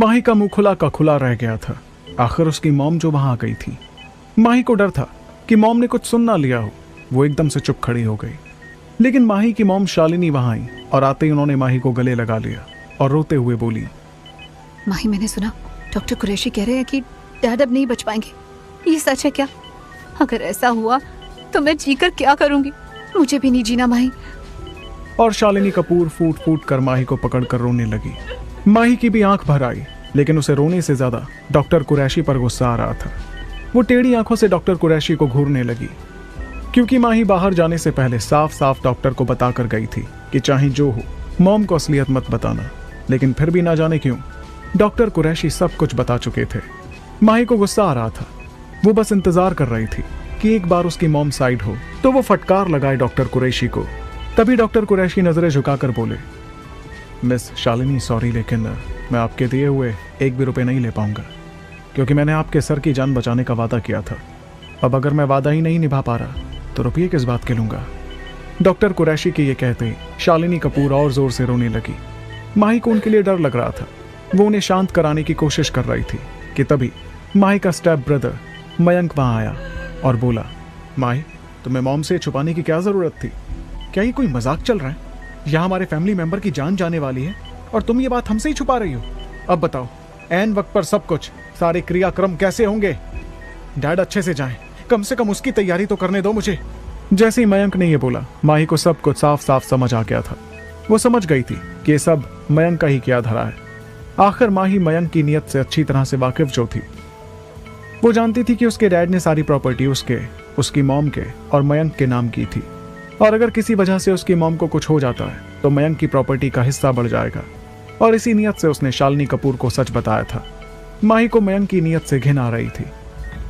माही का मुंह खुला का खुला रह गया था। आखिर उसकी मॉम जो वहां आ गई थी। माही को डर था कि मॉम ने कुछ सुन ना लिया हो। वो एकदम से चुप खड़ी हो गई। लेकिन माही की मॉम शालिनी वहां आई और आते ही उन्होंने माही को गले लगा लिया और रोते हुए बोली, माही, मैंने सुना डॉक्टर कुरैशी कह रहे हैं कि डैड अब नहीं बच पाएंगे। ये सच है क्या? अगर ऐसा हुआ तो मैं जीकर क्या करूंगी? मुझे भी नहीं जीना माही। और शालिनी कपूर फूट फूट कर माही को पकड़कर रोने लगी। माही की भी आंख भर आई, लेकिन उसे रोने से ज्यादा डॉक्टर कुरैशी पर गुस्सा आ रहा था। वो टेढ़ी आंखों से डॉक्टर कुरैशी को घूरने लगी, क्योंकि माही बाहर जाने से पहले साफ साफ डॉक्टर को बताकर गई थी कि चाहे जो हो मॉम को असलियत मत बताना। लेकिन फिर भी ना जाने क्यों डॉक्टर कुरैशी सब कुछ बता चुके थे। माही को गुस्सा आ रहा था। वो बस इंतजार कर रही थी कि एक बार उसकी मॉम साइड हो तो वो फटकार लगाए डॉक्टर कुरैशी को। तभी डॉक्टर कुरैशी नजरें झुकाकर बोले, मिस शालिनी, सॉरी, लेकिन मैं आपके दिए हुए एक भी रुपए नहीं ले पाऊंगा, क्योंकि मैंने आपके सर की जान बचाने का वादा किया था। अब अगर मैं वादा ही नहीं निभा पा रहा तो रुपये किस बात के लूंगा। डॉक्टर कुरैशी के ये कहते ही शालिनी कपूर और जोर से रोने लगी। माही को उनके लिए डर लग रहा था। वो उन्हें शांत कराने की कोशिश कर रही थी कि तभी माही का स्टेप ब्रदर मयंक वहां आया और बोला, माही, तुम्हें मॉम से छुपाने की क्या जरूरत थी? क्या ये कोई मजाक चल रहा है? यहाँ हमारे फैमिली मेंबर की जान जाने वाली है और तुम ये बात हमसे ही छुपा रही हो। अब बताओ, ऐन वक्त पर सब कुछ, सारे क्रियाक्रम कैसे होंगे? डैड अच्छे से जाएं, कम से कम उसकी तैयारी तो करने दो मुझे। जैसे ही मयंक ने यह बोला, माही को सब कुछ साफ साफ समझ आ गया था। वो समझ गई थी कि ये सब मयंक का ही किया धरा है। आखिर माही मयंक की नीयत से अच्छी तरह से वाकिफ जो थी। वो जानती थी कि उसके डैड ने सारी प्रॉपर्टी उसकी मॉम के और मयंक के नाम की थी, और अगर किसी वजह से उसकी मॉम को कुछ हो जाता है तो मयंक की प्रॉपर्टी का हिस्सा बढ़ जाएगा। और इसी नीयत से उसने शालिनी कपूर को सच बताया था। माही को मयंक की नीयत से घिन आ रही थी।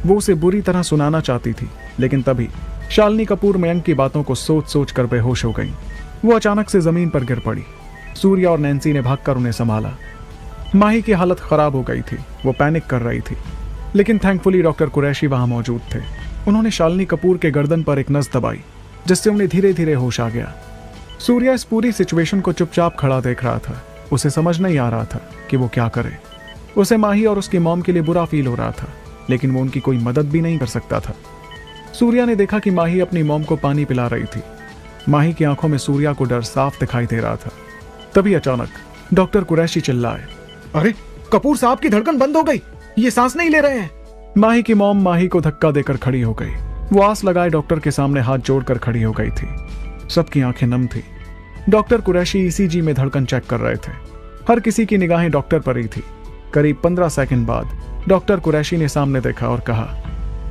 वो उसे बुरी तरह सुनाना चाहती थी, लेकिन तभी शालिनी कपूर मयंक की बातों को सोच सोच कर बेहोश हो गई। वो अचानक से जमीन पर गिर पड़ी। सूर्या और नैन्सी ने भागकर उन्हें संभाला। माही की हालत खराब हो गई थी। वो पैनिक कर रही थी, लेकिन थैंकफुली डॉक्टर कुरैशी वहां मौजूद थे। उन्होंने शालिनी कपूर के गर्दन पर एक नस दबाई, जिससे उन्हें धीरे धीरे होश आ गया। सूर्या इस पूरी सिचुएशन को चुपचाप खड़ा देख रहा था। उसे समझ नहीं आ रहा था कि वो क्या करे। उसे माही और उसकी मॉम के लिए बुरा फील हो रहा था, लेकिन वो उनकी कोई मदद भी नहीं कर सकता था। सूर्या ने देखा कि माही अपनी मॉम को पानी पिला रही थी। माही की आंखों में सूर्या को डर साफ दिखाई दे रहा था। तभी अचानक डॉक्टर कुरैशी चिल्लाए, अरे कपूर साहब की धड़कन बंद हो गई, ये सांस नहीं ले रहे हैं। माही की मॉम माही को धक्का देकर खड़ी हो गई। वो आस लगाए डॉक्टर के सामने हाथ जोड़कर खड़ी हो गई थी। सबकी आंखें नम थी। डॉक्टर कुरैशी ईसीजी में धड़कन चेक कर रहे थे। हर किसी की निगाहें डॉक्टर पर ही थी। करीब 15 सेकंड बाद डॉक्टर कुरैशी ने सामने देखा और कहा,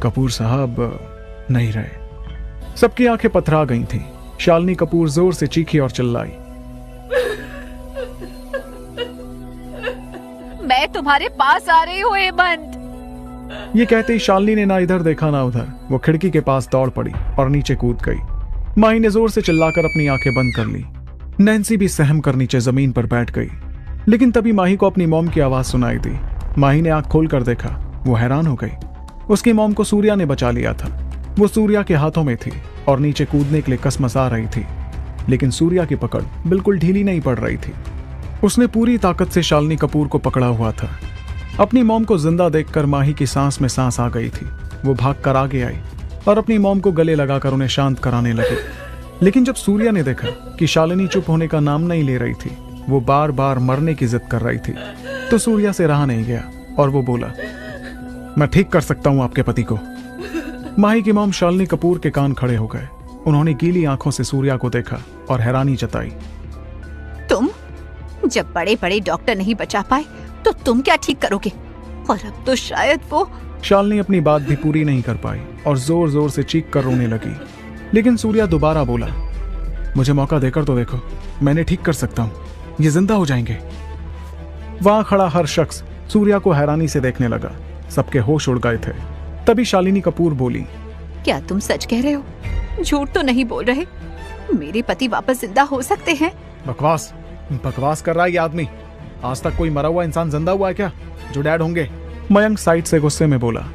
कपूर साहब नहीं रहे। सबकी आंखें पथरा गई थीं। शालिनी कपूर जोर से चीखी और चिल्लाई, मैं तुम्हारे पास आ रही हूँ हेमंत। ये कहते ही शालिनी ने ना इधर देखा ना उधर। वो खिड़की के पास दौड़ पड़ी और नीचे कूद गई। माही ने जोर से चिल्लाकर अपनी आंखें बंद कर ली। नैन्सी भी सहम कर नीचे जमीन पर बैठ गई। लेकिन तभी माही को अपनी मॉम की आवाज सुनाई दी। माही ने आंख खोलकर देखा। वो हैरान हो गई। उसकी मॉम को सूर्या ने बचा लिया था। वो सूर्या के हाथों में थी और नीचे कूदने के लिए कसमसा रही थी, लेकिन सूर्या की पकड़ बिल्कुल ढीली नहीं पड़ रही थी। उसने पूरी ताकत से शालिनी कपूर को पकड़ा हुआ था। अपनी मॉम को जिंदा देखकर माही की सांस में सांस आ गई थी। वो भागकर आगे आई और अपनी मॉम को गले लगाकर उन्हें शांत कराने लगी। लेकिन जब सूर्या ने देखा कि शालिनी चुप होने का नाम नहीं ले रही थी, वो बार बार मरने की जिद कर रही थी, तो सूर्या से रहा नहीं गया और वो बोला, मैं ठीक कर सकता हूं आपके पति को। माही की मॉम शालिनी कपूर के कान खड़े हो गए। उन्होंने गीली आंखों से सूर्या को देखा और हैरानी जताई, तुम जब बड़े बड़े डॉक्टर नहीं बचा पाए तो तुम क्या ठीक करोगे? और अब तो शायद वो। शालिनी अपनी बात भी पूरी नहीं कर पाई और जोर जोर से चीख कर रोने लगी। लेकिन सूर्या दोबारा बोला, मुझे मौका देकर तो देखो, मैंने ठीक कर सकता हूँ, ये जिंदा हो जाएंगे। वहां खड़ा हर शख्स सूर्या को हैरानी से देखने लगा। सबके होश उड़ गए थे। तभी शालिनी कपूर बोली, क्या तुम सच कह रहे हो? झूठ तो नहीं बोल रहे? मेरे पति वापस जिंदा हो सकते हैं? बकवास कर रहा है ये आदमी। आज तक कोई मरा हुआ इंसान जिंदा हुआ है क्या जो डैड होंगे? मयंक साइड से गुस्से में बोला।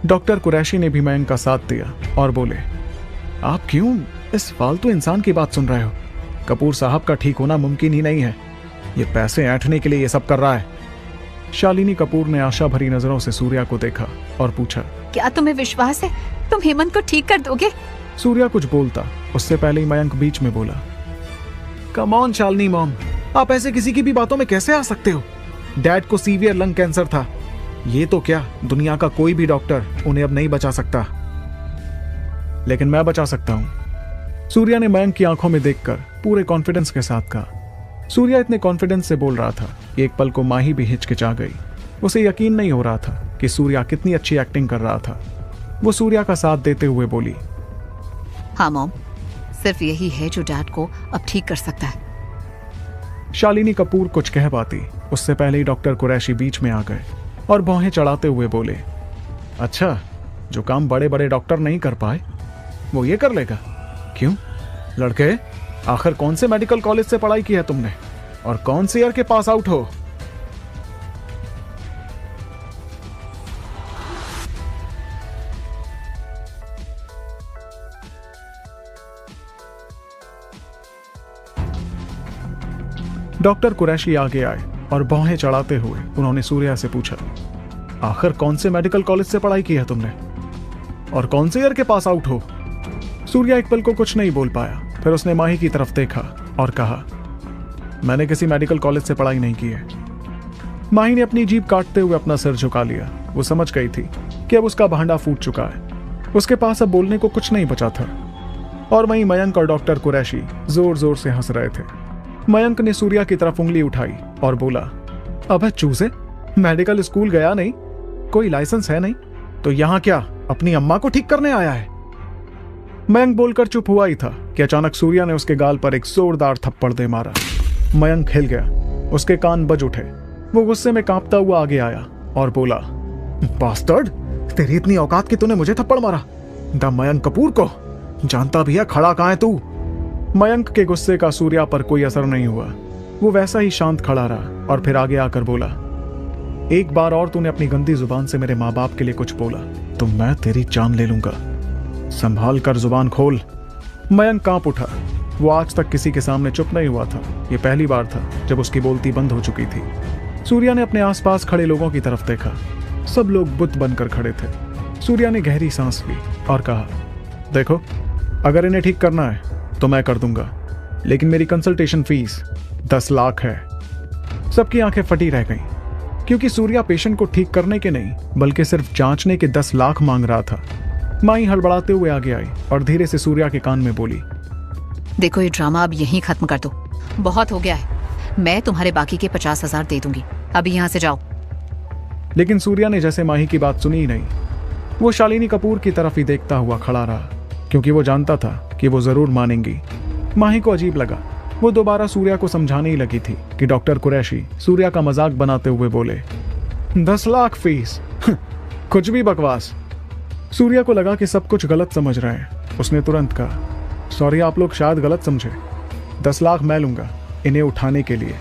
डॉक्टर कुरैशी ने भी मयंक का साथ दिया और बोले, आप क्यों इस फालतू इंसान की बात सुन रहे हो? कपूर साहब का ठीक होना मुमकिन ही नहीं है। ये पैसे ऐंठने के लिए ये सब कर रहा है। शालिनी कपूर ने आशा भरी नजरों से सूर्या को देखा और पूछा, क्या तुम्हें विश्वास है तुम हेमंत को ठीक कर दोगे? सूर्या कुछ बोलता उससे पहले ही मयंक बीच में बोला, कम ऑन शालिनी मॉम, आप ऐसे किसी की भी बातों में कैसे आ सकते हो? डैड को सीवियर लंग कैंसर था, ये तो क्या दुनिया का कोई भी डॉक्टर उन्हें अब नहीं बचा सकता, लेकिन मैं बचा सकता हूं। सूर्या ने मयंक की आंखों में देखकर पूरे कॉन्फिडेंस के साथ कहा। सूर्या इतने कॉन्फिडेंस से बोल रहा था कि एक पल को माही भी हिचकिचा गई। उसे यकीन नहीं हो रहा था कि सूर्या कितनी अच्छी एक्टिंग कर रहा था। वो सूर्या का साथ देते हुए बोली, हाँ मॉम, सिर्फ यही है जो डैड को अब ठीक कर सकता है। शालिनी कपूर कुछ कह पाती उससे पहले ही डॉक्टर कुरैशी बीच में आ गए और भौहें चढ़ाते हुए बोले, अच्छा, जो काम बड़े बड़े डॉक्टर नहीं कर पाए वो ये कर लेगा? क्यों लड़के, आखिर कौन से मेडिकल कॉलेज से पढ़ाई की है तुमने और कौन से ईयर के पास आउट हो? डॉक्टर कुरैशी आगे आए और भौहें चढ़ाते हुए उन्होंने सूर्या से पूछा, आखिर कौन से मेडिकल कॉलेज से पढ़ाई की है तुमने और कौन से ईयर के पास आउट हो? सूर्या एक पल को कुछ नहीं बोल पाया। फिर उसने माही की तरफ देखा और कहा, मैंने किसी मेडिकल कॉलेज से पढ़ाई नहीं की है। माही ने अपनी जीभ काटते हुए अपना सिर झुका लिया। वो समझ गई थी कि अब उसका भांडा फूट चुका है, उसके पास अब बोलने को कुछ नहीं बचा था। और वहीं मयंक और डॉक्टर कुरैशी जोर जोर से हंस रहे थे। मयंक ने सूर्या की तरफ उंगली उठाई और बोला, अबे चूजे, मेडिकल स्कूल गया नहीं, कोई लाइसेंस है नहीं, तो यहाँ क्या अपनी अम्मा को ठीक करने आया है? मयंक बोलकर चुप हुआ ही था कि अचानक सूर्या ने उसके गाल पर एक जोरदार थप्पड़ दे मारा। मयंक हिल गया, उसके कान बज उठे। वो गुस्से में कांपता हुआ आगे आया और बोला, बास्टर्ड, तेरी इतनी औकात कि तूने मुझे थप्पड़ मारा? द मयंक कपूर को जानता भी है, खड़ा कहाँ है तू? मयंक के गुस्से का सूर्या पर कोई असर नहीं हुआ। वो वैसा ही शांत खड़ा रहा और फिर आगे आकर बोला, एक बार और तूने अपनी गंदी जुबान से मेरे माँ बाप के लिए कुछ बोला तो मैं तेरी जान ले लूंगा, संभाल कर जुबान खोल। मयंक कांप उठा। वो आज तक किसी के सामने चुप नहीं हुआ था। ये पहली बार था जब उसकी बोलती बंद हो चुकी थी। सूर्या ने अपने आसपास खड़े लोगों की तरफ देखा। सब लोग बुत बनकर खड़े थे। सूर्या ने गहरी सांस ली और कहा, देखो, अगर इन्हें ठीक करना है तो मैं कर दूंगा, लेकिन मेरी कंसल्टेशन फीस 10 लाख है। सबकी आंखें फटी रह गईं, क्योंकि सूर्या पेशेंट को ठीक करने के नहीं बल्कि सिर्फ जांचने के 10 लाख मांग रहा था। माई हड़बड़ाते हुए आगे आई और धीरे से सूर्या के कान में बोली, देखो, ये ड्रामा अब यहीं खत्म कर दो, बहुत हो गया है। मैं तुम्हारे बाकी के 50,000 दे दूंगी, अभी यहाँ से जाओ। लेकिन सूर्या ने जैसे माही की बात सुनी ही नहीं। वो शालिनी कपूर की तरफ ही देखता हुआ खड़ा रहा, क्योंकि वो जानता था कि वो जरूर मानेंगी। माही को अजीब लगा। वो दोबारा सूर्या को समझाने ही लगी थी कि डॉक्टर कुरैशी सूर्या का मजाक बनाते हुए बोले, 10 लाख फीस, कुछ भी बकवास। सूर्या को लगा कि सब कुछ गलत समझ रहे हैं। उसने तुरंत कहा, सॉरी, आप लोग शायद गलत समझे। 10 लाख मैं लूंगा इन्हें उठाने के लिए,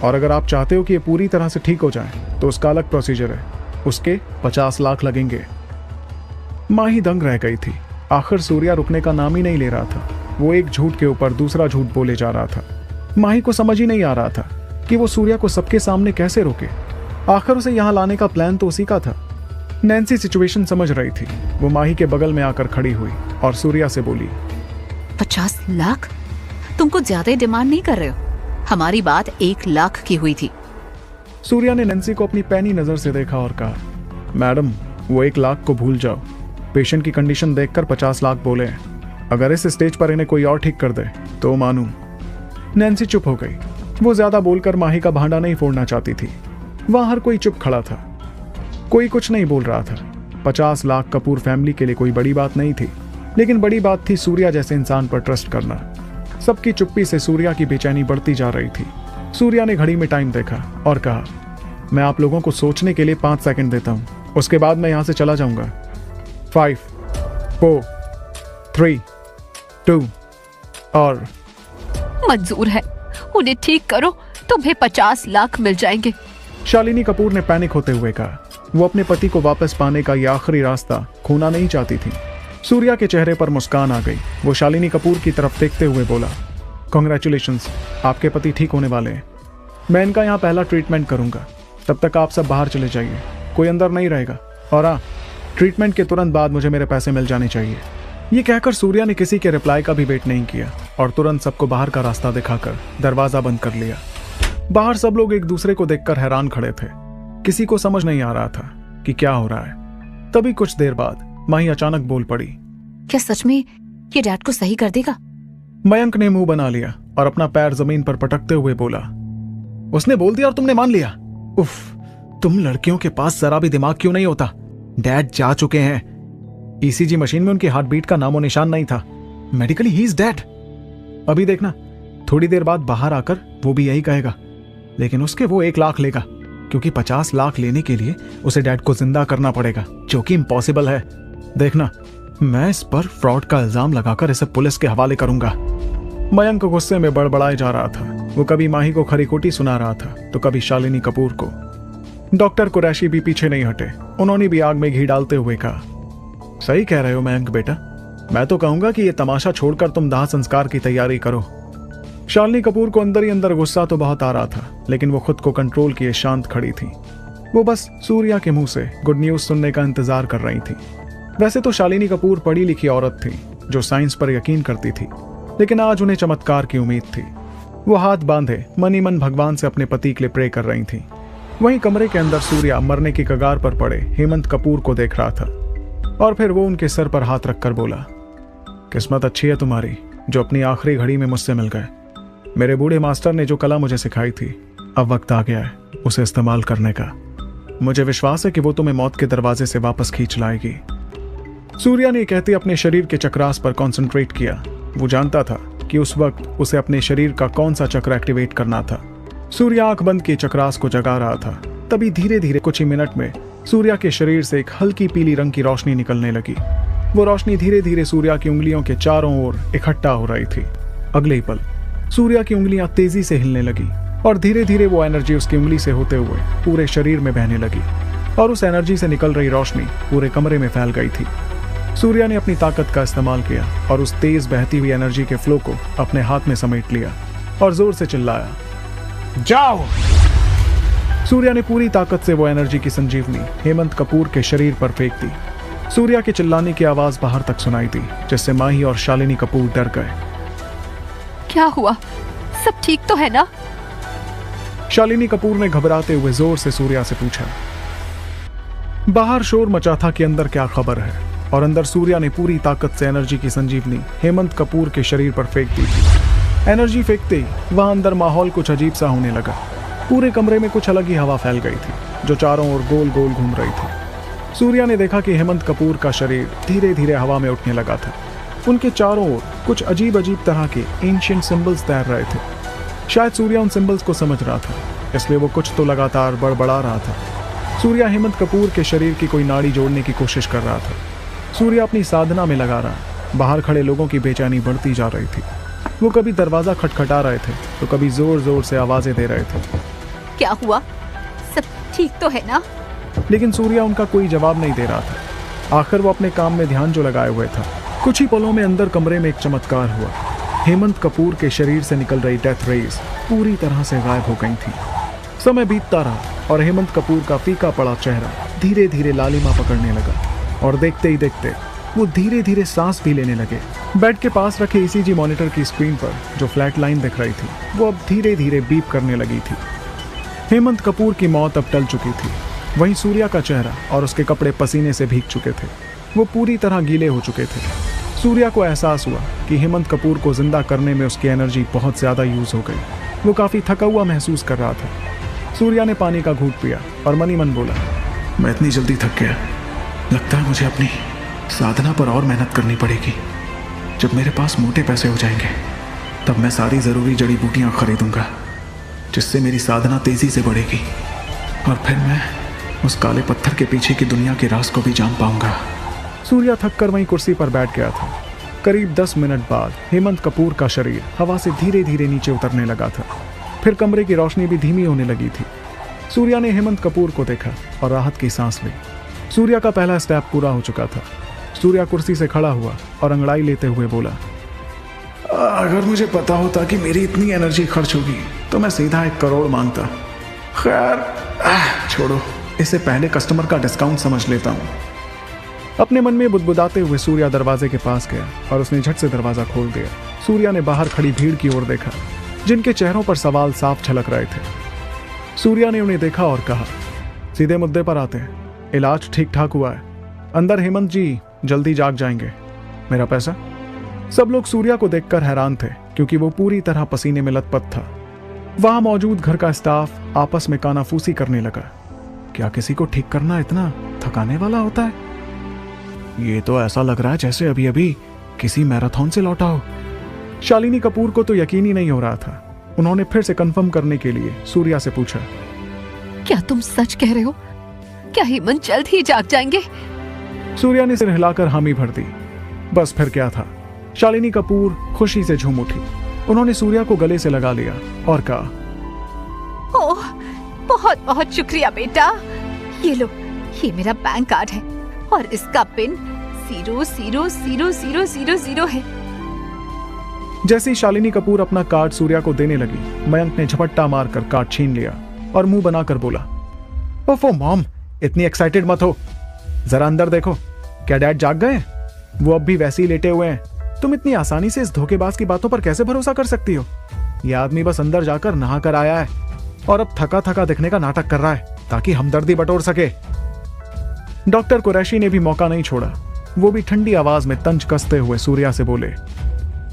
और अगर आप चाहते हो कि ये पूरी तरह से ठीक हो जाए तो उसका अलग प्रोसीजर है, उसके 50 लाख लगेंगे। माही दंग रह गई थी। आखिर सूर्या रुकने का नाम ही नहीं ले रहा था। वो एक झूठ के ऊपर दूसरा झूठ बोले जा रहा था। माही को समझ ही नहीं आ रहा था कि वो सूर्या को सबके सामने कैसे रोके। आखिर उसे यहाँ लाने का प्लान तो उसी का था। नैन्सी सिचुएशन समझ रही थी। वो माही के बगल में आकर खड़ी हुई और सूर्या से बोली, 50 लाख? तुम कुछ ज्यादा डिमांड नहीं कर रहे हो? हमारी बात 1 लाख की हुई थी। सूर्या ने नैन्सी को अपनी पैनी नजर से देखा और कहा, मैडम, वो 1 लाख को भूल जाओ। पेशेंट की कंडीशन देखकर 50 लाख बोले हैं। अगर इस स्टेज पर इन्हें कोई और ठीक कर दे तो मानूं। नैन्सी चुप हो गई। वो ज्यादा बोलकर माही का भांडा नहीं फोड़ना चाहती थी। वहां हर कोई चुप खड़ा था, कोई कुछ नहीं बोल रहा था। 50 लाख कपूर फैमिली के लिए कोई बड़ी बात नहीं थी, लेकिन बड़ी बात थी सूर्या जैसे इंसान पर ट्रस्ट करना। सबकी चुप्पी से सूर्या की बेचैनी बढ़ती जा रही थी। सूर्या ने घड़ी में टाइम देखा और कहा, मैं आप लोगों को सोचने के लिए 5 सेकंड देता हूं, उसके बाद मैं यहां से चला जाऊंगा। 5, 4, 3, 2 और मंजूर है, उन्हें ठीक करो, तुम्हें 50 लाख मिल जाएंगे। शालिनी कपूर ने पैनिक होते हुए कहा। वो अपने पति को वापस पाने का यह आखिरी रास्ता खोना नहीं चाहती थी। सूर्या के चेहरे पर मुस्कान आ गई। वो शालिनी कपूर की तरफ देखते हुए बोला, कांग्रेचुलेशंस, आपके पति ठीक होने वाले हैं। मैं इनका यहाँ पहला ट्रीटमेंट करूंगा। तब तक आप सब बाहर चले जाइए, कोई अंदर नहीं रहेगा। और हाँ, ट्रीटमेंट के तुरंत बाद मुझे मेरे पैसे मिल जाने चाहिए। ये कहकर सूर्या ने किसी के रिप्लाई का भी वेट नहीं किया और तुरंत सबको बाहर का रास्ता दिखाकर दरवाजा बंद कर लिया। बाहर सब लोग एक दूसरे को देखकर हैरान खड़े थे। किसी को समझ नहीं आ रहा था कि क्या हो रहा है। तभी कुछ देर बाद माही अचानक बोल पड़ी, क्या सच में ये डैड को सही कर देगा? मयंक ने मुंह बना लिया और अपना पैर जमीन पर पटकते हुए बोला, उसने बोल दिया और तुमने मान लिया? उफ, तुम लड़कियों के पास जरा भी दिमाग क्यों नहीं होता? डैड जा चुके हैं। ईसीजी मशीन में उनकी हार्ट बीट का नामो निशान नहीं था। Medically he is dead. अभी देखना, थोड़ी देर बाद बाहर आकर वो भी यही कहेगा, लेकिन उसके वो 1 लाख लेगा, क्योंकि 50 लाख लेने के लिए उसे डैड को जिंदा करना पड़ेगा, जो कि इम्पॉसिबल है। देखना, मैं इस पर फ्रॉड का इल्जाम लगाकर इसे पुलिस के हवाले करूंगा। मयंक गुस्से में बड़बड़ाए जा रहा था। वो कभी माही को खरी खोटी सुना रहा था तो कभी शालिनी कपूर को। डॉक्टर कुरैशी भी पीछे नहीं हटे। उन्होंने भी आग में घी डालते हुए कहा, सही कह रहे हो मयंक बेटा, मैं तो कहूंगा कि ये तमाशा छोड़कर तुम दाह संस्कार की तैयारी करो। शालिनी कपूर को अंदर ही अंदर गुस्सा तो बहुत आ रहा था, लेकिन वो खुद को कंट्रोल किए शांत खड़ी थी। वो बस सूर्या के मुंह से गुड न्यूज सुनने का इंतजार कर रही थी। वैसे तो शालिनी कपूर पढ़ी लिखी औरत थी जो साइंस पर यकीन करती थी, लेकिन आज उन्हें चमत्कार की उम्मीद थी। वो हाथ बांधे मन ही मन भगवान से अपने पति के लिए प्रे कर रही थी। वहीं कमरे के अंदर सूर्या मरने की कगार पर पड़े हेमंत कपूर को देख रहा था और फिर वो उनके सर पर हाथ रखकर बोला, किस्मत अच्छी है तुम्हारी जो अपनी आखिरी घड़ी में मुझसे मिल गए। मेरे बूढ़े मास्टर ने जो कला मुझे सिखाई थी, अब वक्त आ गया है उसे इस्तेमाल करने का। मुझे विश्वास है कि वो तुम्हें मौत के दरवाजे से वापस खींच लाएगी। सूर्या ने कहते अपने शरीर के चक्रास पर कंसंट्रेट किया। वो जानता था कि उस वक्त उसे अपने शरीर का कौन सा चक्र एक्टिवेट करना था। सूर्या आंख बंद के चक्रास को जगा रहा था। तभी धीरे धीरे कुछ ही मिनट में सूर्या के शरीर से एक हल्की पीली रंग की रोशनी निकलने लगी। वो रोशनी धीरे धीरे सूर्या की उंगलियों के चारों ओर इकट्ठा हो रही थी। अगले ही पल सूर्या की उंगलियां तेजी से हिलने लगी और धीरे धीरे वो एनर्जी उसकी उंगली से होते हुए पूरे शरीर में बहने लगी और उस एनर्जी से निकल रही रोशनी पूरे कमरे में फैल गई थी। सूर्या ने अपनी ताकत का इस्तेमाल किया और उस तेज बहती हुई एनर्जी के फ्लो को अपने हाथ में समेट लिया और जोर से चिल्लाया, जाओ। सूर्या ने पूरी ताकत से वो एनर्जी की संजीवनी हेमंत कपूर के शरीर पर फेंक दी। सूर्या के चिल्लाने की आवाज बाहर तक सुनाई दी, जिससे माही और शालिनी कपूर डर गए। क्या हुआ? सब ठीक तो है ना? शालिनी कपूर ने घबराते हुए जोर से सूर्या से पूछा। बाहर शोर मचा था कि अंदर क्या खबर है, और अंदर सूर्या ने पूरी ताकत से एनर्जी की संजीवनी हेमंत कपूर के शरीर पर फेंक दी थी। एनर्जी फेंकते ही वहां अंदर माहौल कुछ अजीब सा होने लगा। पूरे कमरे में कुछ अलग ही हवा फैल गई थी जो चारों ओर गोल गोल घूम रही थी। सूर्या ने देखा कि हेमंत कपूर का शरीर धीरे धीरे हवा में उठने लगा था। उनके चारों ओर कुछ अजीब अजीब तरह के एंशिएंट सिंबल्स तैर रहे थे। शायद सूर्या उन सिंबल्स को समझ रहा था, इसलिए वो कुछ तो लगातार बड़बड़ा रहा था। सूर्या हेमंत कपूर के शरीर की कोई नाड़ी जोड़ने की कोशिश कर रहा था। सूर्या अपनी साधना में लगा रहा। बाहर खड़े लोगों की बेचैनी बढ़ती जा रही थी। वो कभी दरवाजा खटखटा रहे थे तो कभी जोर जोर से आवाजें दे रहे थे। क्या हुआ? सब ठीक तो है ना? लेकिन सूर्या उनका कोई जवाब नहीं दे रहा था। आखिर वो अपने काम में ध्यान जो लगाए हुए था। कुछ ही पलों में अंदर कमरे में एक चमत्कार हुआ। हेमंत कपूर के शरीर से निकल रही डेथ रेज पूरी तरह से गायब हो गई थी। समय बीतता रहा और हेमंत कपूर का फीका पड़ा चेहरा धीरे धीरे लालिमा पकड़ने लगा और देखते ही देखते वो धीरे धीरे सांस भी लेने लगे। बेड के पास रखे ईसीजी मॉनिटर की स्क्रीन पर जो फ्लैट लाइन दिख रही थी वो अब धीरे धीरे बीप करने लगी थी। हेमंत कपूर की मौत अब टल चुकी थी। वहीं सूर्या का चेहरा और उसके कपड़े पसीने से भीग चुके थे। वो पूरी तरह गीले हो चुके थे। सूर्या को एहसास हुआ कि हेमंत कपूर को जिंदा करने में उसकी एनर्जी बहुत ज्यादा यूज हो गई। वो काफी थका हुआ महसूस कर रहा था। सूर्या ने पानी का घूंट पिया और मन ही मन बोला, मैं इतनी जल्दी थक गया, लगता है मुझे अपनी साधना पर और मेहनत करनी पड़ेगी। जब मेरे पास मोटे पैसे हो जाएंगे तब मैं सारी ज़रूरी जड़ी बूटियाँ खरीदूंगा, जिससे मेरी साधना तेज़ी से बढ़ेगी और फिर मैं उस काले पत्थर के पीछे की दुनिया के राज को भी जान पाऊंगा। सूर्या थक कर वहीं कुर्सी पर बैठ गया था। करीब 10 मिनट बाद हेमंत कपूर का शरीर हवा से धीरे धीरे नीचे उतरने लगा था। फिर कमरे की रोशनी भी धीमी होने लगी थी। सूर्या ने हेमंत कपूर को देखा और राहत की सांस ली। सूर्या का पहला स्टेप पूरा हो चुका था। सूर्या कुर्सी से खड़ा हुआ और अंगड़ाई लेते हुए बोला, अगर मुझे पता होता कि मेरी इतनी एनर्जी खर्च होगी तो मैं सीधा 1 करोड़ मांगता। खैर, छोड़ो, इसे पहले कस्टमर का डिस्काउंट समझ लेता हूँ। अपने मन में बुदबुदाते हुए सूर्या दरवाजे के पास गया और उसने झट से दरवाजा खोल दिया। सूर्या ने बाहर खड़ी भीड़ की ओर देखा, जिनके चेहरों पर सवाल साफ झलक रहे थे। सूर्या ने उन्हें देखा और कहा, सीधे मुद्दे पर आते हैं। इलाज ठीक ठाक हुआ है, अंदर हेमंत जी जल्दी जाग जाएंगे। मेरा पैसा? सब लोग सूर्या को देखकर हैरान थे, क्योंकि वो पूरी तरह पसीने में लथपथ था। वहां मौजूद घर का स्टाफ आपस में कानाफूसी करने लगा। क्या किसी को ठीक करना इतना थकाने वाला होता है? ये तो ऐसा लग रहा है जैसे अभी अभी किसी मैराथन से लौटा हो। शालिनी कपूर को तो यकीन ही नहीं हो रहा था। उन्होंने फिर से कंफर्म करने के लिए सूर्या से पूछा, क्या तुम सच कह रहे हो? क्या हेमंत जल्द ही जाग जाएंगे? सूर्या ने सिर हिलाकर हामी भर दी। बस फिर क्या था, शालिनी कपूर खुशी से झूम उठी। उन्होंने सूर्या को गले से लगा लिया और कहा, ओह, बहुत बहुत शुक्रिया बेटा। ये लो, ये मेरा बैंक कार्ड है और इसका पिन 000000 है। जैसे ही शालिनी कपूर अपना कार्ड सूर्या को देने लगी, मयंक ने झपट्टा मारकर कार्ड छीन लिया और मुंह बनाकर बोला, ओफो मॉम, इतनी एक्साइटेड मत हो, जरा अंदर देखो, क्या डैड जाग गए? वो अब भी वैसे ही लेटे हुए हैं। तुम इतनी आसानी से इस धोखेबाज की बातों पर कैसे भरोसा कर सकती हो? ये आदमी बस अंदर जाकर नहा कर आया है और अब थका थका दिखने का नाटक कर रहा है ताकि हमदर्दी बटोर सके। डॉक्टर कुरैशी ने भी मौका नहीं छोड़ा। वो भी ठंडी आवाज में तंज कसते हुए सूर्या से बोले,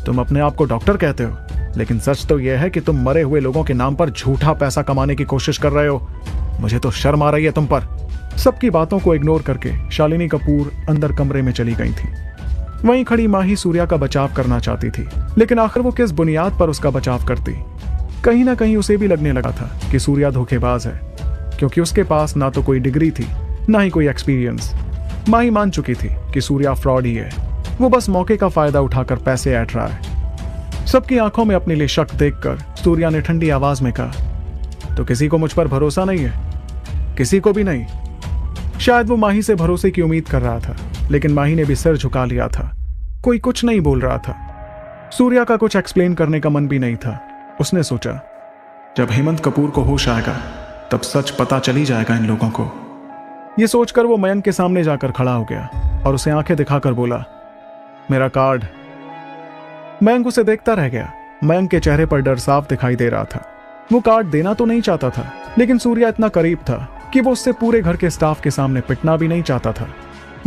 तुम अपने आप को डॉक्टर कहते हो, लेकिन सच तो यह है कि तुम मरे हुए लोगों के नाम पर झूठा पैसा कमाने की कोशिश कर रहे हो। मुझे तो शर्म आ रही है तुम पर। सबकी बातों को इग्नोर करके शालिनी कपूर अंदर कमरे में चली गई थी। वहीं खड़ी माही सूर्या का बचाव करना चाहती थी, लेकिन आखिर वो किस बुनियाद पर उसका बचाव करती? कहीं ना कहीं उसे भी लगने लगा था कि सूर्या धोखेबाज है, क्योंकि उसके पास ना तो कोई डिग्री थी, ना ही कोई एक्सपीरियंस। माही मान चुकी थी कि सूर्या फ्रॉड ही है। वो बस मौके का फायदा उठाकर पैसे ऐंठ रहा है। सबकी आंखों में अपने लिए शक देखकर सूर्या ने ठंडी आवाज में कहा, तो किसी को मुझ पर भरोसा नहीं है? किसी को भी नहीं। शायद वो माही से भरोसे की उम्मीद कर रहा था, लेकिन माही ने भी सिर झुका लिया था। कोई कुछ नहीं बोल रहा था। सूर्या का कुछ एक्सप्लेन करने का मन भी नहीं था। उसने सोचा, जब हेमंत कपूर को होश आएगा तब सच पता चली जाएगा इन लोगों को। ये सोचकर वो मयंक के सामने जाकर खड़ा हो गया और उसे आंखें दिखाकर बोला, मेरा कार्ड। मयंक उसे देखता रह गया। मयंक के चेहरे पर डर साफ दिखाई दे रहा था। वो कार्ड देना तो नहीं चाहता था, लेकिन सूर्या इतना करीब था कि वो उससे पूरे घर के स्टाफ के सामने पिटना भी नहीं चाहता था।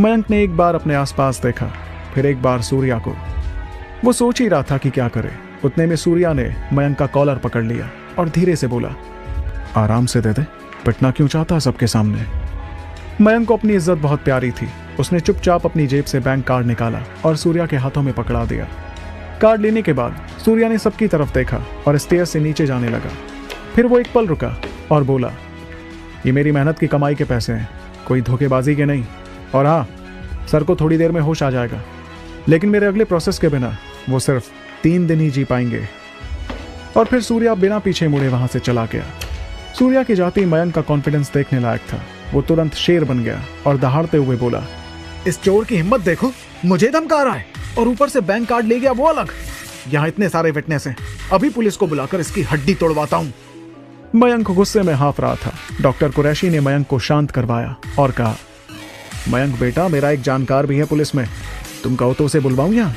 मयंक ने एक बार अपने आसपास देखा, फिर एक बार सूर्या को। वो सोच ही रहा था कि क्या करे। उतने में सूर्या ने मयंक का कॉलर पकड़ लिया और धीरे से बोला, आराम से दे दे, पिटना क्यों चाहता है सबके सामने? मयंक को अपनी इज्जत बहुत प्यारी थी। उसने चुपचाप अपनी जेब से बैंक कार्ड निकाला और सूर्या के हाथों में पकड़ा दिया। कार्ड लेने के बाद सूर्या ने सबकी तरफ देखा और स्टेयर से नीचे जाने लगा। फिर वो एक पल रुका और बोला, ये मेरी मेहनत की कमाई के पैसे हैं, कोई धोखेबाजी के नहीं। और हाँ, सर को थोड़ी देर में होश आ जाएगा, लेकिन मेरे अगले प्रोसेस के बिना वो सिर्फ 3 दिन ही जी पाएंगे। और फिर सूर्या बिना पीछे मुड़े वहां से चला गया। सूर्या की जाती मयंक का कॉन्फिडेंस देखने लायक था। वो तुरंत शेर बन गया और दहाड़ते हुए बोला, इस चोर की हिम्मत देखो, मुझे धमका रहा है और ऊपर से बैंक कार्ड ले गया वो अलग। यहाँ इतने सारे विटनेस हैं, अभी पुलिस को बुलाकर इसकी हड्डी तोड़वाता हूँ। मयंक गुस्से में हाँफ रहा था। डॉक्टर कुरैशी ने मयंक को शांत करवाया और कहा, मयंक बेटा, मेरा एक जानकार भी है पुलिस में, तुम कहो तो उसे बुलवाऊं यहाँ?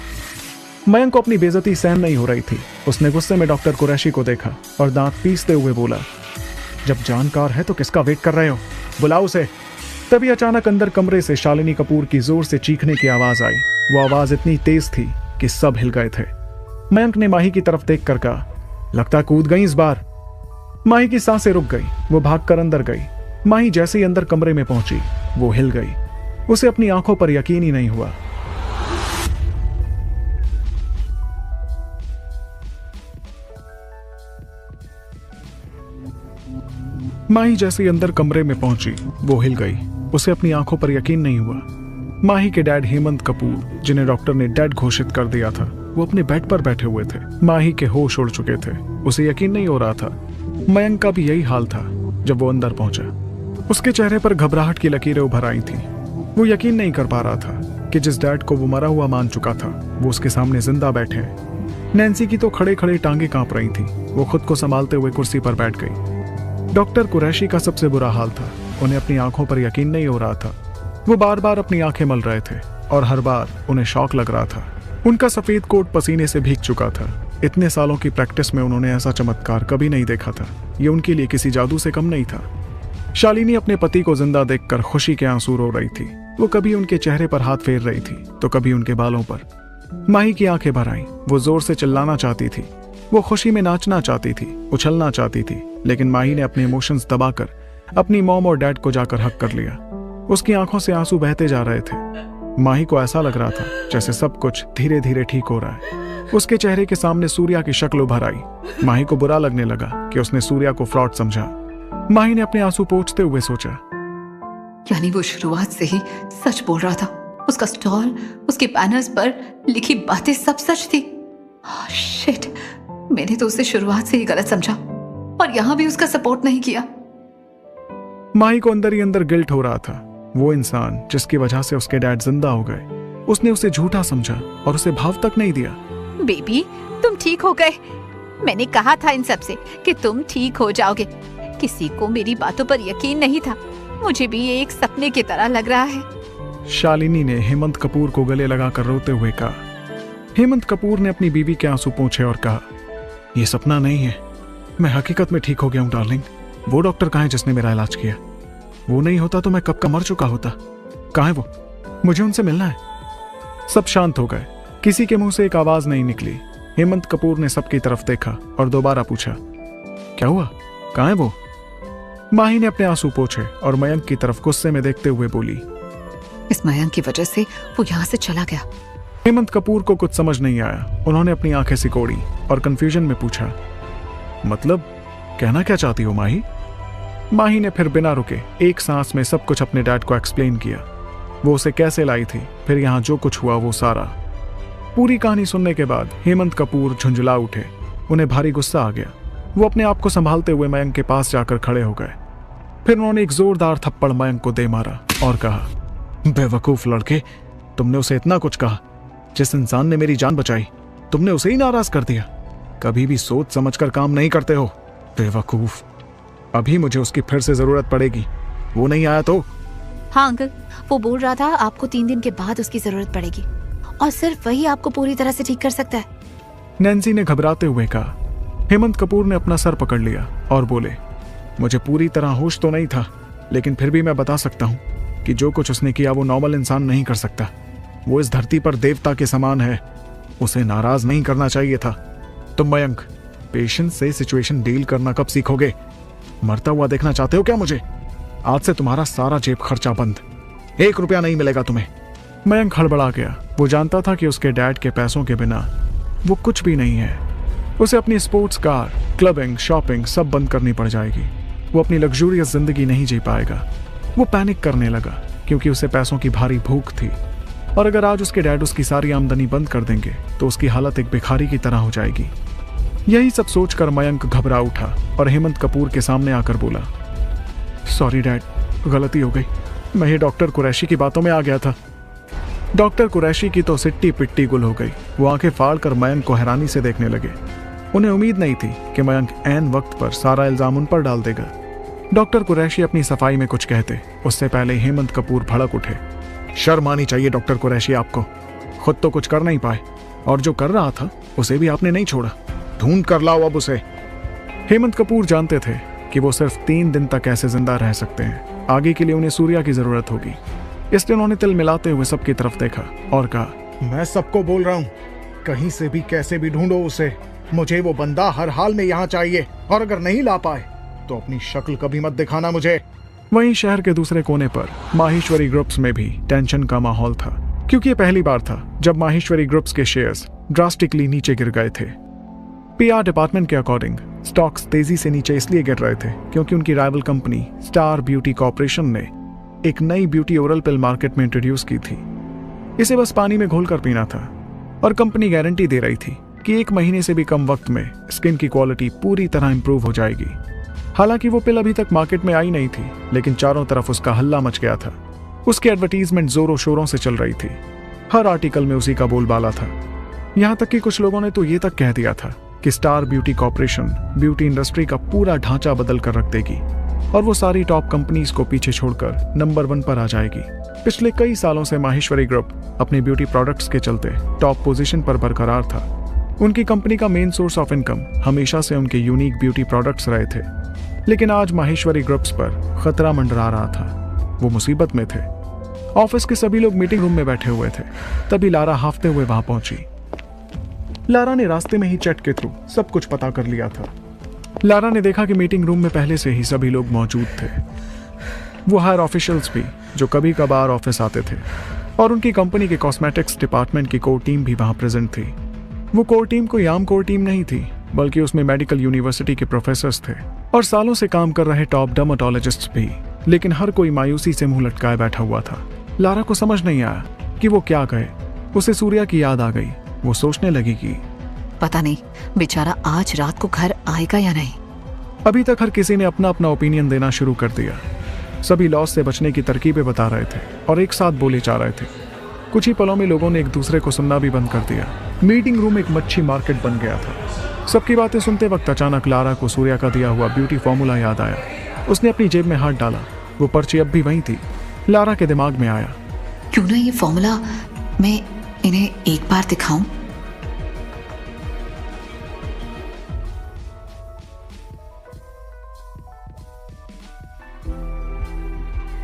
मयंक को अपनी बेइज्जती सहन नहीं हो रही थी। उसने गुस्से में डॉक्टर कुरैशी को देखा और दांत पीसते हुए बोला, जब जानकार है तो किसका वेट कर रहे हो, बुलाओ उसे। तभी अचानक अंदर कमरे से शालिनी कपूर की जोर से चीखने की आवाज आई। वो आवाज इतनी तेज थी कि सब हिल गए थे। मयंक ने माही की तरफ देखकर कहा, लगता कूद गई इस बार। माही की सांसें रुक गई। वो भागकर अंदर गई। माही जैसे ही अंदर कमरे में पहुंची, वो हिल गई। उसे अपनी आंखों पर यकीन ही नहीं हुआ। माही जैसे ही अंदर कमरे में पहुंची, वो हिल गई। उसे अपनी आंखों पर यकीन नहीं हुआ। माही के डैड हेमंत कपूर, जिन्हें डॉक्टर ने डेड घोषित कर दिया था, वो अपने बेड पर बैठे हुए थे। माही के होश उड़ चुके थे। उसे यकीन नहीं हो रहा था। मयंक का भी यही हाल था। जब वो अंदर पहुंचा, उसके चेहरे पर घबराहट की लकीरें उभर आई थी। वो यकीन नहीं कर पा रहा था कि जिस डैड को वो मरा हुआ मान चुका था, वो उसके सामने जिंदा बैठे हैं। नैन्सी की तो खड़े खड़े टांगे कांप रही थी। वो खुद को संभालते हुए कुर्सी पर बैठ गई। डॉक्टर कुरैशी का सबसे बुरा हाल था। उन्हें अपनी आंखों पर यकीन नहीं हो रहा था। वो बार बार अपनी आंखें मल रहे थे और हर बार उन्हें शौक लग रहा था। उनका सफेद कोट पसीने से भीग चुका था। इतने सालों की प्रैक्टिस में उन्होंने ऐसा चमत्कार कभी नहीं देखा था। ये उनके लिए किसी जादू से कम नहीं था। शालिनी अपने पति को जिंदा देखकर खुशी के आंसू रो रही थी। वो कभी उनके चेहरे पर हाथ फेर रही थी तो कभी उनके बालों पर। माही की आंखें भर आईं। वो जोर से चिल्लाना चाहती थी। वो खुशी में नाचना चाहती थी, उछलना चाहती थी, लेकिन माही ने अपने इमोशंस दबाकर अपनी मॉम और डैड को जाकर हक कर लिया। उसकी आंखों से आंसू बहते जा रहे थे। माही को ऐसा लग रहा था जैसे सब कुछ धीरे धीरे ठीक हो रहा है। उसके चेहरे के सामने सूर्या की शक्ल उभर आई। माही को बुरा लगने लगा कि उसने सूर्या को फ्रॉड समझा। माही ने अपने आंसू पोंछते हुए सोचा, यानी वो शुरुआत से ही सच बोल रहा था। उसका स्टॉल, उसके बैनर्स पर लिखी बातें सब सच थी। शिट, मैंने तो उसे शुरुआत से ही गलत समझा और यहाँ भी उसका सपोर्ट नहीं किया। माही को अंदर ही अंदर गिल्ट हो रहा था। वो इंसान जिसकी वजह से उसके डैड जिंदा हो गए, उसने उसे झूठा समझा और उसे भाव तक नहीं दिया। बेबी, तुम ठीक हो गए। मैंने कहा था इन सब से कि तुम ठीक हो जाओगे। किसी को मेरी बातों पर यकीन नहीं था। मुझे भी ये एक सपने की तरह लग रहा है। शालिनी ने हेमंत कपूर को गले लगाकर रोते हुए कहा। हेमंत कपूर ने अपनी बीवी के आंसू पोंछे और कहा, यह सपना नहीं है, मैं हकीकत में ठीक हो गया हूं डार्लिंग। वो डॉक्टर कहाँ है जिसने मेरा इलाज किया? वो नहीं होता तो मैं कब का मर चुका होता। कहाँ है वो? मुझे उनसे मिलना है। सब शांत हो गए। किसी के मुंह से एक आवाज नहीं निकली। हेमंत कपूर ने सबकी तरफ देखा और दोबारा पूछा, क्या हुआ? कहाँ है वो? माही ने अपने आंसू पोंछे और मयंक की तरफ गुस्से में देखते हुए बोली, इस मयंक की वजह से वो यहाँ से चला गया। हेमंत कपूर को कुछ समझ नहीं आया। उन्होंने अपनी आंखें सिकोड़ी और कंफ्यूजन में पूछा, मतलब कहना क्या चाहती हो माही? माही ने फिर बिना रुके एक सांस में सब कुछ अपने डैड को एक्सप्लेन किया। वो उसे कैसे लाई थी, फिर यहाँ जो कुछ हुआ वो सारा। पूरी कहानी सुनने के बाद हेमंत कपूर झुंझला उठे। उन्हें भारी गुस्सा आ गया। वो अपने आप को संभालते हुए मयंक के पास जाकर खड़े हो गए। फिर उन्होंने एक जोरदार थप्पड़ मयंक को दे मारा और कहा, बेवकूफ लड़के, तुमने उसे इतना कुछ कहा। जिस इंसान ने मेरी जान बचाई, तुमने उसे ही नाराज कर दिया। कभी भी सोच समझकर काम नहीं करते हो, बेवकूफ। अभी मुझे उसकी फिर से जरूरत पड़ेगी। वो नहीं आया तो? हाँ अंकल, वो बोल रहा था आपको 3 दिन के बाद उसकी जरूरत पड़ेगी और सिर्फ वही आपको पूरी तरह से ठीक कर सकता है। नैन्सी ने घबराते हुए कहा। हेमंत कपूर ने अपना सर पकड़ लिया और बोले, मुझे पूरी तरह होश तो नहीं था, लेकिन फिर भी मैं बता सकता हूँ कि जो कुछ उसने किया वो नॉर्मल इंसान नहीं कर सकता। वो इस धरती पर देवता के समान है। उसे नाराज नहीं करना चाहिए था। तुम मयंक, पेशेंस से सिचुएशन डील करना कब सीखोगे? मरता हुआ देखना चाहते हो क्या मुझे? आज से तुम्हारा सारा जेब खर्चा बंद। 1 रुपया नहीं मिलेगा तुम्हें। मयंक हड़बड़ा गया। वो जानता था कि उसके डैड के पैसों के बिना वो कुछ भी नहीं है। उसे अपनी स्पोर्ट्स कार, क्लबिंग, शॉपिंग सब बंद करनी पड़ जाएगी। वो अपनी लग्जूरियस जिंदगी नहीं जी पाएगा। वो पैनिक करने लगा क्योंकि उसे पैसों की भारी भूख थी। और अगर आज उसके डैड उसकी सारी आमदनी बंद कर देंगे तो उसकी हालत एक भिखारी की तरह हो जाएगी। यही सब सोचकर मयंक घबरा उठा और हेमंत कपूर के सामने आकर बोला, सॉरी डैड, गलती हो गई। मैं ये डॉक्टर कुरैशी की बातों में आ गया था। डॉक्टर कुरैशी की तो सिट्टी पिट्टी गुल हो गई। वो आंखें फाड़कर मयंक को हैरानी से देखने लगे। उन्हें उम्मीद नहीं थी कि मयंक ऐन वक्त पर सारा इल्जाम उन पर डाल देगा। डॉक्टर कुरैशी अपनी सफाई में कुछ कहते, उससे पहले हेमंत कपूर भड़क उठे। शर्म आनी चाहिए डॉक्टर कुरैशी आपको। खुद तो कुछ कर नहीं पाए और जो कर रहा था उसे भी आपने नहीं छोड़ा। ढूंढ कर लाओ अब उसे। हेमंत कपूर जानते थे कि वो सिर्फ 3 दिन तक ऐसे जिंदा रह सकते हैं। आगे के लिए उन्हें सूर्या की जरूरत होगी। इसलिए उन्होंने तिल मिलाते हुए सबकी तरफ देखा और कहा, मैं सबको बोल रहा हूँ, कहीं से भी कैसे भी ढूंढो उसे। मुझे वो बंदा हर हाल में यहाँ चाहिए और अगर नहीं ला पाए तो अपनी शक्ल कभी मत दिखाना मुझे। वहीं शहर के दूसरे कोने पर माहेश्वरी ग्रुप्स में भी टेंशन का माहौल था, क्योंकि ये पहली बार था जब माहेश्वरी ग्रुप्स के शेयर्स ड्रास्टिकली नीचे गिर गए थे। पीआर डिपार्टमेंट के अकॉर्डिंग स्टॉक्स तेजी से नीचे इसलिए गिर रहे थे क्योंकि उनकी rival company star beauty corporation ने एक नई ब्यूटी ओरल पिल मार्केट में इंट्रोड्यूस की थी। इसे बस पानी में घोलकर पीना था और कंपनी गारंटी दे रही थी कि 1 महीने से भी कम वक्त में स्किन की क्वालिटी पूरी तरह इंप्रूव हो जाएगी। हालांकि वो पिल अभी तक मार्केट में आई नहीं थी, लेकिन चारों तरफ उसका हल्ला मच गया था। उसकी एडवर्टीजमेंट जोरों शोरों से चल रही थी। हर आर्टिकल में उसी का बोलबाला था। यहाँ तक कि कुछ लोगों ने तो ये तक कह दिया था कि star beauty corporation beauty industry का पूरा ढांचा बदल कर रख देगी और वो सारी टॉप कंपनीज को पीछे छोड़कर नंबर 1 पर आ जाएगी। पिछले कई सालों से माहेश्वरी ग्रुप अपने ब्यूटी प्रोडक्ट्स के चलते टॉप पोजीशन पर बरकरार था। उनकी कंपनी का मेन सोर्स ऑफ इनकम हमेशा से उनके यूनिक ब्यूटी प्रोडक्ट्स रहे थे, लेकिन आज माहेश्वरी ग्रुप्स पर खतरा मंडरा रहा था। वो मुसीबत में थे। ऑफिस के सभी लोग मीटिंग रूम में बैठे हुए थे, तभी लारा हाफते हुए वहां पहुंची। लारा ने रास्ते में ही चैट के थ्रू सब कुछ पता कर लिया था। लारा ने देखा कि मीटिंग रूम में पहले से ही सभी लोग मौजूद थे। वो हायर ऑफिशियल्स भी जो कभी कभार ऑफिस आते थे, और उनकी कंपनी के कॉस्मेटिक्स डिपार्टमेंट की कोर टीम भी वहां प्रेजेंट थी। वो कोर टीम कोई आम कोर टीम नहीं थी, बल्कि उसमें मेडिकल यूनिवर्सिटी के प्रोफेसर्स थे और सालों से काम कर रहे टॉप डर्मेटोलॉजिस्ट्स भी। लेकिन हर कोई मायूसी से मुंह लटकाए बैठा हुआ था। लारा को समझ नहीं आया कि वो क्या कहे। उसे सूर्या की याद आ गई। वो सोचने लगी कि पता नहीं बेचारा आज रात को घर आएगा या नहीं। अभी तक हर किसी ने अपना अपना ओपिनियन देना शुरू कर दिया। सभी लॉस से बचने की तरकीबें बता रहे थे और एक साथ बोले जा रहे थे। कुछ ही पलों में लोगों ने एक दूसरे को सुनना भी बंद कर दिया। मीटिंग रूम एक मच्छी मार्केट बन गया था। सबकी बातें सुनते वक्त अचानक लारा को सूर्या का दिया हुआ ब्यूटी फॉर्मूला याद आया। उसने अपनी जेब में हाथ डाला। वो पर्ची अब भी वहीं थी। लारा के दिमाग में आया, क्यों ना ये फॉर्मूला मैं इन्हें एक बार दिखाऊं।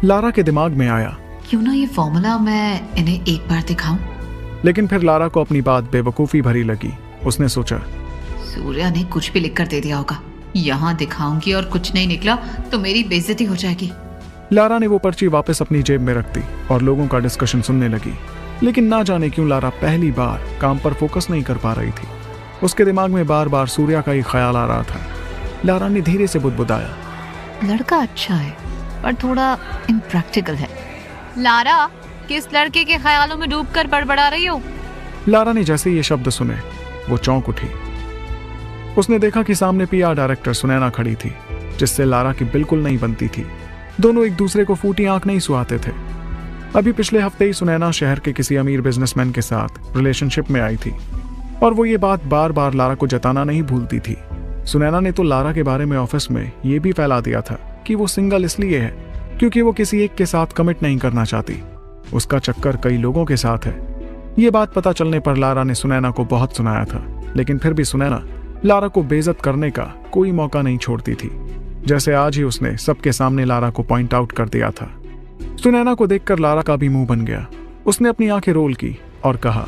लारा के दिमाग में आया, क्यों ना ये फॉर्मूला मैं इन्हें एक बार दिखाऊं। लेकिन फिर लारा को अपनी बात बेवकूफी भरी लगी। उसने सोचा, सूर्या ने कुछ भी लिखकर दे दिया होगा। यहाँ दिखाऊंगी और कुछ नहीं निकला तो मेरी बेइज्जती हो जाएगी। लारा ने वो पर्ची वापस अपनी जेब में रख दी और लोगों का डिस्कशन सुनने लगी। लेकिन ना जाने क्यों लारा पहली बार काम पर फोकस नहीं कर पा रही थी। उसके दिमाग में बार बार सूर्या का ही ख्याल आ रहा था। लारा ने धीरे से बुदबुदाया, लड़का अच्छा है पर थोड़ा इम्प्रैक्टिकल है। लारा, किस लड़के के ख्यालों में डूबकर बड़बड़ा रही हो? लारा ने जैसे ये शब्द सुने वो चौंक उठी। उसने देखा कि सामने पीआर डायरेक्टर सुनैना खड़ी थी, जिससे लारा की बिल्कुल नहीं बनती थी। दोनों एक दूसरे को फूटी आंख नहीं सुहाते थे। अभी पिछले हफ्ते ही सुनैना शहर के किसी अमीर बिजनेसमैन के साथ रिलेशनशिप में आई थी और वो ये बात बार बार लारा को जताना नहीं भूलती थी। सुनैना ने तो लारा के बारे में ऑफिस में ये भी फैला दिया था कि वो सिंगल इसलिए है क्योंकि वो किसी एक के साथ कमिट नहीं करना चाहती। उसका चक्कर कई लोगों के साथ है। ये बात पता चलने पर लारा ने सुनैना को बहुत सुनाया था, लेकिन फिर भी सुनैना लारा को बेइज्जत करने का कोई मौका नहीं छोड़ती थी। जैसे आज ही उसने सबके सामने लारा को पॉइंट आउट कर दिया था। सुनैना को देखकर लारा का भी मुंह बन गया। उसने अपनी आंखें रोल की और कहा,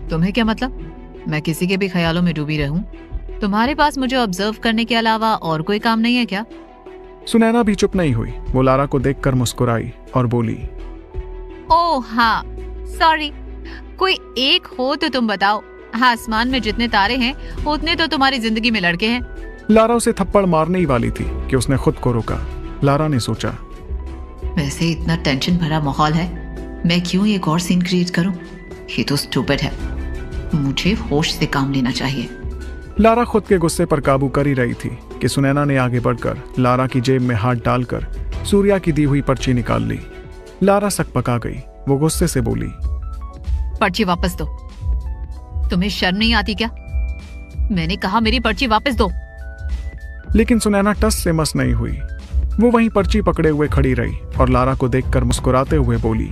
तुम्हें क्या मतलब? मैं किसी के भी ख्यालों में डूबी रहूं? तुम्हारे पास मुझे ऑब्जर्व करने के अलावा और कोई काम नहीं है क्या? सुनैना भी चुप नहीं हुई। वो लारा को देखकर मुस्कुराई और बोली, ओह हाँ, सॉरी। कोई एक हो तो तुम बताओ। आसमान में जितने तारे हैं उतने तो तुम्हारी जिंदगी में लड़के हैं। लारा उसे थप्पड़ मारने ही वाली थी कि उसने खुद को रोका। लारा ने सोचा, वैसे इतना टेंशन भरा माहौल है, मैं क्यों एक और सीन क्रिएट करूं? ये तो स्टूपिड है। मुझे होश से काम लेना चाहिए। लारा खुद के गुस्से पर काबू कर ही रही थी कि सुनैना ने आगे बढ़कर लारा की जेब में हाथ डालकर सूर्या की दी हुई पर्ची निकाल ली। लारा सकपका गई। वो गुस्से से बोली, पर्ची वापस दो। तुम्हें शर्म नहीं आती क्या? मैंने कहा मेरी पर्ची वापस दो। लेकिन सुनैना टस से मस नहीं हुई। वो वहीं पर्ची पकड़े हुए खड़ी रही और लारा को देखकर मुस्कुराते हुए बोली,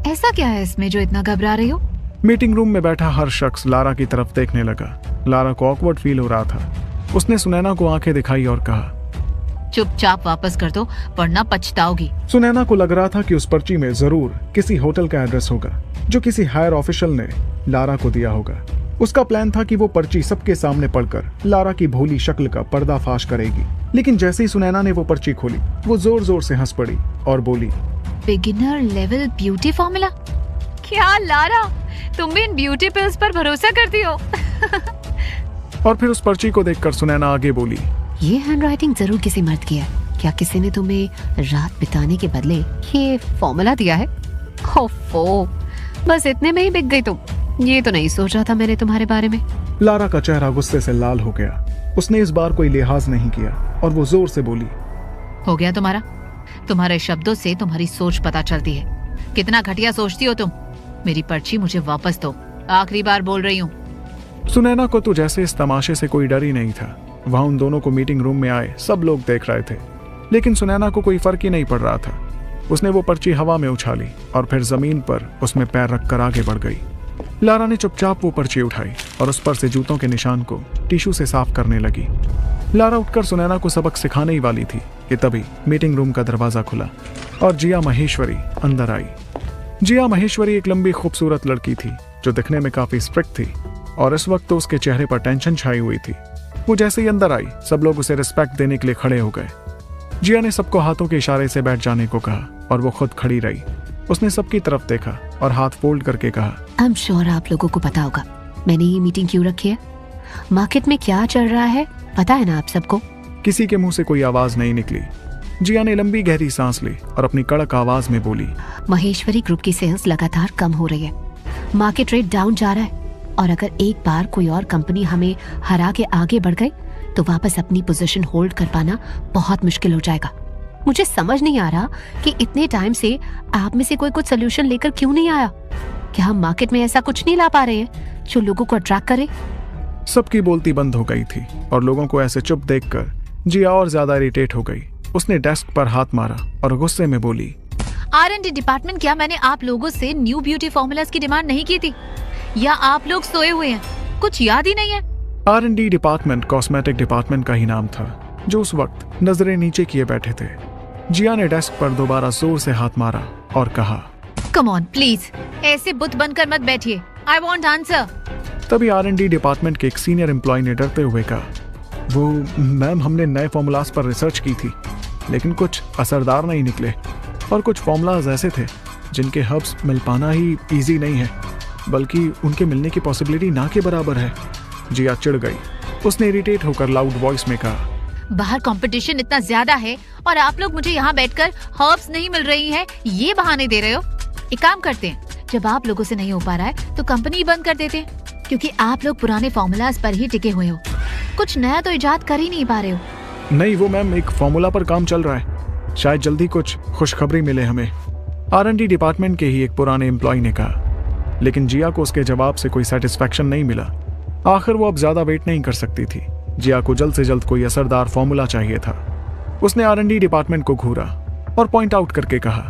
ऐसा क्या है इसमें जो इतना घबरा रही हो? मीटिंग रूम में बैठा हर शख्स लारा की तरफ देखने लगा। लारा को ऑकवर्ड फील हो रहा था। उसने सुनैना को आंखें दिखाई और कहा, चुपचाप वापस कर दो वरना पछताओगी। सुनैना को लग रहा था कि उस पर्ची में जरूर किसी होटल का एड्रेस होगा जो किसी हायर ऑफिशियल ने लारा को दिया होगा। उसका प्लान था कि वो पर्ची सबके सामने पढ़कर लारा की भोली शक्ल का पर्दाफाश करेगी। लेकिन जैसे ही सुनैना ने वो पर्ची खोली, वो जोर जोर से हंस पड़ी और बोली, बिगिनर लेवल ब्यूटी फॉर्मूला? क्या लारा, तुम भी इन ब्यूटी पिल्स पर भरोसा करती हो? और फिर उस पर्ची को देखकर सुनैना आगे बोली, ये हैंडराइटिंग जरूर किसी मर्द की है। क्या किसी ने तुम्हें रात बिताने के बदले ये फॉर्मूला दिया है? ओफो, बस इतने में ही बिक गई तुम। ये तो नहीं सोच रहा था मैंने तुम्हारे बारे में। लारा का चेहरा गुस्से से लाल हो गया। उसने इस बार कोई लिहाज नहीं किया और वो जोर से बोली, हो गया तुम्हारा? तुम्हारे शब्दों से तुम्हारी सोच पता चलती है। कितना घटिया सोचती हो तुम। मेरी पर्ची मुझे वापस दो। आखिरी बार बोल रही हूँ। सुनैना को तो जैसे इस तमाशे से कोई डर ही नहीं था। वहां उन दोनों को मीटिंग रूम में आए सब लोग देख रहे थे, लेकिन सुनैना को कोई फर्क ही नहीं पड़ रहा था। उसने वो पर्ची हवा में उछाली और फिर जमीन पर उसमें पैर रखकर आगे बढ़ गई। लारा ने चुपचाप वो पर्ची उठाई और उस पर से जूतों के निशान को टिश्यू से साफ करने लगी। लारा उठकर सुनैना को सबक सिखाने ही वाली थी कि तभी मीटिंग रूम का दरवाजा खुला और जिया महेश्वरी अंदर आई। जिया महेश्वरी एक लंबी खूबसूरत लड़की थी जो दिखने में काफी स्ट्रिक्ट थी और इस वक्त तो उसके चेहरे पर टेंशन छाई हुई थी। वो जैसे ही अंदर आई सब लोग उसे रिस्पेक्ट देने के लिए खड़े हो गए। जिया ने सबको हाथों के इशारे से बैठ जाने को कहा और वो खुद खड़ी रही। उसने सबकी तरफ देखा और हाथ फोल्ड करके कहा, आई एम श्योर आप लोगों को पता होगा मैंने ये मीटिंग क्यों रखी है। मार्केट में क्या चल रहा है पता है ना आप सबको। किसी के मुंह से कोई आवाज नहीं निकली। जिया ने लंबी गहरी सांस ली और अपनी कड़क आवाज में बोली, महेश्वरी ग्रुप की सेल्स लगातार कम हो रही है, मार्केट रेट डाउन जा रहा है और अगर एक बार कोई और कंपनी हमें हरा के आगे बढ़ गई तो वापस अपनी पोजीशन होल्ड कर पाना बहुत मुश्किल हो जाएगा। मुझे समझ नहीं आ रहा कि इतने टाइम से आप में से कोई कुछ सोल्यूशन लेकर क्यों नहीं आया। क्या हम मार्केट में ऐसा कुछ नहीं ला पा रहे हैं जो लोगों को अट्रैक्ट करे। सबकी बोलती बंद हो गई थी और लोगों को ऐसे चुप देखकर जिया और ज्यादा इरिटेट हो गई। उसने डेस्क पर हाथ मारा और गुस्से में बोली, R&D डिपार्टमेंट, क्या मैंने आप लोगों से न्यू ब्यूटी फॉर्मूलाज की डिमांड नहीं की थी या आप लोग सोए हुए हैं, कुछ याद ही नहीं है। R&D डिपार्टमेंट कॉस्मेटिक डिपार्टमेंट का ही नाम था जो उस वक्त नजरें नीचे किए बैठे थे। जिया ने डेस्क पर दोबारा जोर से हाथ मारा और कहा, कम ऑन प्लीज, ऐसे बुत बनकर मत बैठिए, आई वांट आंसर। तभी R&D डिपार्टमेंट के एक सीनियर एम्प्लॉय ने डरते हुए कहा, वो मैम हमने नए फॉर्मूलाज पर रिसर्च की थी लेकिन कुछ असरदार नहीं निकले और कुछ फॉर्मूलाज ऐसे थे जिनके हर्ब्स मिल पाना ही इजी नहीं है बल्कि उनके मिलने की पॉसिबिलिटी ना के बराबर है। जिया चिढ़ गई। उसने इरिटेट होकर लाउड वॉइस में कहा, बाहर कंपटीशन इतना ज्यादा है और आप लोग मुझे यहाँ बैठकर हर्ब्स नहीं मिल रही हैं ये बहाने दे रहे हो। एक काम करते हैं, जब आप लोगों से नहीं हो पा रहा है तो कंपनी ही बंद कर देते हैं, क्योंकि आप लोग पुराने फॉर्मूलाज पर ही टिके हुए हो, कुछ नया तो इजाद कर ही नहीं पा रहे हो। नहीं वो मैम एक फॉर्मूला पर काम चल रहा है, शायद जल्दी कुछ खुशखबरी मिले हमें, R&D डिपार्टमेंट के ही एक पुराने एम्प्लॉय ने कहा। लेकिन जिया को उसके जवाब से कोई सेटिस्फैक्शन नहीं मिला। आखिर वो अब ज्यादा वेट नहीं कर सकती थी। जिया को जल्द से जल्द कोई असरदार फॉर्मूला चाहिए था। उसने R&D डिपार्टमेंट को घूरा और पॉइंट आउट करके कहा,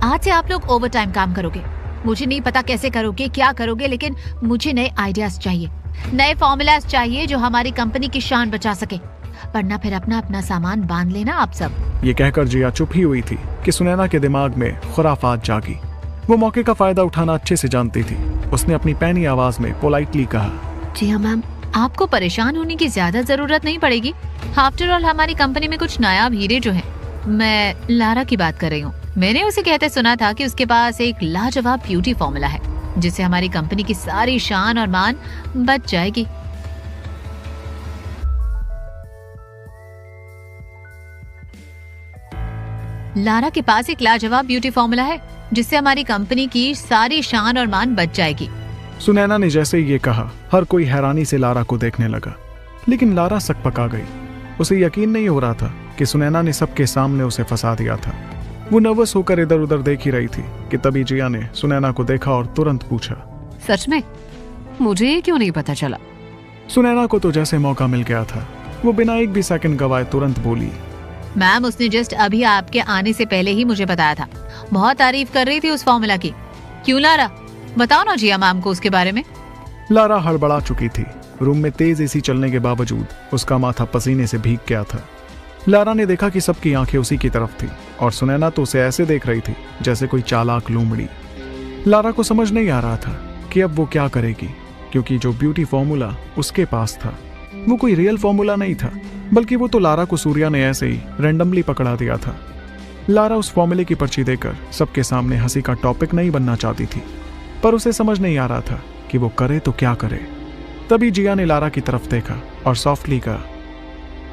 आज से आप लोग ओवर टाइम काम करोगे। मुझे नहीं पता कैसे करोगे, क्या करोगे, लेकिन मुझे नए आइडियाज चाहिए, नए फॉर्मूलाज चाहिए जो हमारी कंपनी की शान बचा सके, वरना फिर अपना अपना सामान बांध लेना आप सब। ये कहकर जिया चुप ही हुई थी कि सुनैना के दिमाग में खुराफात जागी। वो मौके का फायदा उठाना अच्छे से जानती थी। उसने अपनी पैनी आवाज में पोलाइटली कहा, जी हाँ मैम। आपको परेशान होने की ज्यादा जरूरत नहीं पड़ेगी। आफ्टर ऑल हमारी कंपनी में कुछ नायाब हीरे जो हैं, मैं लारा की बात कर रही हूँ। मैंने उसे कहते सुना था कि उसके पास एक लाजवाब ब्यूटी फॉर्मूला है जिससे हमारी कंपनी की सारी शान और मान बच जाएगी। लारा के पास एक लाजवाब ब्यूटी फॉर्मूला है जिससे हमारी कंपनी की सारी शान और मान बच जाएगी। सुनैना ने जैसे ही ये कहा हर कोई हैरानी से लारा को देखने लगा, लेकिन लारा सकपका गई। उसे यकीन नहीं हो रहा था कि सुनैना ने सबके सामने उसे फंसा दिया था। वो नर्वस होकर इधर उधर देख ही रही थी कि तभी जिया ने सुनैना को देखा और तुरंत पूछा, सच में मुझे ये क्यों नहीं पता चला। सुनैना को तो जैसे मौका मिल गया था। वो बिना एक भी सेकंड गवाए तुरंत बोली, मैम उसने जस्ट अभी आपके आने से पहले ही मुझे बताया था, बहुत तारीफ कर रही थी उस फॉर्मूला की। क्यों लारा, बताओ ना जिया मैम को उसके बारे में। लारा हड़बड़ा चुकी थी। रूम में तेज एसी चलने के बावजूद उसका माथा पसीने से भीग गया था। लारा ने देखा कि सबकी आंखें उसी की तरफ थी और सुनैना तो उसे ऐसे देख रही थी जैसे कोई चालाक लोमड़ी। लारा को समझ नहीं आ रहा था कि अब वो क्या करेगी, क्योंकि जो ब्यूटी फॉर्मूला उसके पास था वो कोई रियल फॉर्मूला नहीं था, बल्कि वो तो लारा को सूर्या ने ऐसे ही रैंडमली पकड़ा दिया था। लारा उस फॉर्मूले की पर्ची देकर सबके सामने हंसी का टॉपिक नहीं बनना चाहती थी, पर उसे समझ नहीं आ रहा था कि वो करे तो क्या करे। तभी जिया ने लारा की तरफ देखा और सॉफ्टली कहा,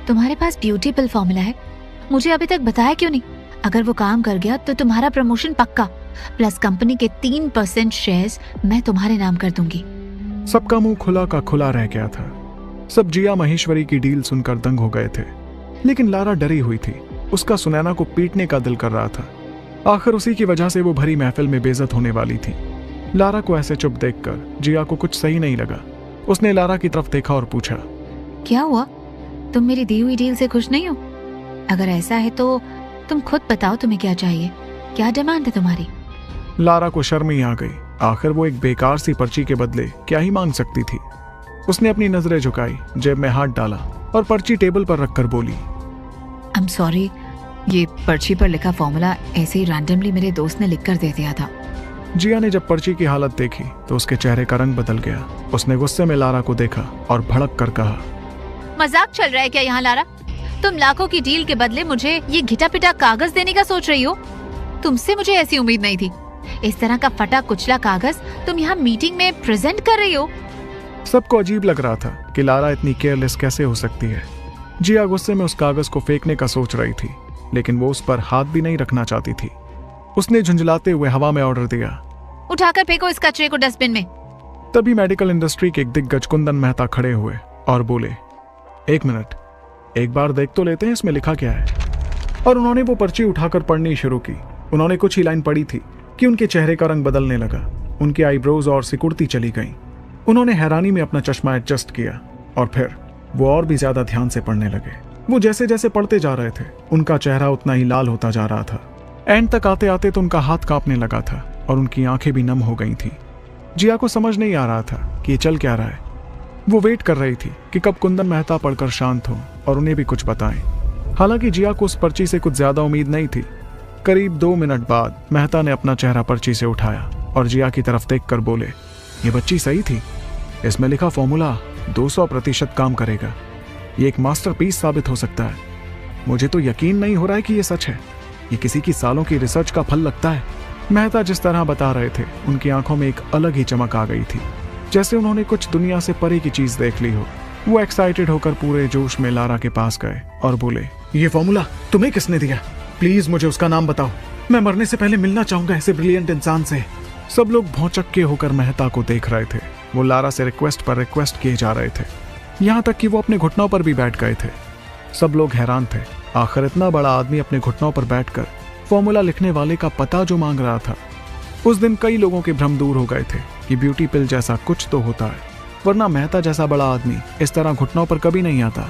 तुम्हारे पास ब्यूटीफुल फॉर्मूला है, मुझे अभी तक बताया क्यों नहीं? अगर वो काम कर गया तो तुम्हारा प्रमोशन पक्का, प्लस कंपनी के 3% शेयर्स मैं तुम्हारे नाम कर दूंगी। सबका मुंह खुला का खुला रह गया था। सब जिया महेश्वरी की डील सुनकर दंग हो गए थे, लेकिन लारा डरी हुई थी। उसका सुनैना को पीटने का दिल कर रहा था। आखिर उसी की वजह से वो भरी महफिल में बेइज्जत होने वाली थी। लारा को ऐसे चुप देखकर जिया को कुछ सही नहीं लगा। उसने लारा की तरफ देखा और पूछा, क्या हुआ? तुम मेरी दी हुई डील से खुश नहीं हो? अगर ऐसा है तो तुम खुद बताओ तुम्हें क्या चाहिए, क्या डिमांड है तुम्हारी? लारा को शर्म ही आ गई। आखिर वो एक बेकार सी पर्ची के बदले क्या ही मांग सकती थी। उसने अपनी नजरें झुकाई, जेब में हाथ डाला और पर्ची टेबल पर रखकर बोली, आई एम सॉरी, ये पर्ची पर लिखा फॉर्मूला ऐसे ही रैंडमली मेरे दोस्त ने लिख कर दे दिया था। जिया ने जब पर्ची की हालत देखी तो उसके चेहरे का रंग बदल गया। उसने गुस्से में लारा को देखा और भड़क कर कहा, मजाक चल रहा है क्या यहाँ लारा? तुम लाखों की डील के बदले मुझे ये घिटा पिटा कागज देने का सोच रही हो? तुमसे मुझे ऐसी उम्मीद नहीं थी। इस तरह का फटा कुचला कागज तुम यहाँ मीटिंग में प्रेजेंट कर रही हो? सबको अजीब लग रहा था कि लारा इतनी केयरलेस कैसे हो सकती है। जिया गुस्से में उस कागज को फेंकने का सोच रही थी, लेकिन वो उस पर हाथ भी नहीं रखना चाहती थी। उसने झुंझलाते हुए हवा में ऑर्डर दिया, उठाकर फेंको इस कचरे को डस्टबिन में। तभी मेडिकल इंडस्ट्री के एक दिग्गज कुंदन मेहता खड़े हुए और बोले, एक मिनट, एक बार देख तो लेते हैं इसमें लिखा क्या है। और उन्होंने वो पर्ची उठाकर पढ़नी शुरू की। उन्होंने कुछ ही लाइन पढ़ी थी कि उनके चेहरे का रंग बदलने लगा, उनकी आईब्रोज और सिकुड़ती चली गईं। उन्होंने हैरानी में अपना चश्मा एडजस्ट किया और फिर वो और भी ज्यादा ध्यान से पढ़ने लगे। वो जैसे जैसे पढ़ते जा रहे थे उनका चेहरा उतना ही लाल होता जा रहा था। एंड तक आते आते तो उनका हाथ कांपने लगा था और उनकी आंखें भी नम हो गई थी। जिया को समझ नहीं आ रहा था कि ये चल क्या रहा है। वो वेट कर रही थी कि कब कुंदन मेहता पढ़कर शांत हो और उन्हें भी कुछ बताएं। हालांकि जिया को उस पर्ची से कुछ ज्यादा उम्मीद नहीं थी। करीब 2 मिनट बाद मेहता ने अपना चेहरा पर्ची से उठाया और जिया की तरफ देखकर बोले, ये बच्ची सही थी, इसमें लिखा फॉर्मूला 200% काम करेगा। ये एक मास्टरपीस साबित हो सकता है। मुझे तो यकीन नहीं हो रहा है कि ये सच है। ये किसी की सालों की रिसर्च का फल लगता है। मेहता जिस तरह बता रहे थे उनकी आंखों में एक अलग ही चमक आ गई थी, जैसे उन्होंने कुछ दुनिया से परे की चीज देख ली हो। वो एक्साइटेड होकर पूरे जोश में लारा के पास गए और बोले, ये फॉर्मूला तुम्हें किसने दिया? प्लीज मुझे उसका नाम बताओ, मैं मरने से पहले मिलना चाहूंगा ऐसे ब्रिलियंट इंसान से। सब लोग भौचक्के होकर मेहता को देख रहे थे। वो लारा से रिक्वेस्ट पर रिक्वेस्ट किए जा रहे थे, यहाँ तक कि वो अपने घुटनों पर भी बैठ गए थे। सब लोग हैरान थे, आखिर इतना बड़ा आदमी अपने घुटनों पर बैठकर फॉर्मूला लिखने वाले का पता जो मांग रहा था। उस दिन कई लोगों के भ्रम दूर हो गए थे कि ब्यूटी पिल जैसा कुछ तो होता है, वरना मेहता जैसा बड़ा आदमी इस तरह घुटनों पर कभी नहीं आता।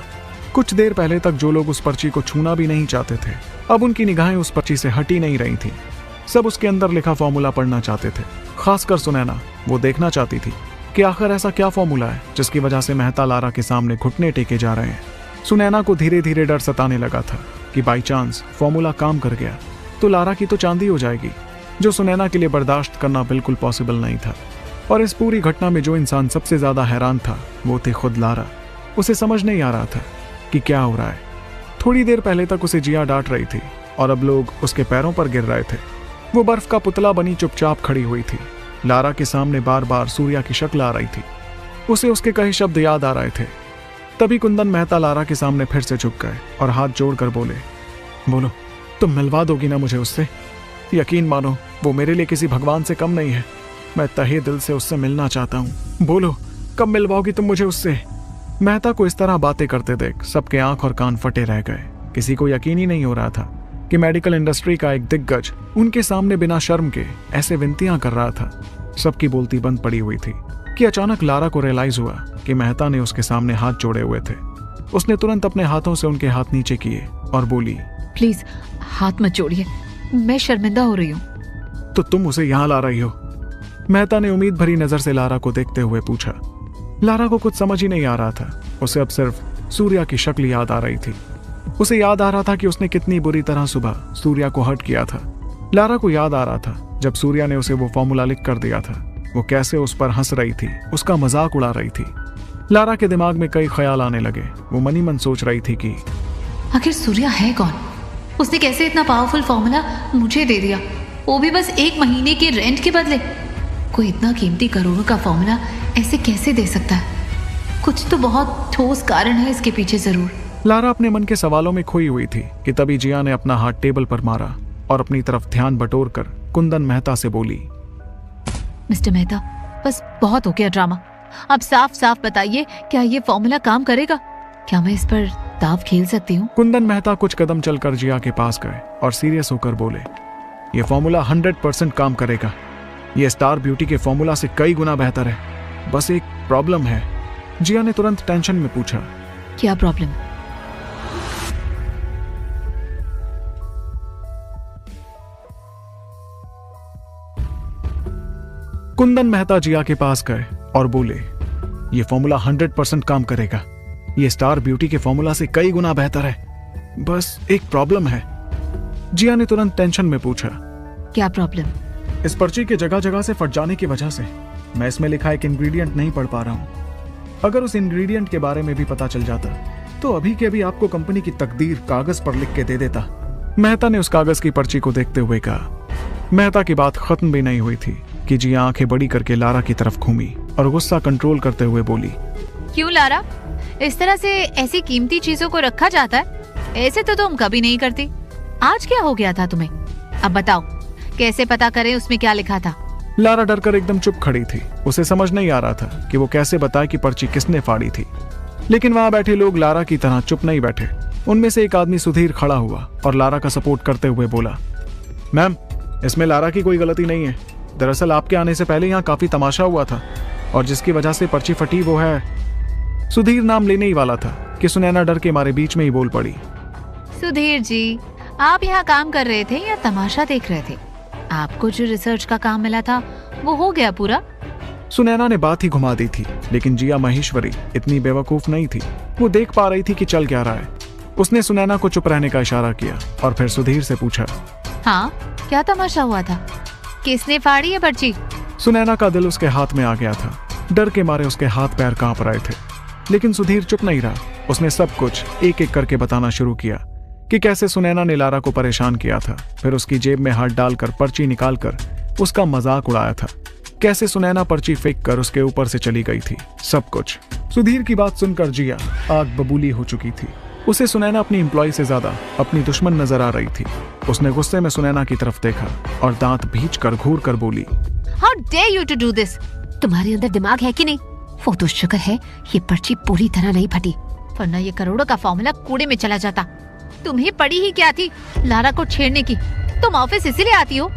कुछ देर पहले तक जो लोग उस पर्ची को छूना भी नहीं चाहते थे, अब उनकी निगाहें उस पर्ची से हटी नहीं रही थी। सब उसके अंदर लिखा फॉर्मूला पढ़ना चाहते थे। खासकर सुनैना, वो देखना चाहती थी कि आखिर ऐसा क्या फॉर्मूला है जिसकी वजह से मेहता लारा के सामने घुटने टेके जा रहे हैं। सुनैना को धीरे धीरे डर सताने लगा था कि बाई चांस फॉर्मूला काम कर गया तो लारा की तो चांदी हो जाएगी, जो सुनैना के लिए बर्दाश्त करना बिल्कुल पॉसिबल नहीं था। और इस पूरी घटना में जो इंसान सबसे ज्यादा हैरान था वो थे खुद लारा। उसे समझ नहीं आ रहा था कि क्या हो रहा है। थोड़ी देर पहले तक उसे जिया डांट रही थी और अब लोग उसके पैरों पर गिर रहे थे। वो बर्फ का पुतला बनी चुपचाप खड़ी हुई थी। लारा के सामने बार बार सूर्या की शक्ल आ रही थी। उसे उसके कई शब्द याद आ रहे थे। तभी कुंदन मेहता लारा के सामने फिर से झुक गए और हाथ जोड़कर बोले, बोलो, तुम मिलवा दोगी ना मुझे उससे? यकीन मानो वो मेरे लिए किसी भगवान से कम नहीं है। मैं तहे दिल से उससे मिलना चाहता हूँ। बोलो, कब मिलवाओगी तुम मुझे उससे? मेहता को इस तरह बातें करते देख सबके आंख और कान फटे रह गए। किसी को यकीन ही नहीं हो रहा था कि मेडिकल इंडस्ट्री का एक दिग्गज उनके सामने बिना शर्म के ऐसे विनतियां कर रहा था। सबकी बोलती बंद पड़ी हुई थी कि अचानक लारा को रियलाइज हुआ कि मेहता ने उसके सामने हाथ जोड़े हुए थे। उसने तुरंत अपने हाथों से उनके हाथ नीचे किए और बोली, प्लीज हाथ मत जोड़िए, मैं शर्मिंदा हो रही हूँ। तो तुम उसे यहाँ ला रही हो? मेहता ने उम्मीद भरी नजर से लारा को देखते हुए पूछा। लारा को कुछ समझ ही नहीं आ रहा था। उसे अब सिर्फ सूर्या की शक्ल याद आ रही थी। उसे याद आ रहा था कि उसने कितनी बुरी तरह सुबह सूर्या को हर्ट किया था। लारा को याद आ रहा था जब सूर्या ने उसे वो फॉर्मूला लिख कर दिया था, वो कैसे उस पर हंस रही थी, उसका मजाक उड़ा रही थी। लारा के दिमाग में कई ख्याल आने लगे। वो मनी मन सोच रही थी कि आखिर सूर्या है कौन? उसने कैसे इतना पावरफुल फॉर्मूला मुझे दे दिया, वो भी बस 1 महीने के रेंट के बदले? कोई इतना कीमती करोड़ों का फॉर्मूला ऐसे कैसे दे सकता है? कुछ तो बहुत ठोस कारण है इसके पीछे जरूर। लारा अपने मन के सवालों में खोई हुई थी कि तभी जिया ने अपना हाथ टेबल पर मारा और अपनी तरफ ध्यान बटोर कर कुंदन मेहता से बोली, मिस्टर मेहता, बस बहुत हो गया ड्रामा। अब साफ साफ बताइए, क्या ये फॉर्मूला काम करेगा? क्या मैं इस पर दाव खेल सकती हूँ? कुंदन मेहता कुछ कदम चलकर जिया के पास गए और सीरियस होकर बोले, ये फॉर्मूला 100% काम करेगा। ये स्टार ब्यूटी के फॉर्मूला से कई गुना बेहतर है। बस एक प्रॉब्लम है, जिया ने तुरंत टेंशन में पूछा। क्या प्रॉब्लम? कुंदन मेहता जिया के पास गए और बोले, ये फॉर्मूला 100% काम करेगा। ये स्टार ब्यूटी के फॉर्मूला से कई गुना बेहतर है। बस एक प्रॉब्लम है। जिया ने तुरंत टेंशन में पूछा। क्या प्रॉब्लम? इस पर्ची के जगह जगह से फट जाने की वजह से मैं इसमें लिखा एक इंग्रेडिएंट नहीं पढ़ पा रहा हूं। अगर उस इंग्रेडिएंट के बारे में भी पता चल जाता तो अभी के अभी आपको कंपनी की तकदीर कागज पर लिख के दे देता। मेहता ने उस कागज की पर्ची को देखते हुए कहा। मेहता की बात खत्म भी नहीं हुई थी कि जिया आंखें बड़ी करके लारा की तरफ घूमी और गुस्सा कंट्रोल करते हुए बोली, क्यों लारा, इस तरह से ऐसी कीमती चीजों को रखा जाता है? ऐसे तो तुम कभी नहीं करती। आज क्या हो गया था तुम्हें? अब बताओ, कैसे पता करें उसमें क्या लिखा था? लारा डरकर एकदम चुप खड़ी थी। उसे समझ नहीं आ रहा था कि वो कैसे बताए कि पर्ची किसने फाड़ी थी। लेकिन वहां बैठे लोग लारा की तरह चुप नहीं बैठे। उनमें से एक आदमी सुधीर खड़ा हुआ और लारा का सपोर्ट करते हुए बोला, मैम, इसमें लारा की कोई गलती नहीं है। दरअसल आपके आने से पहले यहाँ काफी तमाशा हुआ था और जिसकी वजह से पर्ची फटी वो है। सुधीर नाम लेने ही वाला था कि सुनैना डर के मारे बीच में ही बोल पड़ी। सुधीर जी, आप यहाँ काम कर रहे थे या तमाशा देख रहे थे? आपको जो रिसर्च का काम मिला था वो हो गया पूरा? सुनैना ने बात ही घुमा दी थी, लेकिन जिया महेश्वरी इतनी बेवकूफ नहीं थी। वो देख पा रही थी कि चल क्या रहा है। उसने सुनैना को चुप रहने का इशारा किया और फिर सुधीर से पूछा, हाँ, क्या तमाशा हुआ था? किसने फाड़ी है पर्ची? सुनैना का दिल उसके हाथ में आ गया था। डर के मारे उसके हाथ पैर कांप रहे थे। लेकिन सुधीर चुप नहीं रहा। उसने सब कुछ एक एक करके बताना शुरू किया कि कैसे सुनैना ने लारा को परेशान किया था, फिर उसकी जेब में हाथ डालकर पर्ची निकालकर उसका मजाक उड़ाया था, कैसे सुनैना पर्ची फेंक कर उसके ऊपर से चली गई थी। सब कुछ। सुधीर की बात सुनकर जिया आग बबूली हो चुकी थी। उसे सुनैना अपनी एम्प्लॉय से ज्यादा अपनी दुश्मन नजर आ रही थी। उसने गुस्से में सुनैना की तरफ देखा और दांत भींच कर घूर कर बोली, How dare you to do this? तुम्हारे अंदर दिमाग है कि नहीं? वो तो शुक्र है ये पर्ची पूरी तरह नहीं फटी, वरना ये करोड़ों का फॉर्मूला कूड़े में चला जाता। तुम्हें पड़ी ही क्या थी लारा को छेड़ने की? तुम ऑफिस इसीलिए आती हो?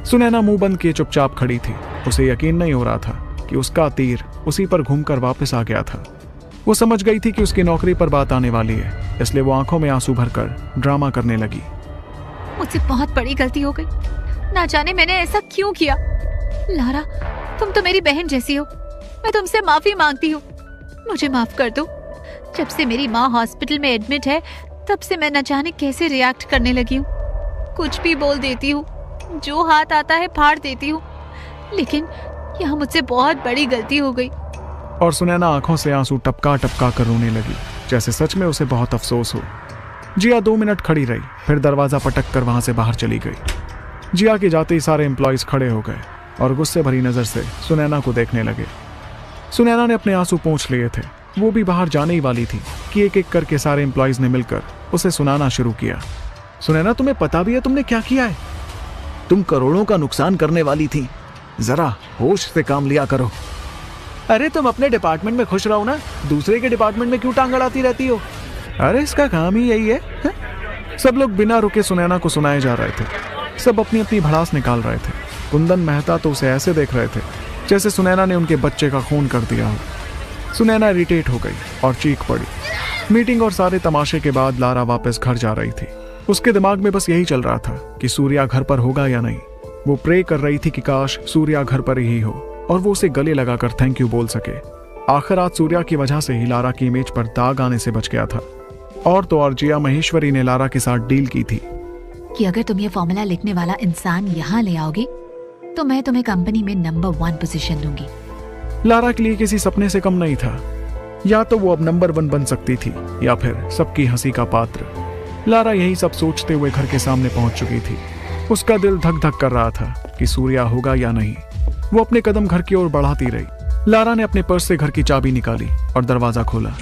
सुनैना मुंह बंद किए चुपचाप खड़ी थी। उसे यकीन नहीं हो रहा था कि उसका तीर उसी पर घूमकर वापस आ गया था। वो समझ गई थी कि उसकी नौकरी पर बात आने वाली है, इसलिए वो आंखों में आंसू भरकर ड्रामा करने लगी। मुझसे बहुत बड़ी गलती हो गई। ना जाने मैंने ऐसा क्यों किया। लारा, तुम तो मेरी बहन जैसी हो। मैं तुमसे माफी मांगती हूँ। मुझे माफ कर दो। जब से मेरी माँ हॉस्पिटल में एडमिट है, तब से मैं न जाने कैसे रिएक्ट करने लगी हूँ। कुछ भी बोल देती हूँ, जो हाथ आता है फाड़ देती हूँ। लेकिन यहाँ मुझसे बहुत बड़ी गलती हो गई। और सुनैना आंखों से आंसू टपका टपका कर रोने लगी, जैसे सच में उसे बहुत अफसोस हो। जिया 2 मिनट खड़ी रही, फिर दरवाजा पटक कर वहां से बाहर चली गई। जिया के जाते ही सारे एम्प्लॉयज खड़े हो गए और गुस्से भरी नजर से सुनैना को देखने लगे। सुनैना ने अपने आंसू पोंछ लिए थे। वो भी बाहर जाने ही वाली थी कि एक एक करके सारे एम्प्लॉयज ने मिलकर उसे सुनाना शुरू किया। सुनैना, तुम्हें पता भी है तुमने क्या किया है? तुम करोड़ों का नुकसान करने वाली थी। जरा होश से काम लिया करो। अरे तुम अपने डिपार्टमेंट में खुश रहो ना, दूसरे के डिपार्टमेंट में क्यों टांग अड़ाती रहती हो? अरे इसका काम ही यही है। सब लोग बिना रुके सुनैना को सुनाए जा रहे थे। सब अपनी अपनी भड़ास निकाल रहे थे। कुंदन मेहता तो उसे ऐसे देख रहे थे जैसे सुनैना ने उनके बच्चे का खून कर दिया हो। सुनैना इरिटेट हो गई और चीख पड़ी। मीटिंग और सारे तमाशे के बाद लारा वापस घर जा रही थी। उसके दिमाग में बस यही चल रहा था कि सूर्या घर पर होगा या नहीं। वो प्रे कर रही थी कि काश सूर्या घर पर ही हो और वो उसे गले लगाकर थैंक यू बोल सके। आखिर आज सूर्या की वजह से ही लारा की इमेज पर दाग आने से बच गया था। और तो और जिया महेश्वरी ने लारा के साथ डील की थी कि अगर तुम ये फॉर्मूला लिखने वाला इंसान यहाँ ले आओगे तो मैं तुम्हें कंपनी में नंबर 1 पोजीशन दूंगी। लारा के लिए किसी सपने से कम नहीं था। या तो वो अब नंबर 1 बन सकती थी या फिर सबकी हंसी का पात्र। लारा यही सब सोचते हुए घर के सामने पहुंच चुकी थी। उसका दिल धक धक कर रहा था कि सूर्या होगा या नहीं। वो अपने कदम घर की ओर बढ़ाती रही। लारा ने अपने पर्स से घर की चाबी निकाली और दरवाजा खोला।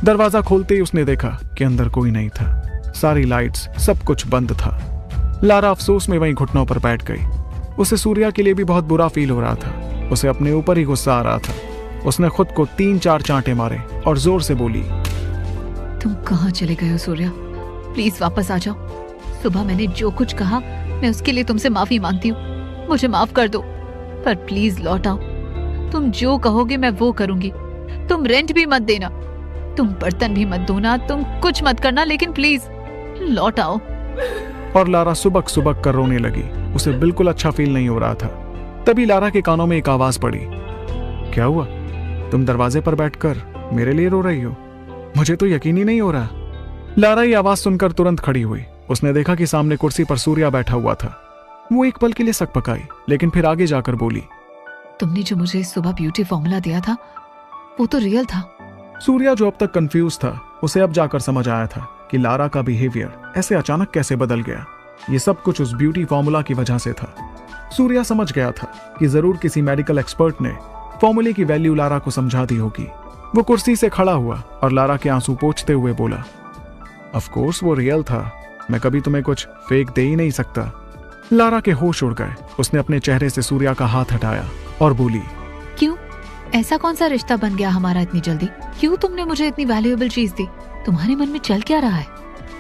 दरवाजा खोलते ही उसने देखा कि अंदर कोई नहीं था। सारी लाइट्स, सब कुछ बंद था। लारा अफसोस में वहीं घुटनों पर बैठ गई। उसे सूर्या के लिए भी बहुत बुरा फील हो रहा था। उसे अपने ऊपर ही गुस्सा आ रहा था। उसने खुद को 3-4 चांटे मारे और जोर से बोली, तुम कहाँ चले गए हो सूर्या? प्लीज वापस आ जाओ। सुबह मैंने जो कुछ कहा मैं उसके लिए तुमसे माफी मांगती हूँ। मुझे माफ कर दो, पर प्लीज लौट आओ। तुम जो कहोगे मैं वो करूंगी। तुम रेंट भी मत देना, तुम बर्तन भी मत धोना, तुम कुछ मत करना, लेकिन प्लीज लौट आओ। और लारा सुबक सुबक कर रोने लगी। उसे बिल्कुल अच्छा फील नहीं हो रहा था। तभी लारा के कानों में एक आवाज पड़ी। क्या हुआ? तुम दरवाजे पर बैठकर मेरे लिए रो रही हो? मुझे तो यकीन ही नहीं हो रहा। लारा ये आवाज सुनकर तुरंत खड़ी हुई। उसने देखा कि सामने कुर्सी पर सूर्या बैठा हुआ था। वो एक पल के लिए सकपकाई, लेकिन फिर आगे जाकर बोली, तुमने जो मुझे सुबह ब्यूटी फॉर्मूला दिया था वो तो रियल था। सूर्या जो अब तक कंफ्यूज था, उसे अब जाकर समझ आया था कि लारा का बिहेवियर ऐसे अचानक कैसे बदल गया। ये सब कुछ उस ब्यूटी फॉर्मूला की वजह से था। सूर्या समझ गया था कि जरूर किसी मेडिकल एक्सपर्ट ने फॉर्मूले की वैल्यू लारा को समझा दी होगी। वो कुर्सी से खड़ा हुआ और लारा के आंसू पोंछते हुए बोला, ऑफ कोर्स वो रियल था, मैं कभी तुम्हें कुछ फेक दे ही नहीं सकता। लारा के होश उड़ गए। उसने अपने चेहरे से सूर्या का हाथ हटाया और बोली, क्यों? ऐसा कौन सा रिश्ता बन गया हमारा इतनी जल्दी? क्यों तुमने मुझे इतनी वैल्यूएबल चीज दी? तुम्हारे मन में चल क्या रहा है?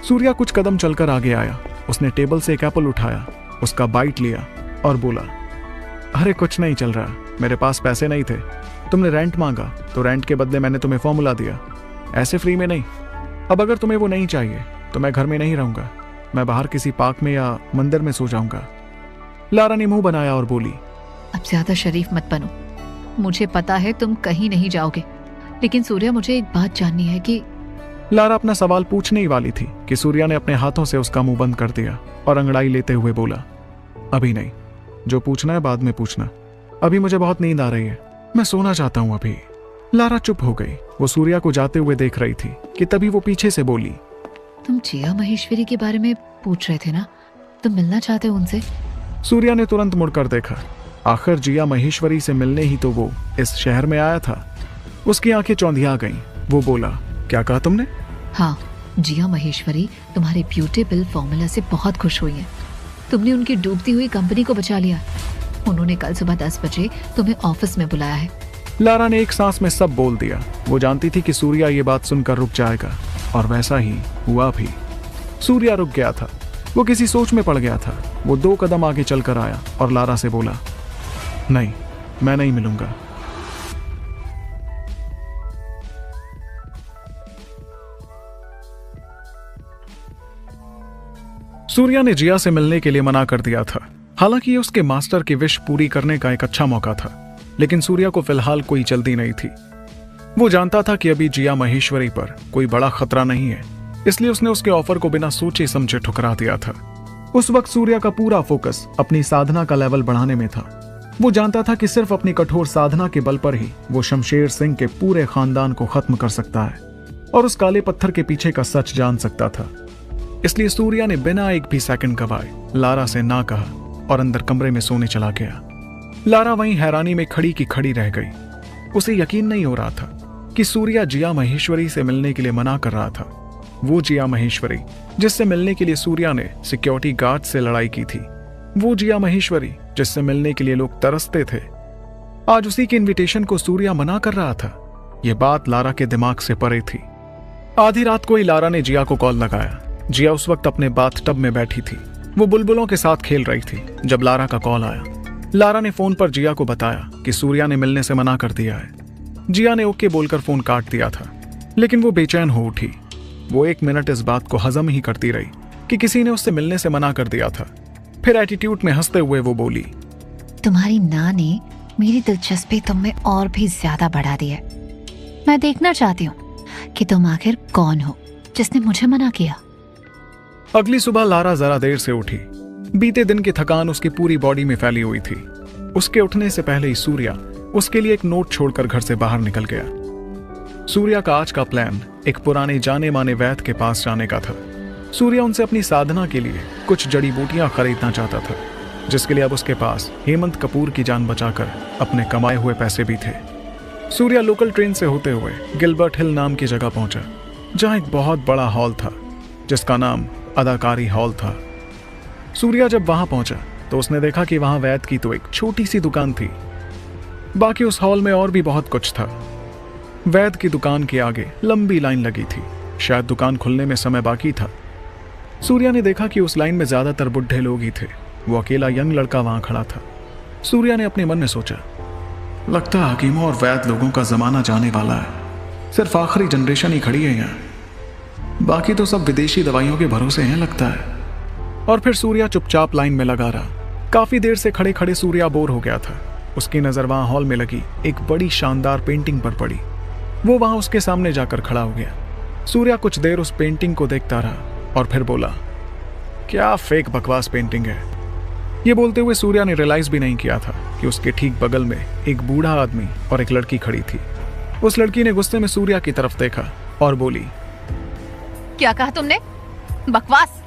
सूर्या कुछ कदम चलकर आगे आया। उसने टेबल से एक एप्पल उठाया, उसका बाइट लिया और बोला, अरे कुछ नहीं चल रहा, मेरे पास पैसे नहीं थे। तुमने रेंट मांगा तो रेंट के बदले मैंने तुम्हें फॉर्मूला दिया, ऐसे फ्री में नहीं। अब अगर तुम्हें वो नहीं चाहिए तो मैं घर में नहीं रहूंगा, मैं बाहर किसी पार्क में या मंदिर में सो जाऊंगा। लारा ने मुंह बनाया और बोली, अब ज्यादा शरीफ मत बनो, मुझे पता है तुम कहीं नहीं जाओगे, लेकिन सूर्या मुझे एक बात जाननी है कि। लारा अपना सवाल पूछने ही वाली थी कि सूर्या ने अपने हाथों से उसका मुंह बंद कर दिया और अंगड़ाई लेते हुए बोला, अभी नहीं, जो पूछना है बाद में पूछना, अभी मुझे बहुत नींद आ रही है, मैं सोना चाहता हूं अभी। लारा चुप हो गई। वो सूर्या को जाते हुए देख रही थी कि तभी वो पीछे से बोली, तुम जिया महेश्वरी के बारे में पूछ रहे थे ना, तुम मिलना चाहते हो उनसे? सूर्या ने तुरंत मुड़कर देखा। आखिर जिया महेश्वरी से मिलने ही तो वो इस शहर में आया था। उसकी आंखें चौंधिया गईं। वो बोला, क्या कहा तुमने? हाँ, जिया महेश्वरी तुम्हारे ब्यूटीफुल फॉर्मूला से बहुत खुश हुई है। तुमने उनकी डूबती हुई कंपनी को बचा लिया। उन्होंने कल सुबह 10 बजे तुम्हें ऑफिस में बुलाया है। लारा ने एक सांस में सब बोल दिया। वो जानती थी कि सूर्या ये बात सुनकर रुक जाएगा, और वैसा ही हुआ भी। सूर्या रुक गया था। वो किसी सोच में पड़ गया था। वो 2 कदम आगे चलकर आया और लारा से बोला, नहीं, मैं नहीं मिलूंगा। सूर्या ने जिया से मिलने के लिए मना कर दिया था। हालांकि ये उसके मास्टर की विश पूरी करने का एक अच्छा मौका था, लेकिन सूर्या को फिलहाल कोई जल्दी नहीं थी। वो जानता था कि अभी जिया महेश्वरी पर कोई बड़ा खतरा नहीं है, इसलिए उसने उसके ऑफर को बिना सोचे समझे ठुकरा दिया था। उस वक्त सूर्या का पूरा फोकस अपनी साधना का लेवल बढ़ाने में था। वो जानता था कि सिर्फ अपनी कठोर साधना के बल पर ही वो शमशेर सिंह के पूरे खानदान को खत्म कर सकता है और उस काले पत्थर के पीछे का सच जान सकता था। इसलिए सूर्या ने बिना एक भी सेकंड गवाए लारा से ना कहा और अंदर कमरे में सोने चला गया। लारा वहीं हैरानी में खड़ी की खड़ी रह गई। उसे यकीन नहीं हो रहा था कि सूर्या जिया महेश्वरी से मिलने के लिए मना कर रहा था। वो जिया महेश्वरी जिससे मिलने के लिए सूर्या ने सिक्योरिटी गार्ड से लड़ाई की थी, वो जिया महेश्वरी जिससे मिलने के लिए लोग तरसते थे, आज उसी के इनविटेशन को सूर्या मना कर रहा था। यह बात लारा के दिमाग से परे थी। आधी रात को ही लारा ने जिया को कॉल लगाया। जिया उस वक्त अपने बाथटब में बैठी थी। वो बुलबुलों के साथ खेल रही थी जब लारा का कॉल आया। लारा ने फोन पर जिया को बताया कि सूर्या ने मिलने से मना कर दिया है। जिया ने ओके बोलकर फोन काट दिया था, लेकिन वो बेचैन हो उठी। वो 1 मिनट इस बात को हजम ही करती रही कि किसी ने उससे मिलने से मना कर दिया था। फिर एटीट्यूड में हंसते हुए वो बोली, तुम्हारी नां ने मेरी दिलचस्पी तुम में और भी ज्यादा बढ़ा दी है। मैं देखना चाहती हूँ कि तुम आखिर कौन हो जिसने मुझे मना किया। अगली सुबह लारा जरा देर से उठी। बीते दिन की थकान उसकी पूरी बॉडी में फैली हुई थी। उसके उठने से पहले ही सूर्या उसके लिए एक नोट छोड़कर घर से बाहर निकल गया। सूर्या का आज का प्लान एक पुराने जाने माने वैद्य के पास जाने का था। सूर्या उनसे अपनी साधना के लिए कुछ जड़ी बूटियां खरीदना चाहता था, जिसके लिए अब उसके पास हेमंत कपूर की जान बचाकर अपने कमाए हुए पैसे भी थे। सूर्या लोकल ट्रेन से होते हुए गिलबर्ट हिल नाम की जगह पहुंचा, जहां एक बहुत बड़ा हॉल था जिसका नाम अदाकारी हॉल था। सूर्या जब वहां पहुंचा तो उसने देखा कि वहां वैद्य की तो एक छोटी सी दुकान थी, बाकी उस हॉल में और भी बहुत कुछ था। वैद्य की दुकान के आगे लंबी लाइन लगी थी। शायद दुकान खुलने में समय बाकी था। सूर्या ने देखा कि उस लाइन में ज्यादातर बुढ़े लोग ही थे। वो अकेला यंग लड़का वहां खड़ा था। सूर्या ने अपने मन में सोचा, लगता है हकीमों और वैद्य लोगों का जमाना जाने वाला है। सिर्फ आखिरी जनरेशन ही खड़ी है यहाँ, बाकी तो सब विदेशी दवाइयों के भरोसे हैं लगता है। और फिर सूर्या चुपचाप लाइन में लगा रहा। काफी देर से खड़े खड़े सूर्या बोर हो गया था। उसकी नजर वहां हॉल में लगी एक बड़ी शानदार पेंटिंग पर पड़ी। वो वहां उसके सामने जाकर खड़ा हो गया। सूर्या कुछ देर उस पेंटिंग को देखता रहा और फिर बोला, क्या फेक बकवास पेंटिंग है। ये बोलते हुए सूर्या ने रियलाइज भी नहीं किया था कि उसके ठीक बगल में एक बूढ़ा आदमी और एक लड़की खड़ी थी। उस लड़की ने गुस्से में सूर्या की तरफ देखा और बोली, क्या कहा तुमने? बकवास?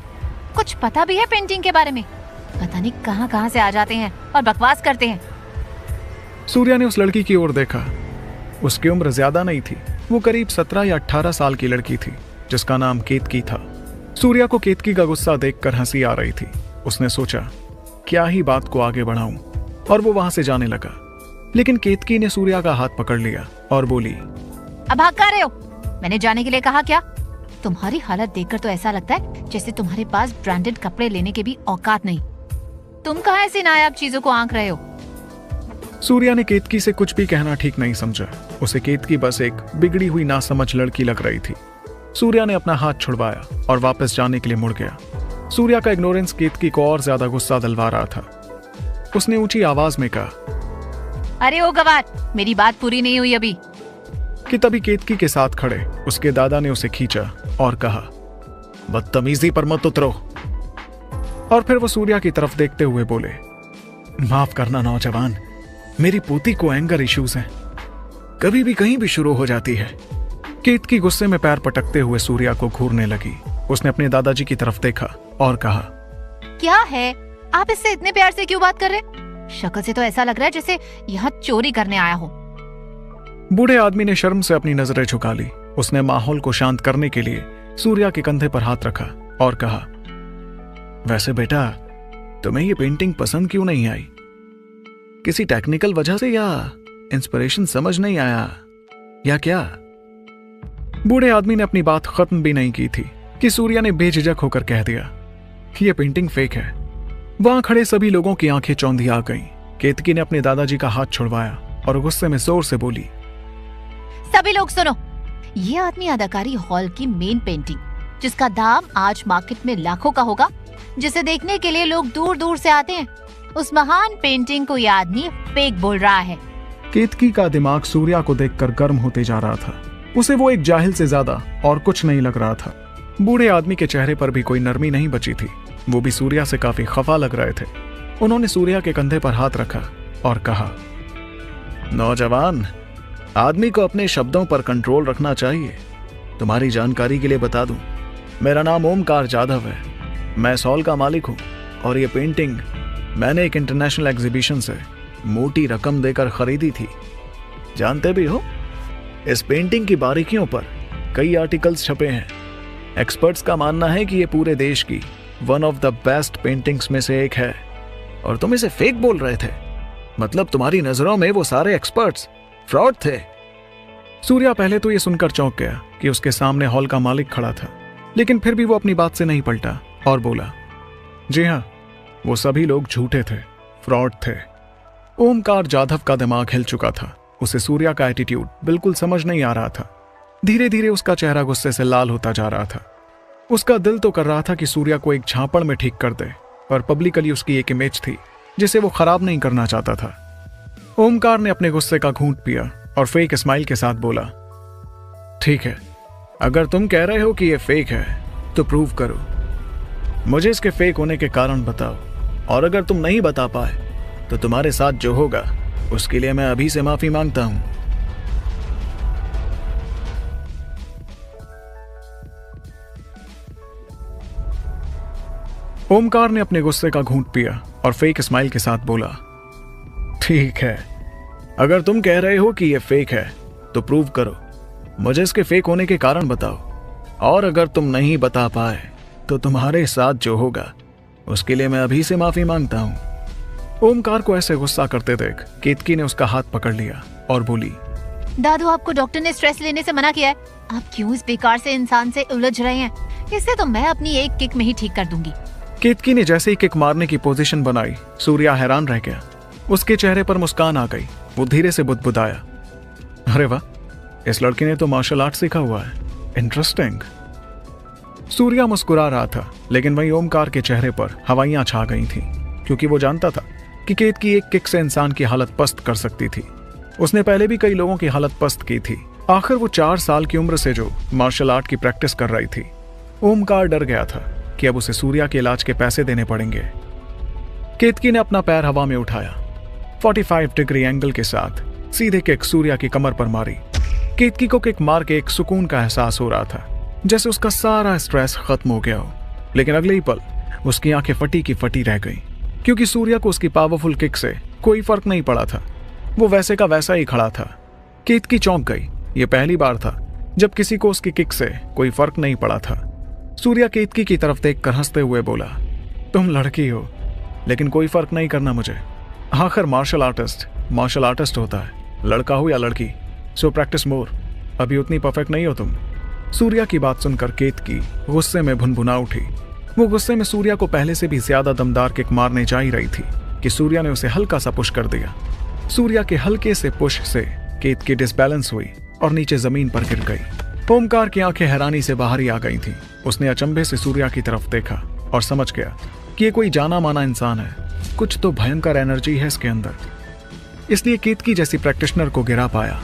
कुछ पता भी है पेंटिंग के बारे में? पता नहीं कहां कहां से आ जाते हैं और बकवास करते हैं। सूर्या ने उस लड़की की ओर देखा। उसकी उम्र ज्यादा नहीं थी। वो करीब 17 या 18 साल की लड़की थी जिसका नाम केतकी था। सूर्या को केतकी का गुस्सा देखकर हंसी आ रही थी। उसने सोचा, क्या ही बात को आगे बढ़ाऊं, और वो वहां से जाने लगा। लेकिन केतकी ने सूर्या का हाथ पकड़ लिया और बोली, अब भाग कहाँ रहे हो? मैंने जाने के लिए कहा क्या? तुम्हारी हालत देखकर तो ऐसा लगता है जैसे तुम्हारे पास ब्रांडेड कपड़े लेने के भी औकात नहीं। तुम कहाँ ऐसी नायाब चीजों को आंक रहे हो? सूर्या ने केतकी से कुछ भी कहना ठीक नहीं समझा। उसे केतकी बस एक बिगड़ी हुई नासमझ लड़की लग रही थी। सूर्या ने अपना हाथ छुड़वाया और वापस जाने के लिए मुड़ गया। सूर्या का इग्नोरेंस केतकी को और ज्यादा गुस्सा दिलवा रहा था। उसने ऊंची आवाज में कहा, अरे ओ गवार, मेरी बात पूरी नहीं हुई अभी। कि तभी केतकी के साथ खड़े उसके दादा ने उसे खींचा और कहा, बदतमीजी पर मत उतरो। और फिर वो सूर्या की तरफ देखते हुए बोले, माफ करना नौजवान, मेरी पोती को एंगर इश्यूज हैं, कभी भी कहीं भी शुरू हो जाती है। केतकी गुस्से में पैर पटकते हुए सूर्या को घूरने लगी। उसने अपने दादाजी की तरफ देखा और कहा, क्या है, आप इससे इतने प्यार से क्यों बात कर रहे? शक्ल से तो ऐसा लग रहा है जैसे यहाँ चोरी करने आया हो। बूढ़े आदमी ने शर्म से अपनी नजरें झुका ली। उसने माहौल को शांत करने के लिए सूर्या के कंधे पर हाथ रखा और कहा, वैसे बेटा, तुम्हें ये पेंटिंग पसंद क्यों नहीं आई? किसी टेक्निकल वजह से या इंस्पिरेशन समझ नहीं आया या क्या? बूढ़े आदमी ने अपनी बात खत्म भी नहीं की थी कि सूर्या ने बेझिझक होकर कह दिया, यह पेंटिंग फेक है। वहां खड़े सभी लोगों की आंखें चौंधी आ गईं। केतकी ने अपने दादाजी का हाथ छुड़वाया और गुस्से में जोर से बोली, सभी लोग सुनो, ये आदमी अदाकारी हॉल की मेन पेंटिंग, जिसका दाम आज मार्केट में लाखों का होगा, जिसे देखने के लिए लोग दूर दूर से आते हैं, उस महान पेंटिंग को ये आदमी फेक बोल रहा है। केतकी का दिमाग सूर्या को देखकर गर्म होते जा रहा था। उसे वो एक जाहिल से ज्यादा और कुछ नहीं लग रहा था। बूढ़े आदमी के चेहरे पर भी कोई नरमी नहीं बची थी। वो भी सूर्या से काफी खफा लग रहे थे। उन्होंने सूर्या के कंधे पर हाथ रखा और कहा, नौजवान, आदमी को अपने शब्दों पर कंट्रोल रखना चाहिए। तुम्हारी जानकारी के लिए बता दूं, मेरा नाम ओमकार जाधव है। मैं इस हॉल का मालिक हूं और ये पेंटिंग मैंने एक इंटरनेशनल एग्जीबिशन से मोटी रकम देकर खरीदी थी। जानते भी हो, इस पेंटिंग की बारीकियों पर कई आर्टिकल्स छपे हैं। एक्सपर्ट्स का मानना है कि ये पूरे देश की one of the best paintings में से एक है, और तुम इसे फेक बोल रहे थे। मतलब तुम्हारी नजरों में वो सारे एक्सपर्ट्स फ्रॉड थे। सूर्या पहले तो ये सुनकर चौंक गया कि उसके सामने हॉल का मालिक खड़ा था, लेकिन फिर भी वो अपनी बात से नहीं पलटा और बोला, जी हाँ, वो सभी लोग झूठे थे, फ्रॉड थे। ओमकार जाधव का दिमाग हिल चुका था। उसे सूर्या का एटीट्यूड बिल्कुल समझ नहीं आ रहा था। धीरे धीरे उसका चेहरा गुस्से से लाल होता जा रहा था। उसका दिल तो कर रहा था कि सूर्या को एक झापड़ में ठीक कर दे, पर पब्लिकली उसकी एक इमेज थी जिसे वो खराब नहीं करना चाहता था। ओमकार ने अपने गुस्से का घूंट पिया और फेक स्माइल के साथ बोला, ठीक है, अगर तुम कह रहे हो कि ये फेक है तो प्रूव करो। मुझे इसके फेक होने के कारण बताओ, और अगर तुम नहीं बता पाए तो तुम्हारे साथ जो होगा उसके लिए मैं अभी से माफी मांगता हूं। ओमकार ने अपने गुस्से का घूंट पिया और फेक स्माइल के साथ बोला, ठीक है, अगर तुम कह रहे हो कि यह फेक है तो प्रूव करो। मुझे इसके फेक होने के कारण बताओ, और अगर तुम नहीं बता पाए तो तुम्हारे साथ जो होगा उसके लिए मैं अभी से माफी मांगता हूं। ओमकार को ऐसे गुस्सा करते देख केतकी ने उसका हाथ पकड़ लिया और बोली, दादू, आपको डॉक्टर ने स्ट्रेस लेने से मना किया है। आप क्यों इस बेकार से इंसान से उलझ रहे हैं? इससे तो मैं अपनी एक किक में ही ठीक कर दूंगी। केतकी ने जैसे ही किक मारने की पोजीशन बनाई, सूर्या हैरान रह गया। उसके चेहरे पर मुस्कान आ गई। वो धीरे से बुदबुदाया, अरे वाह, इस लड़की ने तो मार्शल आर्ट सीखा हुआ है, इंटरेस्टिंग। सूर्या मुस्कुरा रहा था, लेकिन वहीं ओमकार के चेहरे पर हवाइयां छा गई थीं, क्योंकि वो जानता था कि केत की एक किक से इंसान की हालत पस्त कर सकती थी। उसने पहले भी कई लोगों की हालत पस्त की थी। आखिर वो 4 साल की उम्र से जो मार्शल आर्ट की प्रैक्टिस कर रही थी। ओमकार डर गया था कि अब उसे सूर्या के इलाज के पैसे देने पड़ेंगे। केतकी ने अपना पैर हवा में उठाया, 45 डिग्री एंगल के साथ सीधे किक सूर्या की कमर पर मारी। केतकी को किक मार के एक सुकून का एहसास हो रहा था, जैसे उसका सारा स्ट्रेस खत्म हो गया हो। लेकिन अगले ही पल उसकी आंखें फटी की फटी रह गईं, क्योंकि सूर्या को उसकी पावरफुल किक से कोई फर्क नहीं पड़ा था। वो वैसे का वैसा ही खड़ा था। केतकी चौंक गई। ये पहली बार था जब किसी को उसकी किक से कोई फर्क नहीं पड़ा था। सूर्या केतकी की तरफ देखकर हंसते हुए बोला, तुम लड़की हो, लेकिन कोई फर्क नहीं करना मुझे। आखिर मार्शल आर्टिस्ट होता है, लड़का हो या लड़की। So practice more. अभी उतनी परफेक्ट नहीं हो तुम। सूर्या की बात सुनकर केतकी गुस्से में भुनभुना उठी। वो गुस्से में सूर्या को पहले से भी ज्यादा दमदार किक मारने जा ही रही थी कि सूर्या ने उसे हल्का सा पुश कर दिया। सूर्या के हल्के से पुश से केतकी डिसबैलेंस हुई और नीचे जमीन पर गिर गई। ओमकार की आंखें हैरानी से बाहर ही आ गई थीं। उसने अचंभे से सूर्या की तरफ देखा और समझ गया कि ये कोई जाना माना इंसान है। कुछ तो भयंकर एनर्जी है इसके अंदर, इसलिए केतकी जैसी प्रैक्टिशनर को गिरा पाया।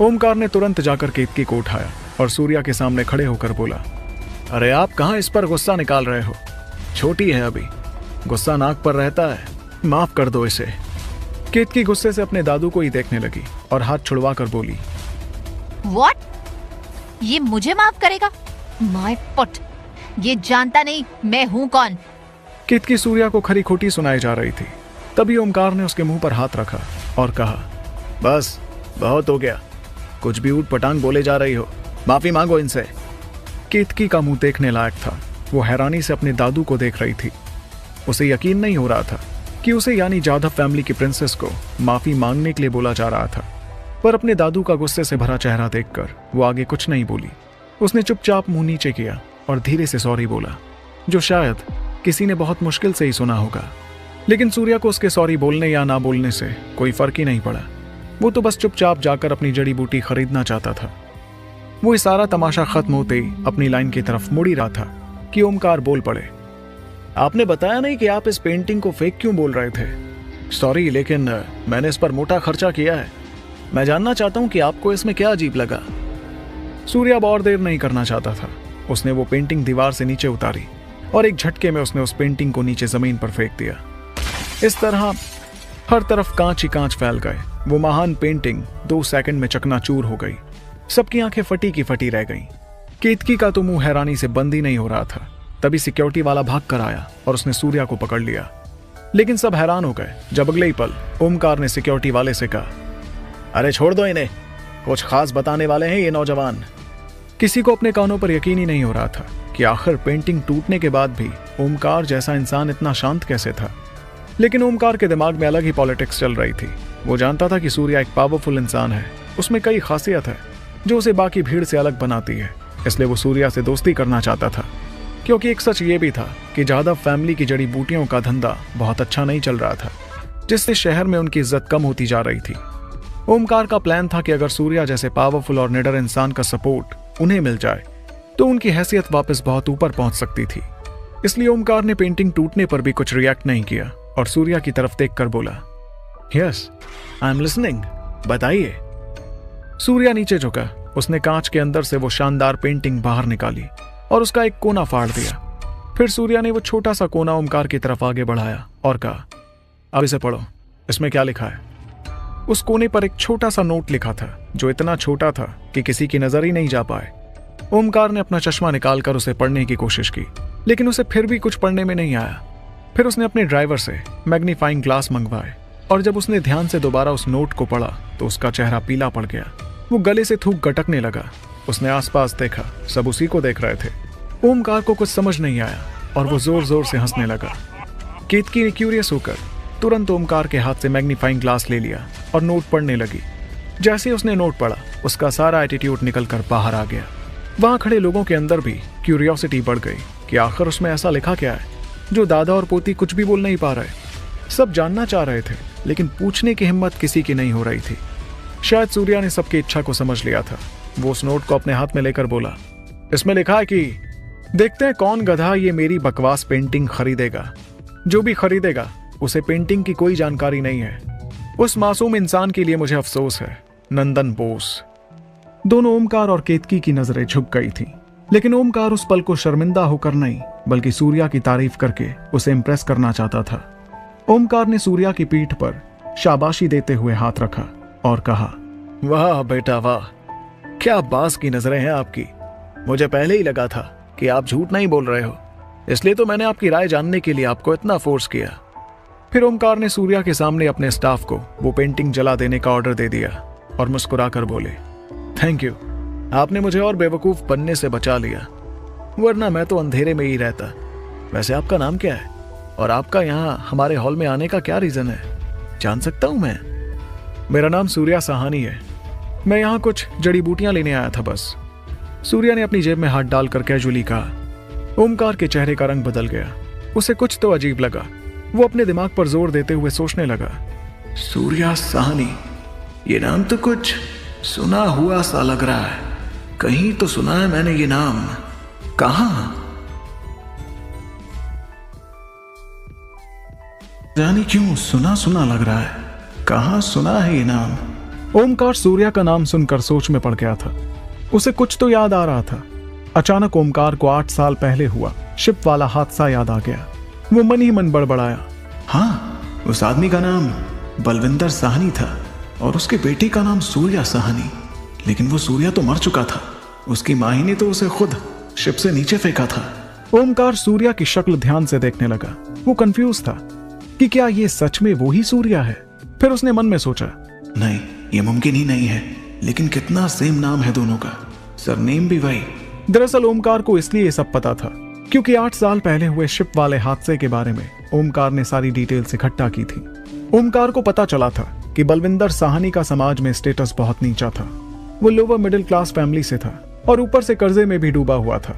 ओमकार ने तुरंत जाकर केतकी को उठाया और सूर्या के सामने खड़े होकर बोला, अरे आप कहाँ इस पर गुस्सा निकाल रहे हो? छोटी है अभी, गुस्सा नाक पर रहता है, माफ कर दो इसे। केतकी गुस्से से अपने दादू को ही देखने लगी और हाथ छुड़वा कर बोली, व्हाट? ये मुझे माफ करेगा? माय पुट, ये जानता नहीं मैं हूं कौन। केतकी सूर्या को खरी खोटी सुनाई जा रही थी। तभी ओमकार ने उसके मुंह पर हाथ रखा और कहा, बस बहुत हो गया, कुछ भी ऊट पटांग बोले जा रही हो, माफी मांगो इनसे। केतकी का मुंह देखने लायक था। वो हैरानी से अपने दादू को देख रही थी। उसे यकीन नहीं हो रहा था कि उसे यानी जाधव फैमिली की प्रिंसेस को माफी मांगने के लिए बोला जा रहा था। पर अपने दादू का गुस्से से भरा चेहरा देखकर वो आगे कुछ नहीं बोली। उसने चुपचाप मुंह नीचे किया और धीरे से सॉरी बोला, जो शायद किसी ने बहुत मुश्किल से ही सुना होगा। लेकिन सूर्या को उसके सॉरी बोलने या ना बोलने से कोई फर्क ही नहीं पड़ा। वो तो बस चुपचाप जाकर अपनी जड़ी बूटी खरीदना चाहता था। वो ये सारा तमाशा खत्म होते ही अपनी लाइन की तरफ मुड़ ही रहा था कि ओमकार बोल पड़े, आपने बताया नहीं कि आप इस पेंटिंग को फेक क्यों बोल रहे थे? सॉरी, लेकिन मैंने इस पर मोटा खर्चा किया है। मैं जानना चाहता हूं कि आपको इसमें क्या अजीब लगा। सूर्या अब और देर नहीं करना चाहता था। उसने वो पेंटिंग दीवार से नीचे उतारी और एक झटके में उसने उस पेंटिंग को नीचे जमीन पर फेंक दिया। इस तरह हर तरफ कांच ही कांच फैल गए। वो महान पेंटिंग 2 सेकंड में चकनाचूर हो गई। सबकी आंखें फटी की फटी रह गईं। केतकी का तो मुंह हैरानी से बंद ही नहीं हो रहा था। तभी सिक्योरिटी वाला भाग कर आया और उसने सूर्या को पकड़ लिया। लेकिन सब हैरान हो गए जब अगले ही पल ओमकार ने सिक्योरिटी वाले से कहा, अरे छोड़ दो इन्हें, कुछ खास बताने वाले हैं ये नौजवान। किसी को अपने कानों पर यकीन ही नहीं हो रहा था कि आखिर पेंटिंग टूटने के बाद भी ओमकार जैसा इंसान इतना शांत कैसे था। लेकिन ओमकार के दिमाग में अलग ही पॉलिटिक्स चल रही थी। वो जानता था कि सूर्या एक पावरफुल इंसान है, उसमें कई खासियत है जो उसे बाकी भीड़ से अलग बनाती है। इसलिए वो सूर्या से दोस्ती करना चाहता था, क्योंकि एक सच ये भी था कि जाधव फैमिली की जड़ी बूटियों का धंधा बहुत अच्छा नहीं चल रहा था, जिससे शहर में उनकी इज्जत कम होती जा रही थी। ओमकार का प्लान था कि अगर सूर्या जैसे पावरफुल और निडर इंसान का सपोर्ट उन्हें मिल जाए तो उनकी हैसियत वापस बहुत ऊपर पहुंच सकती थी। इसलिए ओमकार ने पेंटिंग टूटने पर भी कुछ रिएक्ट नहीं किया और सूर्या की तरफ देखकर बोला, यस आई एम लिसनिंग, बताइए। सूर्या नीचे झुका। उसने कांच के अंदर से वो शानदार पेंटिंग बाहर निकाली और उसका एक कोना फाड़ दिया। फिर सूर्या ने वो छोटा सा कोना ओमकार की तरफ आगे बढ़ाया और कहा, अब इसे पढ़ो, इसमें क्या लिखा है। उस कोने पर एक छोटा सा नोट लिखा था, जो इतना छोटा था कि किसी की नजर ही नहीं जा पाए। ओमकार ने अपना चश्मा निकालकर उसे पढ़ने की कोशिश की, लेकिन उसे फिर भी कुछ पढ़ने में नहीं आया। फिर उसने अपने ड्राइवर से मैग्नीफाइंग ग्लास मंगवाए और जब उसने ध्यान से दोबारा उस नोट को पढ़ा तो उसका चेहरा पीला पड़ गया। वो गले से थूक गटकने लगा। उसने आसपास देखा, सब उसी को देख रहे थे। ओमकार को कुछ समझ नहीं आया और वो जोर जोर से हंसने लगा। केतकी ने क्यूरियस होकर तुरंत ओमकार के हाथ से मैग्नीफाइंग ग्लास ले लिया और नोट पढ़ने लगी। जैसे उसने नोट पढ़ा, उसका सारा एटीट्यूड निकल कर बाहर आ गया। वहां खड़े लोगों के अंदर भी क्यूरियोसिटी बढ़ गई कि आखिर उसमें ऐसा लिखा क्या है जो दादा और पोती कुछ भी बोल नहीं पा रहे। सब जानना चाह रहे थे, लेकिन पूछने की हिम्मत किसी की नहीं हो रही थी। शायद सूर्या ने सबकी इच्छा को समझ लिया था। वो उस नोट को अपने हाथ में लेकर बोला, इसमें लिखा है कि देखते हैं कौन गधा ये मेरी बकवास पेंटिंग खरीदेगा। जो भी खरीदेगा उसे पेंटिंग की कोई जानकारी नहीं है। उस मासूम इंसान के लिए मुझे अफसोस है। नंदन बोस। दोनों ओमकार और केतकी की नजरें झुक गई थीं, लेकिन ओमकार उस पल को शर्मिंदा होकर नहीं बल्कि सूर्या की तारीफ करके उसे इंप्रेस करना चाहता था। ओमकार ने सूर्या की पीठ पर शाबाशी देते हुए हाथ रखा और कहा, वाह बेटा वाह, क्या बास की नजरें हैं आपकी। मुझे पहले ही लगा था कि आप झूठ नहीं बोल रहे हो, इसलिए तो मैंने आपकी राय जानने के लिए आपको इतना फोर्स किया। फिर ओमकार ने सूर्या के सामने अपने स्टाफ को वो पेंटिंग जला देने का ऑर्डर दे दिया और मुस्कुराकर बोले, थैंक यू, आपने मुझे और बेवकूफ बनने से बचा लिया, वरना मैं तो अंधेरे में ही रहता। वैसे आपका नाम क्या है और आपका यहाँ हमारे हॉल में आने का क्या रीजन है, जान सकता हूं मैं? मेरा नाम सूर्या साहनी है। मैं यहाँ कुछ जड़ी बूटियां लेने आया था बस। सूर्या ने अपनी जेब में हाथ डालकर कैजुअली कहा। ओमकार के चेहरे का रंग बदल गया। उसे कुछ तो अजीब लगा। वो अपने दिमाग पर जोर देते हुए सोचने लगा, सूर्या साहनी, ये नाम तो कुछ सुना हुआ सा लग रहा है। कहीं तो सुना है मैंने ये नाम। कहां? जानी क्यों सुना सुना लग रहा है। कहां सुना है ये नाम? ओमकार सूर्या का नाम सुनकर सोच में पड़ गया था। उसे कुछ तो याद आ रहा था। अचानक ओमकार को 8 साल पहले हुआ शिप वाला हादसा याद आ गया। वो मन ही मन बड़बड़ाया, हाँ, उस आदमी का नाम बलविंदर साहनी था और उसके बेटे का नाम सूर्या साहनी। लेकिन वो सूर्या तो मर चुका था। उसकी माँ ही ने तो उसे खुद शिप से नीचे फेंका था। ओमकार सूर्या की शक्ल ध्यान से देखने लगा। वो कंफ्यूज था कि क्या ये सच में वो ही सूर्या है। फिर उसने मन में सोचा, नहीं, ये मुमकिन ही नहीं है। लेकिन कितना सेम नाम है दोनों का, सरनेम भी वही। दरअसल ओमकार को इसलिए ये सब पता था क्योंकि 8 साल पहले हुए शिप वाले हादसे के बारे में ओमकार ने सारी डिटेल्स इकट्ठा की थी। ओमकार को पता चला था कि बलविंदर साहनी का समाज में स्टेटस बहुत नीचा था। वो लोअर मिडिल क्लास फैमिली से था और ऊपर से कर्जे में भी डूबा हुआ था,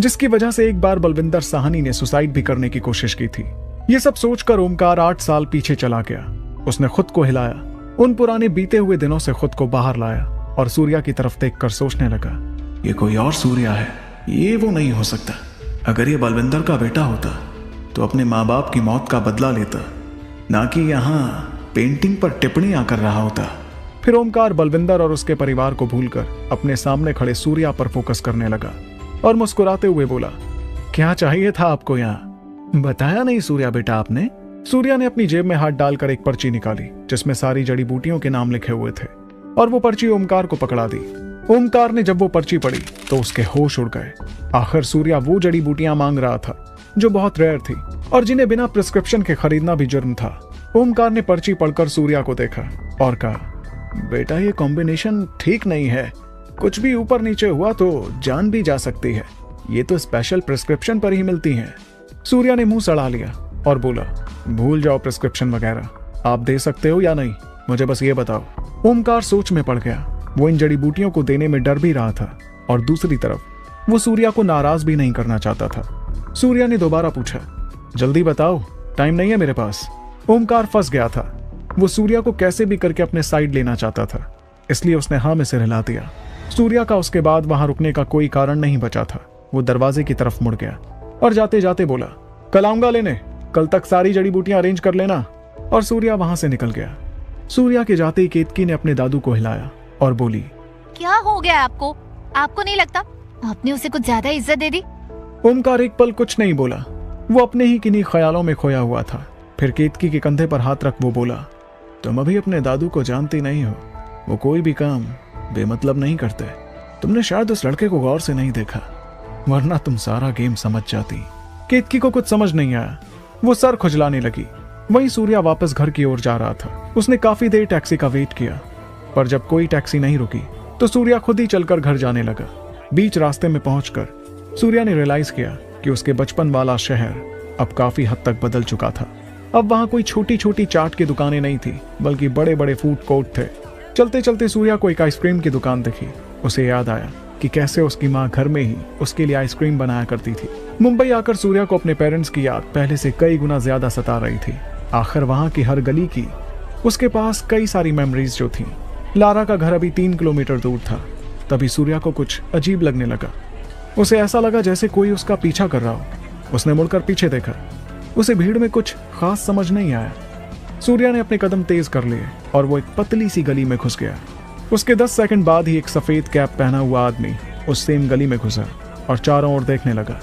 जिसकी वजह से एक बार बलविंदर साहनी ने सुसाइड भी करने की कोशिश की थी। ये सब सोचकर ओमकार 8 साल पीछे चला गया। उसने खुद को हिलाया, उन पुराने बीते हुए दिनों से खुद को बाहर लाया और सूर्या की तरफ देखकर सोचने लगा, ये कोई और सूर्या है, ये वो नहीं हो सकता। अगर ये बलविंदर का बेटा होता तो अपने माँ बाप की मौत का बदला लेता, ना कि यहाँ पेंटिंग पर टिप्पणियां कर रहा होता। फिर ओमकार बलविंदर और उसके परिवार को भूलकर अपने सामने खड़े सूर्या पर फोकस करने लगा और मुस्कुराते हुए बोला, क्या चाहिए था आपको यहाँ? बताया नहीं सूर्या बेटा आपने? सूर्या ने अपनी जेब में हाथ डालकर एक पर्ची निकाली जिसमें सारी जड़ी बूटियों के नाम लिखे हुए थे और वो पर्ची ओमकार को पकड़ा दी। ओमकार ने जब वो पर्ची पढ़ी तो उसके होश उड़ गए। आखिर सूर्या वो जड़ी बूटियां मांग रहा था जो बहुत रेयर थी और जिन्हें बिना प्रिस्क्रिप्शन के खरीदना भी जुर्म था। ओमकार ने पर्ची पढ़कर सूर्या को देखा और कहा, बेटा ये कॉम्बिनेशन ठीक नहीं है। कुछ भी ऊपर नीचे हुआ तो जान भी जा सकती है। ये तो स्पेशल प्रिस्क्रिप्शन पर ही मिलती हैं। सूर्या ने मुंह सड़ा लिया और बोला, भूल जाओ प्रिस्क्रिप्शन वगैरह, आप दे सकते हो या नहीं, मुझे बस ये बताओ। ओमकार सोच में पड़ गया। वो इन जड़ी बूटियों को देने में डर भी रहा था और दूसरी तरफ वो सूर्या को नाराज भी नहीं करना चाहता था। सूर्या ने दोबारा पूछा, जल्दी बताओ, टाइम नहीं है मेरे पास। ओमकार फंस गया था। वो सूर्या को कैसे भी करके अपने साइड लेना चाहता था, इसलिए उसने हाँ में सिर हिला दिया। सूर्या का उसके बाद वहां रुकने का कोई कारण नहीं बचा था। वो दरवाजे की तरफ मुड़ गया और जाते जाते बोला, कल आऊंगा लेने, कल तक सारी जड़ी बूटियां अरेंज कर लेना। और सूर्या वहां से निकल गया। सूर्या के जाते ही केतकी ने अपने दादू को हिलाया और बोली, क्या हो गया आपको? आपको नहीं लगता आपने उसे कुछ ज्यादा इज्जत दे दी? ओमकार एक पल कुछ नहीं बोला। वो अपने ही किन्हीं ख्यालों में खोया हुआ था। फिर केतकी के कंधे पर हाथ रख वो बोला, तुम अभी अपने दादू को जानती नहीं हो। वो कोई भी काम बेमतलब नहीं करते। तुमने शायद उस लड़के को गौर से नहीं देखा, वरना तुम सारा गेम समझ जाती। केतकी को कुछ समझ नहीं आया। वो सर खुजलाने लगी। वहीं सूर्या वापस घर की ओर जा रहा था। उसने काफी देर टैक्सी का वेट किया, पर जब कोई टैक्सी नहीं रुकी तो सूर्या खुद ही चलकर घर जाने लगा। बीच रास्ते में पहुंचकर सूर्या ने रियलाइज किया कि उसके बचपन वाला शहर अब काफी हद तक बदल चुका था। अब वहां कोई छोटी छोटी चाट की दुकानें नहीं थी, बल्कि बड़े बड़े फूड कोर्ट थे। चलते चलते सूर्या को एक आइसक्रीम की दुकान दिखी। उसे याद आया कि कैसे उसकी माँ घर में ही उसके लिए आइसक्रीम बनाया करती थी। मुंबई आकर सूर्या को अपने पेरेंट्स की याद पहले से कई गुना ज्यादा सता रही थी। आखिर वहां की हर गली की उसके पास कई सारी मेमोरीज जो थी। लारा का घर अभी 3 किलोमीटर दूर था। तभी सूर्या को कुछ अजीब लगने लगा। उसे ऐसा लगा जैसे कोई उसका पीछा कर रहा हो। उसने मुड़कर पीछे देखा। उसे भीड़ में कुछ खास समझ नहीं आया। सूर्या ने अपने कदम तेज कर लिए और वो एक पतली सी गली में घुस गया। उसके 10 सेकंड बाद ही एक सफेद कैप पहना हुआ आदमी उस सेम गली में घुसा और चारों ओर देखने लगा।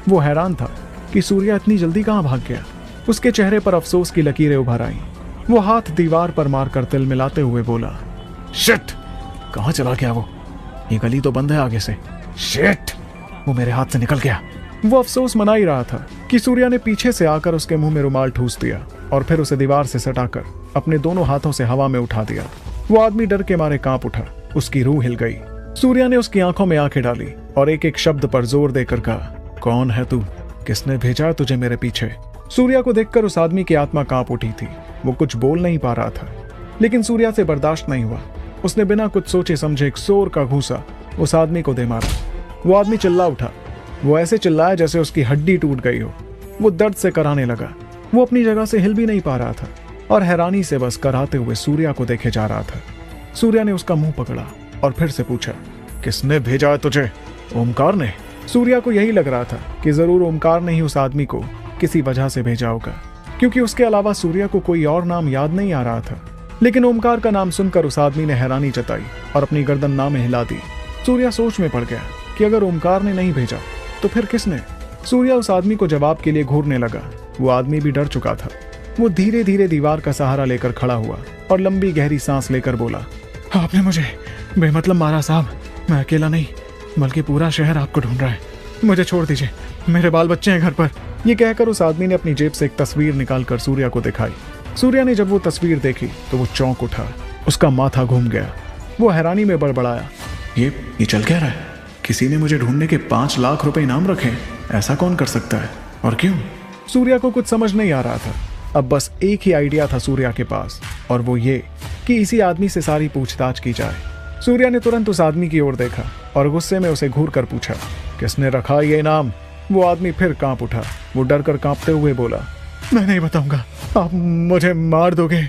वो हैरान था कि सूर्या इतनी जल्दी कहाँ भाग गया। उसके चेहरे पर अफसोस की लकीरें उभर आईं। वो हाथ दीवार पर मारकर तिल मिलाते हुए बोला, शिट, कहाँ चला गया वो? ये गली तो बंद है आगे से। शिट, वो मेरे हाथ से निकल गया। वो अफसोस मना ही रहा था कि सूर्या ने पीछे से आकर उसके मुंह में रुमाल ठूस दिया और फिर उसे दीवार से सटाकर अपने दोनों हाथों से हवा में उठा दिया। वो आदमी डर के मारे कांप उठा। उसकी रूह हिल गई। सूर्या ने उसकी आंखों में आंखें डाली और एक एक शब्द पर जोर देकर कहा, कौन है तू? किसने भेजा है तुझे मेरे पीछे? सूर्या को देखकर उस आदमी की आत्मा कांप उठी थी। वो कुछ बोल नहीं पा रहा था, लेकिन सूर्या से बर्दाश्त नहीं हुआ। उसने बिना कुछ सोचे समझे एक जोर का घूंसा उस आदमी को दे मारा। वो आदमी चिल्ला उठा। वो ऐसे चिल्लाया जैसे उसकी हड्डी टूट गई हो। वो दर्द से कराने लगा। वो अपनी जगह से हिल भी नहीं पा रहा था और हैरानी से बस कराते हुए सूर्या को देखे जा रहा था। सूर्या ने उसका मुंह पकड़ा और फिर से पूछा, किसने भेजा है तुझे? ओमकार ने। सूर्या को यही लग रहा था कि जरूर ओमकार ने ही उस आदमी को किसी वजह से भेजा होगा, क्योंकि उसके अलावा सूर्या को कोई और नाम याद नहीं आ रहा था। लेकिन ओमकार का नाम सुनकर उस आदमी ने हैरानी जताई और अपनी गर्दन ना में हिला दी। सूर्या सोच में पड़ गया कि अगर ओमकार ने नहीं भेजा तो फिर किसने? सूर्या उस आदमी को जवाब के लिए घूरने लगा। वो आदमी भी डर चुका था। वो धीरे धीरे दीवार का सहारा लेकर खड़ा हुआ और लंबी गहरी सांस लेकर बोला, आपने मुझे बेमतलब मारा साहब। मैं अकेला नहीं बल्कि पूरा शहर आपको ढूंढ रहा है। मुझे छोड़ दीजिए, मेरे बाल बच्चे हैं घर पर। ये कहकर उस आदमी ने अपनी जेब से एक तस्वीर निकालकर सूर्या को दिखाई। सूर्या ने जब वो तस्वीर देखी तो वो चौंक उठा। उसका माथा घूम गया। वो हैरानी में बड़बड़ाया, ये चल क्या रहा है? किसी ने मुझे ढूंढने के 5 लाख रुपए इनाम रखे। ऐसा कौन कर सकता है और क्यों? सूर्या को कुछ समझ नहीं आ रहा था। अब बस एक ही आइडिया था सूर्या के पास, और वो ये कि इसी आदमी से सारी पूछताछ की जाए। सूर्या ने तुरंत उस आदमी की ओर देखा और गुस्से में उसे घूर कर पूछा, किसने रखा ये इनाम? वो आदमी फिर कांप उठा। वो डर कर कांपते हुए बोला, मैं नहीं बताऊंगा, आप मुझे मार दोगे।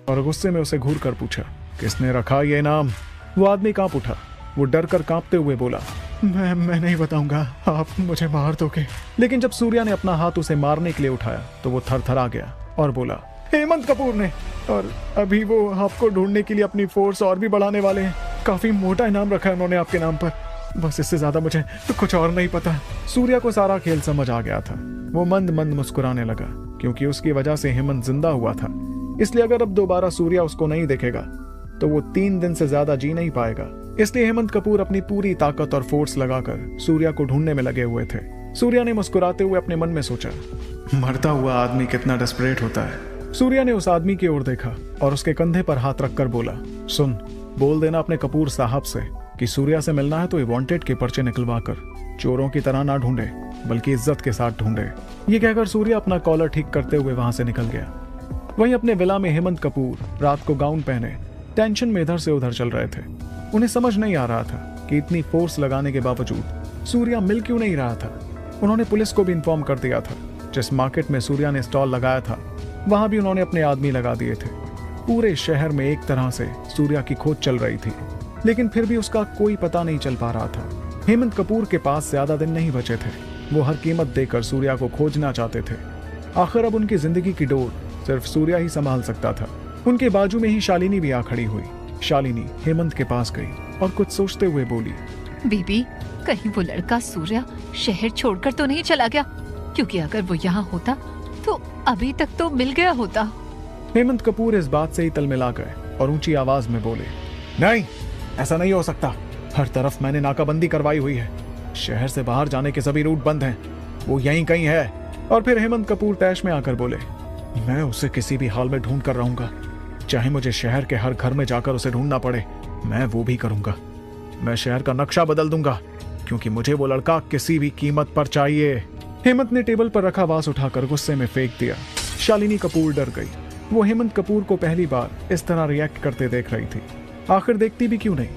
और गुस्से में उसे घूर कर पूछा, किसने रखा ये इनाम? वो आदमी कांप उठा। वो डर कर कांपते हुए बोला, मैं नहीं बताऊंगा, आप मुझे मार दोगे। लेकिन जब सूर्या ने अपना हाथ उसे मारने के लिए उठाया तो वो थरथरा गया और बोला, हेमंत कपूर ने, और अभी वो आपको ढूंढने के लिए अपनी फोर्स और भी बढ़ाने वाले हैं। काफी मोटा इनाम रखा है उन्होंने आपके नाम पर। बस इससे ज्यादा मुझे कुछ और नहीं पता। सूर्या को सारा खेल समझ आ गया था। वो मंद मंद मुस्कुराने लगा, क्योंकि उसकी वजह से हेमंत जिंदा हुआ था। इसलिए अगर अब दोबारा सूर्या उसको नहीं देखेगा तो वो 3 दिन से ज्यादा जी नहीं पाएगा। इसलिए हेमंत कपूर अपनी पूरी ताकत और फोर्स लगाकर सूर्या को ढूंढने में लगे हुए थे। सूर्या ने मुस्कुराते हुए अपने मन में सोचा, मरता हुआ आदमी कितना डेस्परेट होता है। सूर्या ने उस आदमी की ओर देखा और उसके कंधे पर हाथ रखकर बोला, सुन, बोल देना अपने कपूर साहब से कि सूर्या से मिलना है तो ये वांटेड के पर्चे निकलवाकर चोरों की तरह ना ढूंढे, बल्कि इज्जत के साथ ढूंढे। ये कहकर सूर्या अपना कॉलर ठीक करते हुए वहां से निकल गया। वहीं अपने विला में हेमंत कपूर रात को गाउन पहने टेंशन में इधर से उधर चल रहे थे। उन्हें समझ नहीं आ रहा था कि इतनी फोर्स लगाने के बावजूद सूर्या मिल क्यों नहीं रहा था। उन्होंने पुलिस को भी इन्फॉर्म कर दिया था। जिस मार्केट में सूर्या ने स्टॉल लगाया था वहां भी उन्होंने अपने आदमी लगा दिए थे। पूरे शहर में एक तरह से सूर्या की खोज चल रही थी, लेकिन फिर भी उसका कोई पता नहीं चल पा रहा था। हेमंत कपूर के पास ज्यादा दिन नहीं बचे थे। वो हर कीमत देकर सूर्या को खोजना चाहते थे। आखिर अब उनकी जिंदगी की डोर सिर्फ सूर्या ही संभाल सकता था। उनके बाजू में ही शालिनी भी आ खड़ी हुई। शालिनी हेमंत के पास गई और कुछ सोचते हुए बोली, बीबी, कहीं वो लड़का सूर्या शहर छोड़कर तो नहीं चला गया? क्योंकि अगर वो यहाँ होता तो अभी तक तो मिल गया होता। हेमंत कपूर इस बात से ही तलमिला गए और ऊंची आवाज में बोले, नहीं, ऐसा नहीं हो सकता। हर तरफ मैंने नाकाबंदी करवाई हुई है। शहर से बाहर जाने के सभी रूट बंद हैं। वो यहीं कहीं है। और फिर हेमंत कपूर तैश में आकर बोले, मैं उसे किसी भी हाल में ढूंढ कर रहूंगा, चाहे मुझे शहर के हर घर में जाकर उसे ढूंढना पड़े, मैं वो भी करूंगा। मैं शहर का नक्शा बदल दूंगा, क्योंकि मुझे वो लड़का किसी भी कीमत पर चाहिए। हेमंत ने टेबल पर रखा वास उठाकर गुस्से में फेंक दिया। शालिनी कपूर डर गई। वो हेमंत कपूर को पहली बार इस तरह रिएक्ट करते देख रही थी। आखिर देखती भी क्यों नहीं,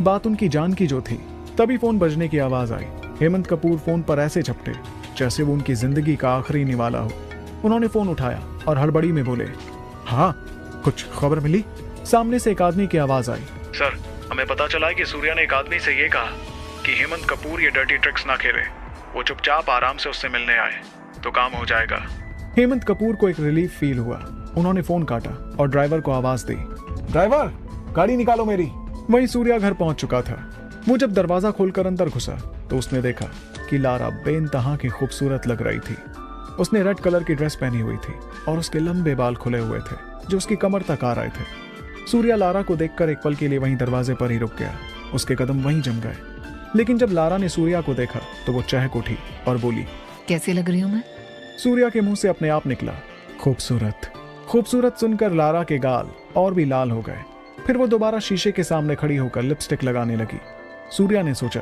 बात उनकी जान की जो थी। तभी फोन बजने की आवाज आई। हेमंत कपूर फोन पर ऐसे झपटे जैसे वो उनकी जिंदगी का आखिरी निवाला हो। उन्होंने फोन उठाया और हड़बड़ी में बोले, हाँ कुछ खबर मिली? सामने से एक आदमी की आवाज आई। सर, हमें पता चला है कि सूर्या ने एक आदमी से ये कहा कि हेमंत कपूर ये डर्टी ट्रिक्स ना खेले, वो चुपचाप आराम से उससे मिलने आए तो काम हो जाएगा। हेमंत कपूर को एक रिलीफ फील हुआ। उन्होंने फोन काटा और ड्राइवर को आवाज दी, ड्राइवर गाड़ी निकालो मेरी। वहीं सूर्या घर पहुंच चुका था। वो जब दरवाजा खोलकर अंदर घुसा तो उसने देखा कि लारा बेइंतहा की खूबसूरत लग रही थी। उसने रेड कलर की ड्रेस पहनी हुई थी और उसके लंबे बाल खुले हुए थे जो उसकी कमर तक आ रहे थे। सूर्या लारा को देखकर एक पल के लिए वहीं दरवाजे पर ही रुक गया। उसके कदम वहीं जम गए। लेकिन जब लारा ने सूर्या को देखा तो वो चहक उठी और बोली, कैसी लग रही हूँ मैं? सूर्या के मुंह से अपने आप निकला, खूबसूरत। खूबसूरत सुनकर लारा के गाल और भी लाल हो गए। फिर वो दोबारा शीशे के सामने खड़ी होकर लिपस्टिक लगाने लगी। सूर्या ने सोचा,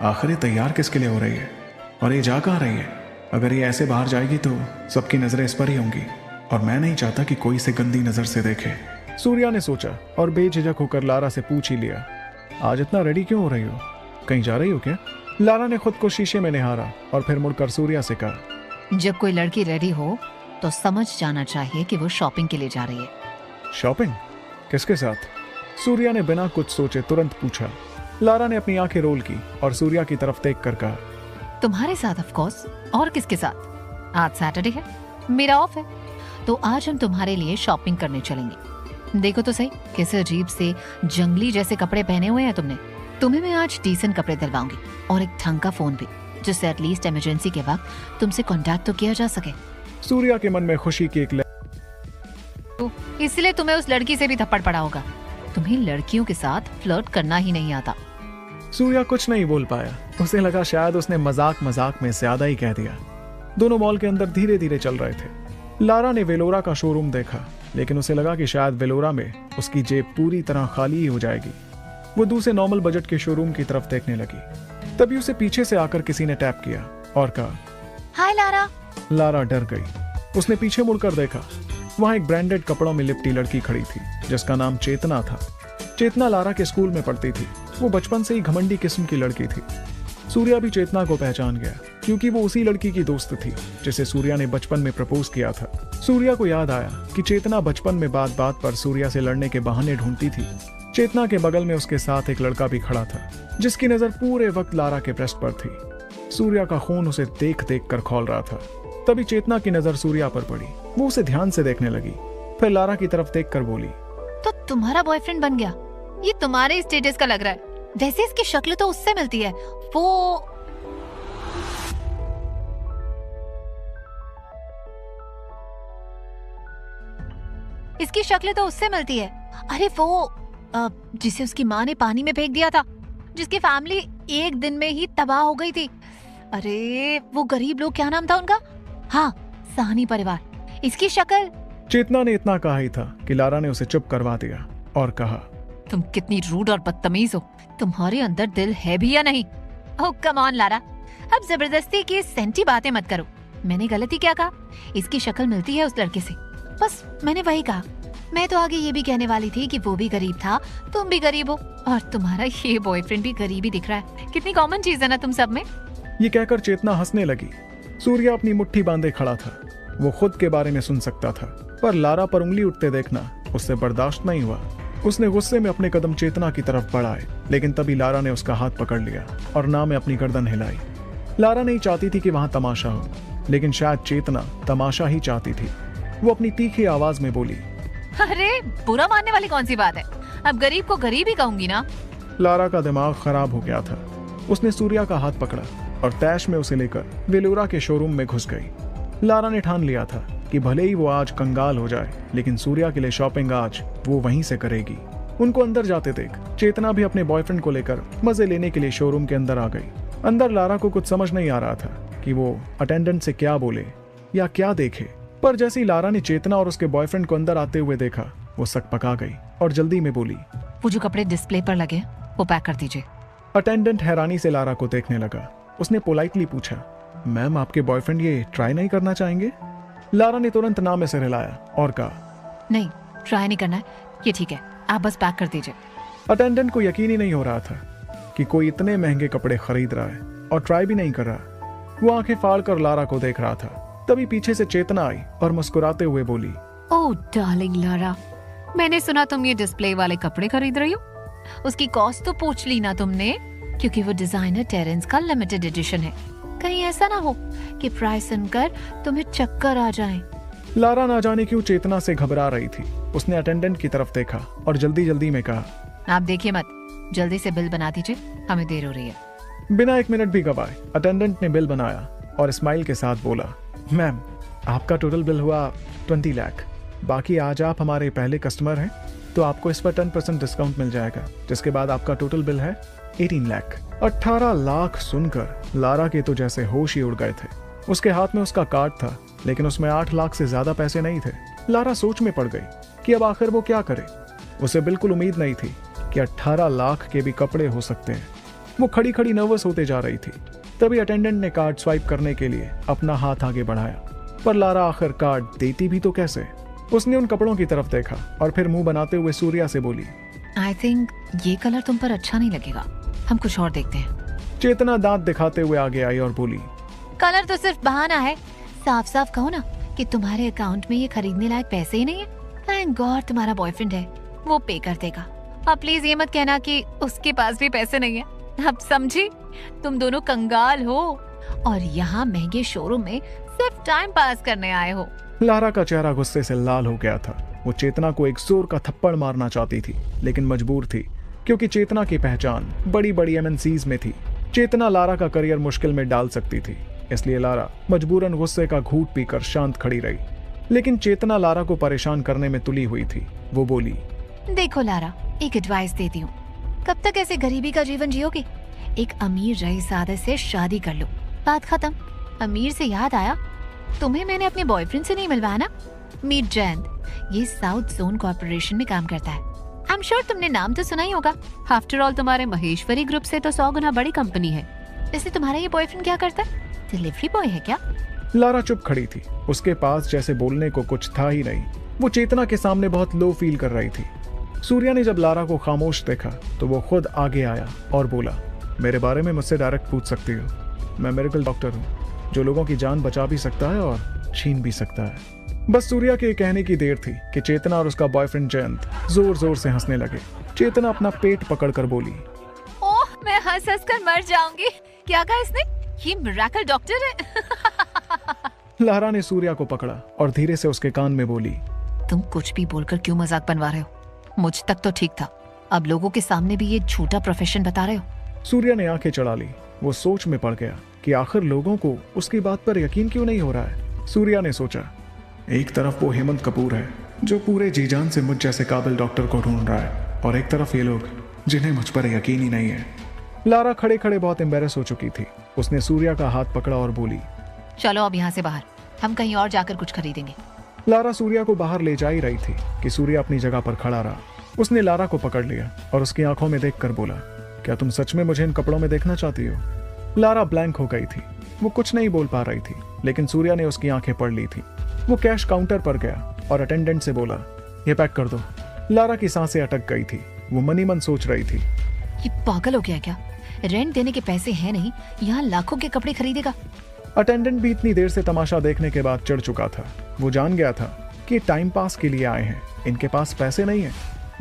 आखिर ये तैयार किसके लिए हो रही है और ये जा कहाँ रही है? अगर ये ऐसे बाहर जाएगी तो सबकी नजरें इस पर ही होंगी और मैं नहीं चाहता कि कोई इसे गंदी नजर से देखे। सूर्या ने सोचा और बेझिझक होकर लारा से पूछ ही लिया, आज इतना रेडी क्यों हो रही हो? कहीं जा रही हो क्या? लारा ने खुद को शीशे में निहारा और फिर मुड़कर सूर्या से कहा, जब कोई लड़की रेडी हो तो समझ जाना चाहिए कि वो शॉपिंग के लिए जा रही है। शॉपिंग? किसके साथ? सूर्या ने बिना कुछ सोचे तुरंत पूछा। लारा ने अपनी आंखें रोल की और सूर्या की तरफ देख कर कहा, तुम्हारे साथ ऑफ कोर्स, और किसके साथ? आज सैटरडे है, मेरा ऑफ है, तो आज हम तुम्हारे लिए शॉपिंग करने चलेंगे। देखो तो सही कैसे अजीब से जंगली जैसे कपड़े पहने हुए हैं तुमने। तुम्हें मैं आज डिसेंट कपड़े दिलवाऊंगी और एक ढंग का फोन भी, जिससे एटलीस्ट इमरजेंसी के वक्त तुमसे कांटेक्ट तो किया जा सके। सूर्या के मन में खुशी की एक इसलिए तुम्हें उस लड़की से भी थप्पड़ पड़ा होगा। तुम्हें लड़कियों के साथ फ्लर्ट करना ही नहीं आता। सूर्या कुछ नहीं बोल पाया। उसे लगा शायद उसने मजाक मजाक में ज्यादा ही कह दिया। दोनों मॉल के अंदर धीरे धीरे चल रहे थे। लारा ने वेलोरा का शोरूम देखा, लेकिन उसे लगा कि शायद वेलोरा में उसकी जेब पूरी तरह खाली ही हो जाएगी। वो दूसरे नॉर्मल बजट के शोरूम की तरफ देखने लगी। तभी उसे पीछे से आकर किसी ने टैप किया और कहा, हाय लारा। लारा डर गई। उसने पीछे मुड़कर देखा। वहां एक ब्रांडेड कपड़ों में लिपटी लड़की खड़ी थी जिसका नाम चेतना था। चेतना लारा के स्कूल में पढ़ती थी। वो बचपन से ही घमंडी किस्म की लड़की थी। सूर्या भी चेतना को पहचान गया क्योंकि वो उसी लड़की की दोस्त थी जिसे सूर्या ने बचपन में प्रपोज किया था। सूर्या को याद आया कि चेतना बचपन में बात बात पर सूर्या से लड़ने के बहाने ढूंढती थी। चेतना के बगल में उसके साथ एक लड़का भी खड़ा था जिसकी नजर पूरे वक्त लारा के ब्रेस्ट पर थी। सूर्या का खून उसे देख देख कर खौल रहा था। तभी चेतना की नजर सूर्या पर पड़ी। वो उसे ध्यान से देखने लगी, फिर लारा की तरफ देखकर बोली, तो तुम्हारा बॉयफ्रेंड बन गया? ये तुम्हारे स्टेटस का लग रहा है। वैसे इसकी शक्ल तो उससे मिलती है। वो इसकी शक्ल तो उससे मिलती है। अरे वो जिसे उसकी माँ ने पानी में फेंक दिया था, जिसकी फैमिली एक दिन में ही तबाह हो गई थी। अरे वो गरीब लोग, क्या नाम था उनका? हाँ, साहनी परिवार। इसकी शक्ल। चेतना ने इतना कहा ही था कि लारा ने उसे चुप करवा दिया और कहा, तुम कितनी रूड और बदतमीज हो। तुम्हारे अंदर दिल है भी या नहीं? ओह कम ऑन लारा, अब जबरदस्ती की सेंटी बातें मत करो। मैंने गलती क्या कहा? इसकी शक्ल मिलती है उस लड़के से, बस मैंने वही कहा। मैं तो आगे ये भी कहने वाली थी कि वो भी गरीब था, तुम भी गरीब हो, और तुम्हारा ये बॉयफ्रेंड भी गरीब ही दिख रहा है। कितनी कॉमन चीज है ना तुम सब में। ये कहकर चेतना हंसने लगी। सूर्या अपनी मुट्ठी बांधे खड़ा था। वो खुद के बारे में सुन सकता था, पर लारा पर उंगली उठते देखना उससे बर्दाश्त नहीं हुआ। उसने गुस्से में अपने कदम चेतना की तरफ बढ़ाए, लेकिन तभी लारा ने उसका हाथ पकड़ लिया और ना में अपनी गर्दन हिलाई। लारा नहीं चाहती थी कि वहां तमाशा हो, लेकिन शायद चेतना तमाशा ही चाहती थी। वो अपनी तीखी आवाज में बोली, अरे बुरा मानने वाली कौन सी बात है? अब गरीब को गरीब ही कहूंगी ना। लारा का दिमाग खराब हो गया था। उसने सूर्या का हाथ पकड़ा और तैश में उसे लेकर वेलोरा के शोरूम में घुस गई। लारा ने ठान लिया था कि भले ही वो आज कंगाल हो जाए, लेकिन सूर्या के लिए शॉपिंग आज वो वहीं से करेगी। उनको अंदर जाते देख चेतना भी अपने बॉयफ्रेंड को लेकर मजे लेने के लिए शोरूम के अंदर आ गई। अंदर लारा को कुछ समझ नहीं आ रहा था कि वो अटेंडेंट से क्या बोले या क्या देखे, पर जैसे ही लारा ने चेतना और उसके बॉयफ्रेंड को अंदर आते हुए देखा, वो सकपका गई और जल्दी में बोली, वो जो कपड़े डिस्प्ले पर लगे वो पैक कर दीजिए। अटेंडेंट हैरानी से लारा को देखने लगा। उसने पोलाइटली पूछा, मैम आपके बॉयफ्रेंड ये ट्राई नहीं करना चाहेंगे? लारा ने तुरंत ना में सिर हिलाया और कहा, नहीं ट्राई नहीं करना है, ये ठीक है, आप बस पैक कर दीजिए। अटेंडेंट को यकीन ही नहीं हो रहा था कि कोई इतने महंगे कपड़े खरीद रहा है और ट्राई भी नहीं कर रहा। वो आंखें फाड़ कर लारा को देख रहा था। तभी पीछे से चेतना आई और मुस्कुराते हुए बोली, ओह डार्लिंग लारा, मैंने सुना तुम ये डिस्प्ले वाले कपड़े खरीद रही हो। उसकी कॉस्ट तो पूछ ली ना तुमने, क्योंकि वो डिजाइनर टेरेंस का लिमिटेड एडिशन है। कहीं ऐसा ना हो कि प्राइस सुनकर तुम्हें चक्कर आ जाए। लारा ना जाने क्यों चेतना से घबरा रही थी। उसने अटेंडेंट की तरफ देखा और जल्दी जल्दी में कहा, आप देखिए मत, जल्दी से बिल बना दीजिए, हमें देर हो रही है। बिना 1 मिनट भी गवाए अटेंडेंट ने बिल बनाया और स्माइल के साथ बोला, मैम आपका टोटल बिल हुआ 20 लाख। बाकी आज आप हमारे पहले कस्टमर हैं तो आपको इस पर 10% डिस्काउंट मिल जाएगा, जिसके बाद आपका टोटल बिल है 18 लाख। 18 लाख सुनकर लारा के तो जैसे होश ही उड़ गए थे। उसके हाथ में उसका कार्ड था, लेकिन उसमें 8 लाख से ज्यादा पैसे नहीं थे। लारा सोच में पड़ गई कि अब आखिर वो क्या करे। उसे बिल्कुल उम्मीद नहीं थी कि 18 लाख के भी कपड़े हो सकते हैं। वो खड़ी खड़ी नर्वस होते जा रही थी। तभी अटेंडेंट ने कार्ड स्वाइप करने के लिए अपना हाथ आगे बढ़ाया, पर लारा आखिर कार्ड देती भी तो कैसे। उसने उन कपड़ों की तरफ देखा और फिर मुंह बनाते हुए सूर्या से बोली, आई थिंक ये कलर तुम पर अच्छा नहीं लगेगा, हम कुछ और देखते हैं। चेतना दांत दिखाते हुए आगे आई और बोली, कलर तो सिर्फ बहाना है, साफ साफ कहो ना कि तुम्हारे अकाउंट में ये खरीदने लायक पैसे ही नहीं है। थैंक गॉड तुम्हारा बॉयफ्रेंड है, वो पे कर देगा। अब प्लीज ये मत कहना कि उसके पास भी पैसे नहीं है। अब समझी, तुम दोनों कंगाल हो और यहाँ महंगे शोरूम में सिर्फ टाइम पास करने आए हो। लारा का चेहरा गुस्से से लाल हो गया था। वो चेतना को एक जोर का थप्पड़ मारना चाहती थी, लेकिन मजबूर थी, क्योंकि चेतना की पहचान बड़ी बड़ी MNCs में थी। चेतना लारा का करियर मुश्किल में डाल सकती थी, इसलिए लारा मजबूरन गुस्से का घूंट पीकर शांत खड़ी रही। लेकिन चेतना लारा को परेशान करने में तुली हुई थी। वो बोली, देखो लारा, एक एडवाइस देती हूँ, कब तक ऐसे गरीबी का जीवन जियोगे? एक अमीर रईसज़ादे से शादी कर लो, बात खत्म। अमीर से याद आया, तुम्हें मैंने अपने बॉयफ्रेंड से नहीं मिलवाया ना? मीट जयंत, ये साउथ जोन कॉर्पोरेशन में काम करता है। आई एम श्योर तुमने नाम तो सुना ही होगा। आफ्टर ऑल तुम्हारे महेश्वरी ग्रुप से तो 100 गुना बड़ी कंपनी है। वैसे तुम्हारा ये बॉयफ्रेंड क्या करता है? डिलीवरी बॉय है क्या? लारा चुप खड़ी थी। उसके पास जैसे बोलने को कुछ था ही नहीं। वो चेतना के सामने बहुत लो फील कर रही थी। सूर्या ने जब लारा को खामोश देखा तो वो खुद आगे आया और बोला, मेरे बारे में मुझसे डायरेक्ट पूछ सकती हो। मैं मेडिकल डॉक्टर हूँ, जो लोगों की जान बचा भी सकता है और छीन भी सकता है। बस सूर्या के कहने की देर थी कि चेतना और उसका बॉयफ्रेंड जयंत जोर जोर से हंसने लगे। चेतना अपना पेट पकड़कर बोली, ओह, मैं हंस हंस कर मर जाऊंगी। क्या कहा इसने? ये मिरेकल डॉक्टर है। लारा ने सूर्या को पकड़ा और धीरे से उसके कान में बोली, तुम कुछ भी बोलकर क्यों मजाक बनवा रहे हो? मुझ तक तो ठीक था, अब लोगों के सामने भी ये झूठा प्रोफेशन बता रहे हो। सूर्या ने आंखें चढ़ा ली। वो सोच में पड़ गया कि आखिर लोगों को उसकी बात पर यकीन क्यों नहीं हो रहा है। सूर्या ने सोचा, एक तरफ वो हेमंत कपूर है जो पूरे जी जान से मुझ जैसे काबिल डॉक्टर को ढूंढ रहा है, और एक तरफ ये लोग जिन्हें मुझ पर यकीन ही नहीं है। लारा खड़े खड़े बहुत एम्बेरस हो चुकी थी। उसने सूर्या का हाथ पकड़ा और बोली, चलो अब यहाँ से बाहर, हम कहीं और जाकर कुछ खरीदेंगे। लारा सूर्या को बाहर ले जा ही रही थी कि सूर्या अपनी जगह पर खड़ा रहा। उसने लारा को पकड़ लिया और उसकी आंखों में देखकर बोला, क्या तुम सच में मुझे इन कपड़ों में देखना चाहती हो? लारा ब्लैंक हो गई थी। वो कुछ नहीं बोल पा रही थी, लेकिन सूर्या ने उसकी आंखें पढ़ ली थी। वो कैश काउंटर पर गया और अटेंडेंट से बोला, ये पैक कर दो। लारा की सांसें अटक गई थी। वो मनी मन सोच रही थी, ये पागल हो गया क्या? रेंट देने के पैसे हैं नहीं, यहाँ लाखों के कपड़े खरीदेगा। अटेंडेंट भी इतनी देर से तमाशा देखने के बाद चिढ़ चुका था। वो जान गया था कि टाइम पास के लिए आए हैं, इनके पास पैसे नहीं है।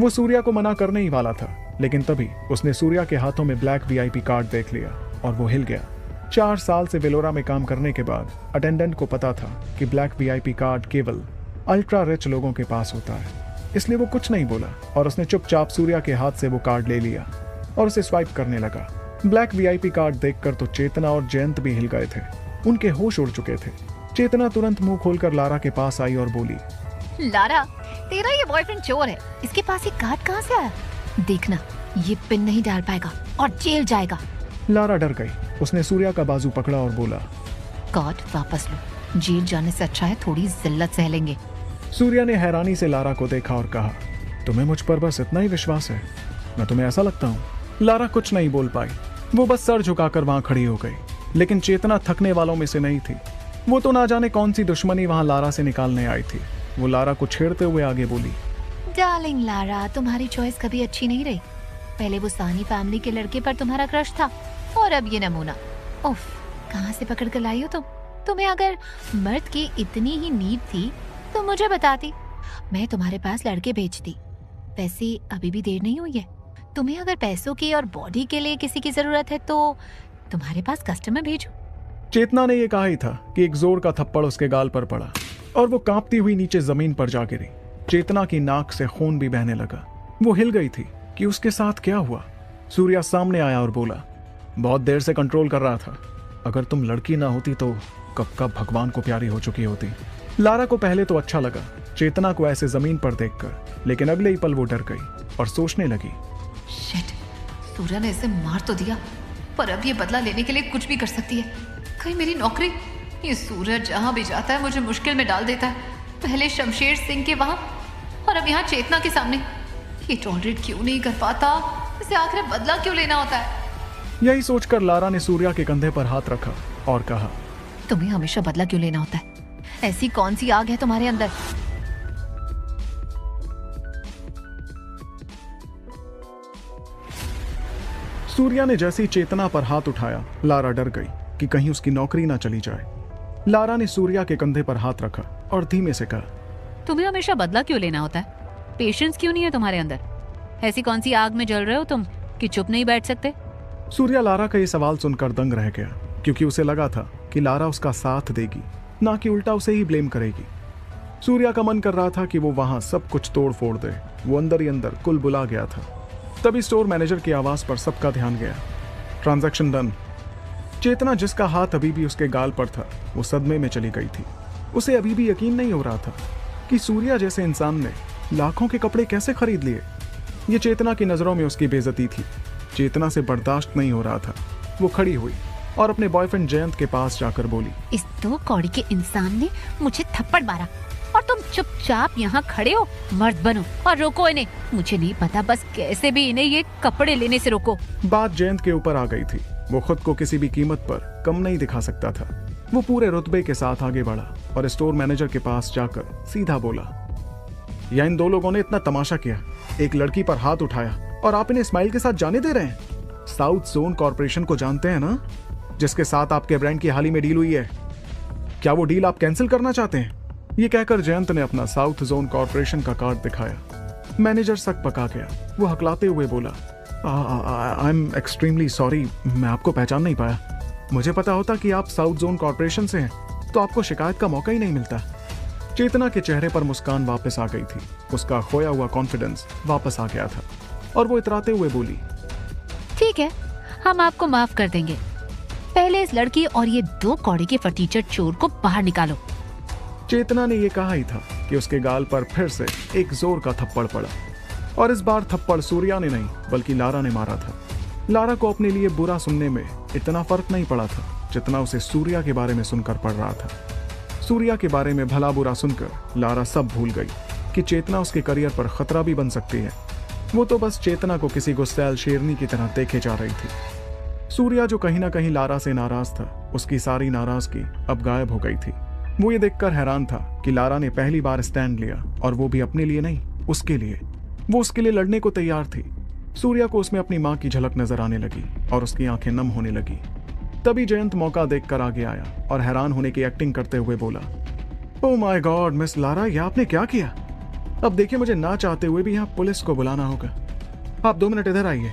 वो सूर्या को मना करने ही वाला था, लेकिन तभी उसने सूर्या के हाथों में ब्लैक VIP कार्ड देख लिया और वो हिल गया। 4 साल से वेलोरा में काम करने के बाद अटेंडेंट को पता था कि ब्लैक VIP कार्ड केवल अल्ट्रा रिच लोगों के पास होता है, इसलिए वो कुछ नहीं बोला और उसने चुपचाप सूर्या के हाथ से वो कार्ड ले लिया और उसे स्वाइप करने लगा। ब्लैक VIP कार्ड देखकर तो चेतना और जयंत भी हिल गए थे। उनके होश उड़ चुके थे। चेतना तुरंत मुंह खोलकर लारा के पास आई और बोली, लारा, तेरा ये बॉयफ्रेंड चोर है, इसके पास ये कार्ड कहाँ से आया? देखना, ये पिन नहीं डाल पाएगा और जेल जाएगा। लारा डर गई। उसने सूर्या का बाजू पकड़ा और बोला, कार्ड वापस लो, जेल जाने से अच्छा है थोड़ी जिल्लत सह लेंगे। सूर्या ने हैरानी से लारा को देखा और कहा, तुम्हें मुझ पर बस इतना ही विश्वास है? मैं तुम्हें ऐसा लगता हूँ? लारा कुछ नहीं बोल पाई। वो बस सर झुकाकर वहां खड़ी हो गई। लेकिन चेतना थकने वालों में से नहीं थी। वो तो ना जाने कौन सी दुश्मनी वहां लारा से निकालने आई थी। वो लारा को छेड़ते हुए आगे बोली, डार्लिंग लारा, तुम्हारी चॉइस कभी अच्छी नहीं रही। पहले वो सानी फैमिली के लड़के पर तुम्हारा क्रश था और अब ये नमूना। उफ, कहाँ से पकड़ कर लाई हो तुम? तुम्हें अगर मर्द की इतनी ही नीड थी तो मुझे बताती, मैं तुम्हारे पास लड़के भेजती। वैसे अभी भी देर नहीं हुई है। तुम्हें अगर पैसों की और बॉडी के लिए किसी की जरूरत है तो तुम्हारे पास कस्टमर भेजो। चेतना ने यह कहा ही था कि एक जोर का थप्पड़ उसके गाल पर पड़ा और वो कांपती हुई नीचे जमीन पर जा गिरी। चेतना की नाक से खून भी बहने लगा। वो हिल गई थी कि उसके साथ क्या हुआ। सूर्या सामने आया और बोला, बहुत देर से कंट्रोल कर रहा था। अगर तुम लड़की ना होती तो कब कब भगवान को प्यारी हो चुकी होती। लारा को पहले तो अच्छा लगा चेतना को ऐसे जमीन पर देखकर, लेकिन अगले ही पल वो डर गई और सोचने लगी, शिट, सूर्या ने इसे मार तो दिया, पर अब ये बदला लेने के लिए कुछ भी कर सकती है। कहीं मेरी नौकरी, ये सूर्य जहां भी जाता है मुझे मुश्किल में डाल देता है। पहले शमशेर सिंह के वहां और अब यहाँ चेतना के सामने। ये टॉलरेट क्यों नहीं कर पाता? इसे आखिर बदला क्यों लेना होता है? यही सोचकर लारा ने सूर्या के कंधे पर हाथ रखा और कहा, तुम्हें हमेशा बदला क्यों लेना होता है? ऐसी कौन सी आग है तुम्हारे अंदर? सूर्या ने जैसे ही चेतना पर हाथ उठाया, लारा डर गई कि कहीं उसकी नौकरी ना चली जाए। लारा ने सूर्या के कंधे पर हाथ रखा और धीमे से कहा, तुम्हें हमेशा बदला क्यों लेना होता है? पेशेंस क्यों नहीं है तुम्हारे अंदर? ऐसी कौन सी आग में जल रहे हो तुम कि चुप नहीं बैठ सकते? सूर्या लारा का ये सवाल सुनकर दंग रह गया, क्योंकि उसे लगा था कि लारा उसका साथ देगी, ना कि उल्टा उसे ही ब्लेम करेगी। सूर्या का मन कर रहा था कि वो वहां सब कुछ तोड़ फोड़ दे। वो अंदर ही अंदर कुल बुला गया था। तभी स्टोर मैनेजर की आवाज पर सबका ध्यान गया। Transaction done. चेतना, जिसका हाथ अभी भी उसके गाल पर था, वो सदमे में चली गई थी। उसे अभी भी यकीन नहीं हो रहा था कि सूर्या जैसे इंसान ने लाखों के कपड़े कैसे खरीद लिए। ये चेतना की नजरों में उसकी बेइज्जती थी। चेतना से बर्दाश्त नहीं हो रहा था। वो खड़ी हुई और अपने बॉयफ्रेंड जयंत के पास जाकर बोली, इस 2 कौड़ी के इंसान ने मुझे थप्पड़ मारा और तुम चुपचाप यहाँ खड़े हो? मर्द बनो और रोको इन्हें। मुझे नहीं पता, बस कैसे भी इन्हें ये कपड़े लेने से रोको। बात जयंत के ऊपर आ गई थी। वो खुद को किसी भी कीमत पर कम नहीं दिखा सकता था। वो पूरे रुतबे के साथ आगे बढ़ा और स्टोर मैनेजर के पास जाकर सीधा बोला, या इन 2 लोगों ने इतना तमाशा किया, एक लड़की पर हाथ उठाया और आप इन्हें स्माइल के साथ जाने दे रहे हैं? साउथ जोन कॉर्पोरेशन को जानते हैं ना, जिसके साथ आपके ब्रांड की हाल ही में डील हुई है? क्या वो डील आप कैंसिल करना चाहते हैं? ये कहकर जयंत ने अपना साउथ जोन कॉर्पोरेशन का कार्ड दिखाया। मैनेजर सक पका गया। वो हकलाते हुए बोला, आई एम एक्सट्रीमली सॉरी, मैं आपको पहचान नहीं पाया। मुझे पता होता कि आप साउथ जोन कॉर्पोरेशन से हैं तो आपको शिकायत का मौका ही नहीं मिलता। चेतना के चेहरे पर मुस्कान वापस आ गई थी। उसका खोया हुआ कॉन्फिडेंस वापस आ गया था और वो इतराते हुए बोली, ठीक है, हम आपको माफ कर देंगे। पहले इस लड़की और ये 2 कौड़ी के फटीचर चोर को बाहर निकालो। चेतना ने यह कहा ही था कि उसके गाल पर फिर से एक जोर का थप्पड़ पड़ा और इस बार थप्पड़ सूर्या ने नहीं बल्कि लारा ने मारा था। लारा को अपने लिए बुरा सुनने में इतना फर्क नहीं पड़ा था जितना उसे सूर्या के बारे में सुनकर पड़ रहा था। सूर्या के बारे में भला बुरा सुनकर लारा सब भूल गई कि चेतना उसके करियर पर खतरा भी बन सकती है। वो तो बस चेतना को किसी गुस्सैल शेरनी की तरह देखे जा रही थी। सूर्या, जो कहीं ना कहीं लारा से नाराज था, उसकी सारी नाराजगी अब गायब हो गई थी। वो ये देखकर हैरान था कि लारा ने पहली बार स्टैंड लिया, और वो भी अपने लिए नहीं, उसके लिए। वो उसके लिए लड़ने को तैयार थी। सूर्या को उसमें अपनी माँ की झलक नजर आने लगी और उसकी आंखें नम होने लगी। तभी जयंत मौका देखकर आगे आया और हैरान होने की एक्टिंग करते हुए बोला, oh my God miss Lara, ये आपने क्या किया? अब देखिए, मुझे ना चाहते हुए भी यहाँ पुलिस को बुलाना होगा। आप 2 मिनट इधर आइए।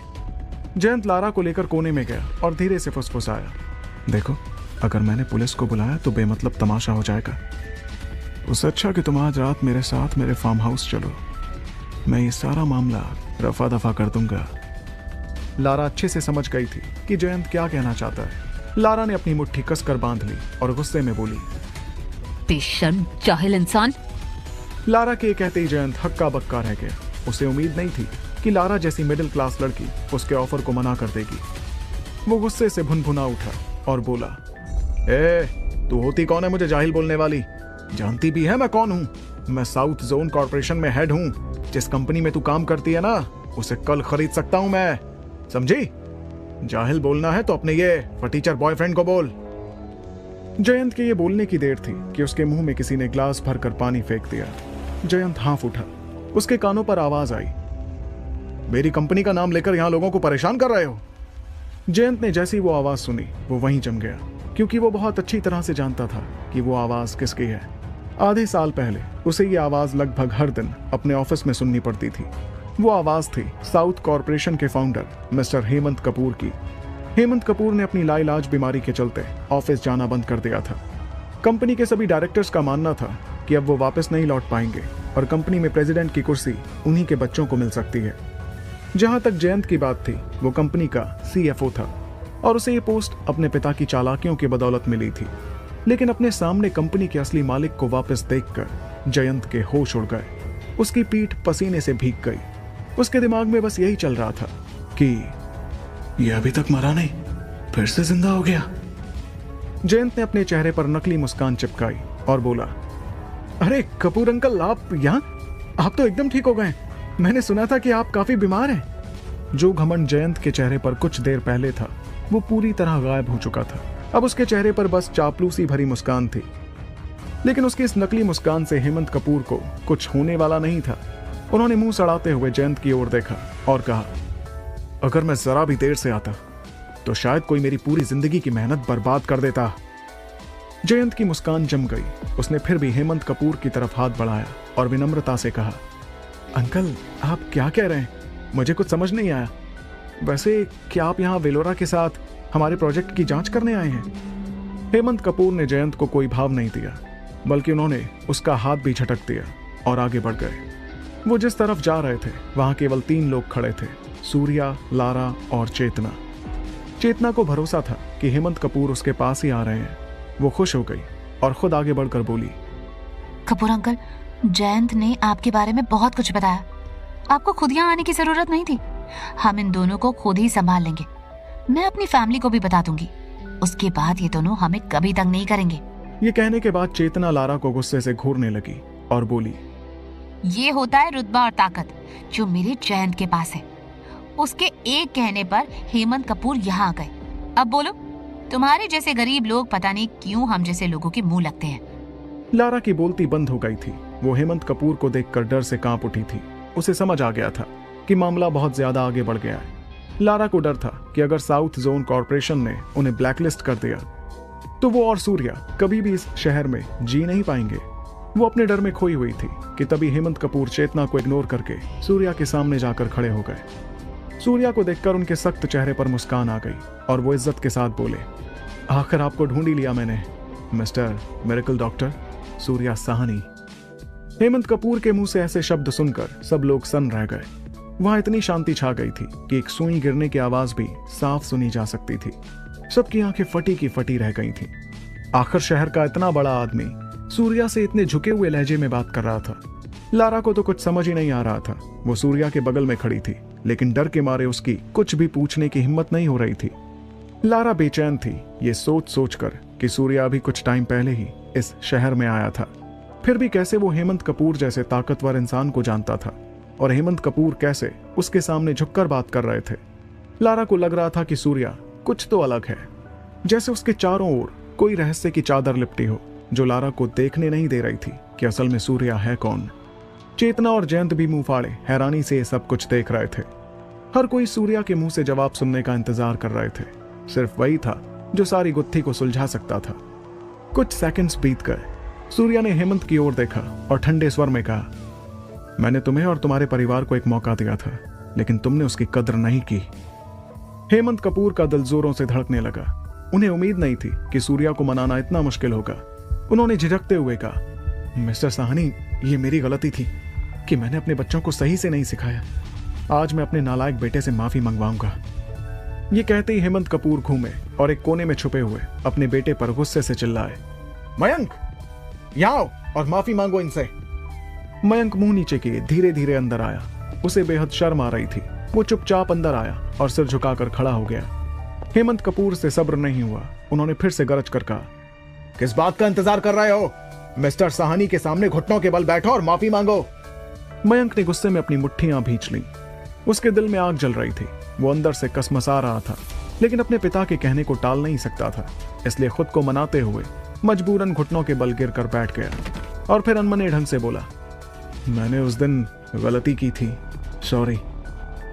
जयंत लारा को लेकर कोने में गया और धीरे से फुसफुसाया, देखो, अगर मैंने पुलिस को बुलाया तो बेमतलब तमाशा हो जाएगा। उससे अच्छा कि तुम आज रात मेरे साथ मेरे फार्म हाउस चलो, मैं ये सारा मामला रफा दफा कर दूंगा। लारा अच्छे से समझ गई थी कि जयंत क्या कहना चाहता है। लारा ने अपनी मुट्ठी कसकर बांध ली और गुस्से में बोली, बेशर्म जाहिल इंसान। लारा के कहते ही जयंत हक्का बक्का रह गया। उसे उम्मीद नहीं थी कि लारा जैसी मिडिल क्लास लड़की उसके ऑफर को मना कर देगी। वो गुस्से से भुनभुना उठा और बोला, तू होती कौन है मुझे जाहिल बोलने वाली? जानती भी है मैं कौन हूँ? मैं साउथ जोन कॉर्पोरेशन में हेड हूँ। जिस कंपनी में तू काम करती है ना, उसे कल खरीद सकता हूँ मैं, समझी? जाहिल बोलना है तो अपने ये फटीचर बॉयफ्रेंड को बोल। जयंत के ये बोलने की देर थी कि उसके मुंह में किसी ने ग्लास भरकर पानी फेंक दिया। जयंत हाँफ उठा। उसके कानों पर आवाज आई, मेरी कंपनी का नाम लेकर यहां लोगों को परेशान कर रहे हो? जयंत ने जैसी वो आवाज सुनी वो वहीं जम गया, क्योंकि वो बहुत अच्छी तरह से जानता था कि वो आवाज किसकी है। आधे साल पहले उसे ये आवाज लगभग हर दिन अपने ऑफिस में सुननी पड़ती थी। वो आवाज थी साउथ कॉरपोरेशन के फाउंडर मिस्टर हेमंत कपूर की। हेमंत कपूर ने अपनी लाइलाज बीमारी के चलते ऑफिस जाना बंद कर दिया था। कंपनी के सभी डायरेक्टर्स का मानना था कि अब वो वापस नहीं लौट पाएंगे और कंपनी में प्रेसिडेंट की कुर्सी उन्हीं के बच्चों को मिल सकती है। जहां तक जयंत की बात थी, वो कंपनी का CFO था और उसे ये पोस्ट अपने पिता की चालाकियों की बदौलत मिली थी। लेकिन अपने सामने कंपनी के असली मालिक को वापस देखकर जयंत के होश उड़ गए। उसकी पीठ पसीने से भीग गई। उसके दिमाग में बस यही चल रहा था कि ये अभी तक मरा नहीं, फिर से जिंदा हो गया। जयंत ने अपने चेहरे पर नकली मुस्कान चिपकाई और बोला, अरे कपूर अंकल, आप यहाँ? आप तो एकदम ठीक हो गए। मैंने सुना था कि आप काफी बीमार हैं। जो घमंड जयंत के चेहरे पर कुछ देर पहले था, वो पूरी तरह गायब हो चुका था। अब उसके चेहरे पर बस चापलूसी भरी मुस्कान थी। लेकिन उसकी इस नकली मुस्कान से हेमंत कपूर को कुछ होने वाला नहीं था। उन्होंने मुंह सड़ाते हुए जयंत की ओर देखा और कहा, अगर मैं जरा भी देर से आता तो शायद कोई मेरी पूरी जिंदगी की मेहनत बर्बाद कर देता। जयंत की मुस्कान जम गई। उसने फिर भी हेमंत कपूर की तरफ हाथ बढ़ाया और विनम्रता से कहा, अंकल, आप क्या कह रहे हैं? मुझे कुछ समझ नहीं आया। वैसे क्या आप यहाँ वेलोरा के साथ हमारे प्रोजेक्ट की जांच करने आए हैं? हेमंत कपूर ने जयंत को कोई भाव नहीं दिया, बल्कि उन्होंने उसका हाथ भी झटक दिया और आगे बढ़ गए। वो जिस तरफ जा रहे थे वहां केवल 3 लोग खड़े थे, सूर्या, लारा और चेतना। चेतना को भरोसा था कि हेमंत कपूर उसके पास ही आ रहे हैं। वो खुश हो गई और खुद आगे बढ़कर बोली, कपूर अंकल, जयंत ने आपके बारे में बहुत कुछ बताया। आपको खुद यहाँ आने की जरूरत नहीं थी। हम इन दोनों को खुद ही संभाल लेंगे। मैं अपनी फैमिली को भी बता दूंगी। उसके बाद ये दोनों हमें कभी तंग नहीं करेंगे। ये कहने के बाद चेतना लारा को गुस्से से घूरने लगी और बोली, ये होता है रुतबा और ताकत जो मेरे जयंत के पास है। उसके एक कहने पर हेमंत कपूर यहाँ आ गए। अब बोलो, तुम्हारे जैसे गरीब लोग पता नहीं क्यों हम जैसे लोगों के मुंह लगते हैं। लारा की बोलती बंद हो गई थी। वो हेमंत कपूर को देखकर डर से कांप उठी थी। उसे समझ आ गया था कि मामला बहुत ज्यादा आगे बढ़ गया है। लारा को डर था कि अगर साउथ जोन कॉरपोरेशन ने उन्हें ब्लैकलिस्ट कर दिया तो वो और सूर्या कभी भी इस शहर में जी नहीं पाएंगे। वो अपने डर में खोई हुई थी कि तभी हेमंत कपूर चेतना को इग्नोर करके सूर्या के सामने जाकर खड़े हो गए। सूर्या को देखकर उनके सख्त चेहरे पर मुस्कान आ गई और वो इज्जत के साथ बोले, आखिर आपको ढूंढ ही लिया मैंने, mister miracle doctor Surya Sahni. Hemant Kapoor के मुंह से ऐसे शब्द सुनकर सब लोग सन्न रह गए। वहां इतनी शांति छा गई थी कि एक सुई गिरने की आवाज भी साफ सुनी जा सकती थी। सबकी आंखें फटी की फटी रह गई थीं। आखिर शहर का इतना बड़ा आदमी सूर्या से इतने झुके हुए लहजे में बात कर रहा था। लारा को तो कुछ समझ ही नहीं आ रहा था। वो सूर्या के बगल में खड़ी थी, लेकिन डर के मारे उसकी कुछ भी पूछने की हिम्मत नहीं हो रही थी। लारा बेचैन थी, ये सोच सोचकर कि सूर्या अभी कुछ टाइम पहले ही इस शहर में आया था। फिर भी कैसे वो हेमंत कपूर जैसे ताकतवर इंसान को जानता था और हेमंत कपूर कैसे उसके सामने झुककर बात कर रहे थे। लारा को लग रहा था कि सूर्या कुछ तो अलग है, जैसे उसके चारों ओर कोई रहस्य की चादर लिपटी हो जो लारा को देखने नहीं दे रही थी कि असल में सूर्या है कौन। चेतना और जयंत भी मुंह फाड़े हैरानी से सब कुछ देख रहे थे। हर कोई सूर्या के मुंह से जवाब सुनने का इंतजार कर रहे थे। सिर्फ वही था जो सारी गुत्थी को सुलझा सकता था। कुछ सेकंड्स बीत गए। सूर्या ने हेमंत की ओर देखा और ठंडे स्वर में कहा, मैंने तुम्हें और तुम्हारे परिवार को एक मौका दिया था, लेकिन तुमने उसकी कद्र नहीं की। हेमंत कपूर का दिल जोरों से धड़कने लगा। उन्हें उम्मीद नहीं थी कि सूर्या को मनाना इतना मुश्किल होगा। उन्होंने झिझकते हुए कहा, मिस्टर साहनी, ये मेरी गलती थी कि मैंने अपने बच्चों को सही से नहीं सिखाया। आज मैं अपने नालायक बेटे से माफी मंगवाऊंगा। ये कहते ही हेमंत कपूर घूमे और एक कोने में छुपे हुए अपने बेटे पर गुस्से से चिल्लाए, मयंक, यहाँ आओ और माफी मांगो इनसे। मयंक मुंह नीचे किए धीरे धीरे अंदर आया। उसे बेहद शर्म आ रही थी। वो चुपचाप अंदर आया और सिर झुकाकर खड़ा हो गया। हेमंत कपूर से सब्र नहीं हुआ। उन्होंने फिर से गरज कर कहा, किस बात का इंतजार कर रहे हो? मिस्टर साहनी के सामने घुटनों के बल बैठो और माफी मांगो। मयंक ने गुस्से में अपनी मुट्ठियां भींच लीं। उसके दिल में आग जल रही थी। वो अंदर से कसमसा रहा था, लेकिन अपने पिता के कहने को टाल नहीं सकता था। इसलिए खुद को मनाते हुए मजबूरन घुटनों के बल गिर कर बैठ गया और फिर अनमने ढंग से बोला, मैंने उस दिन गलती की थी, सॉरी।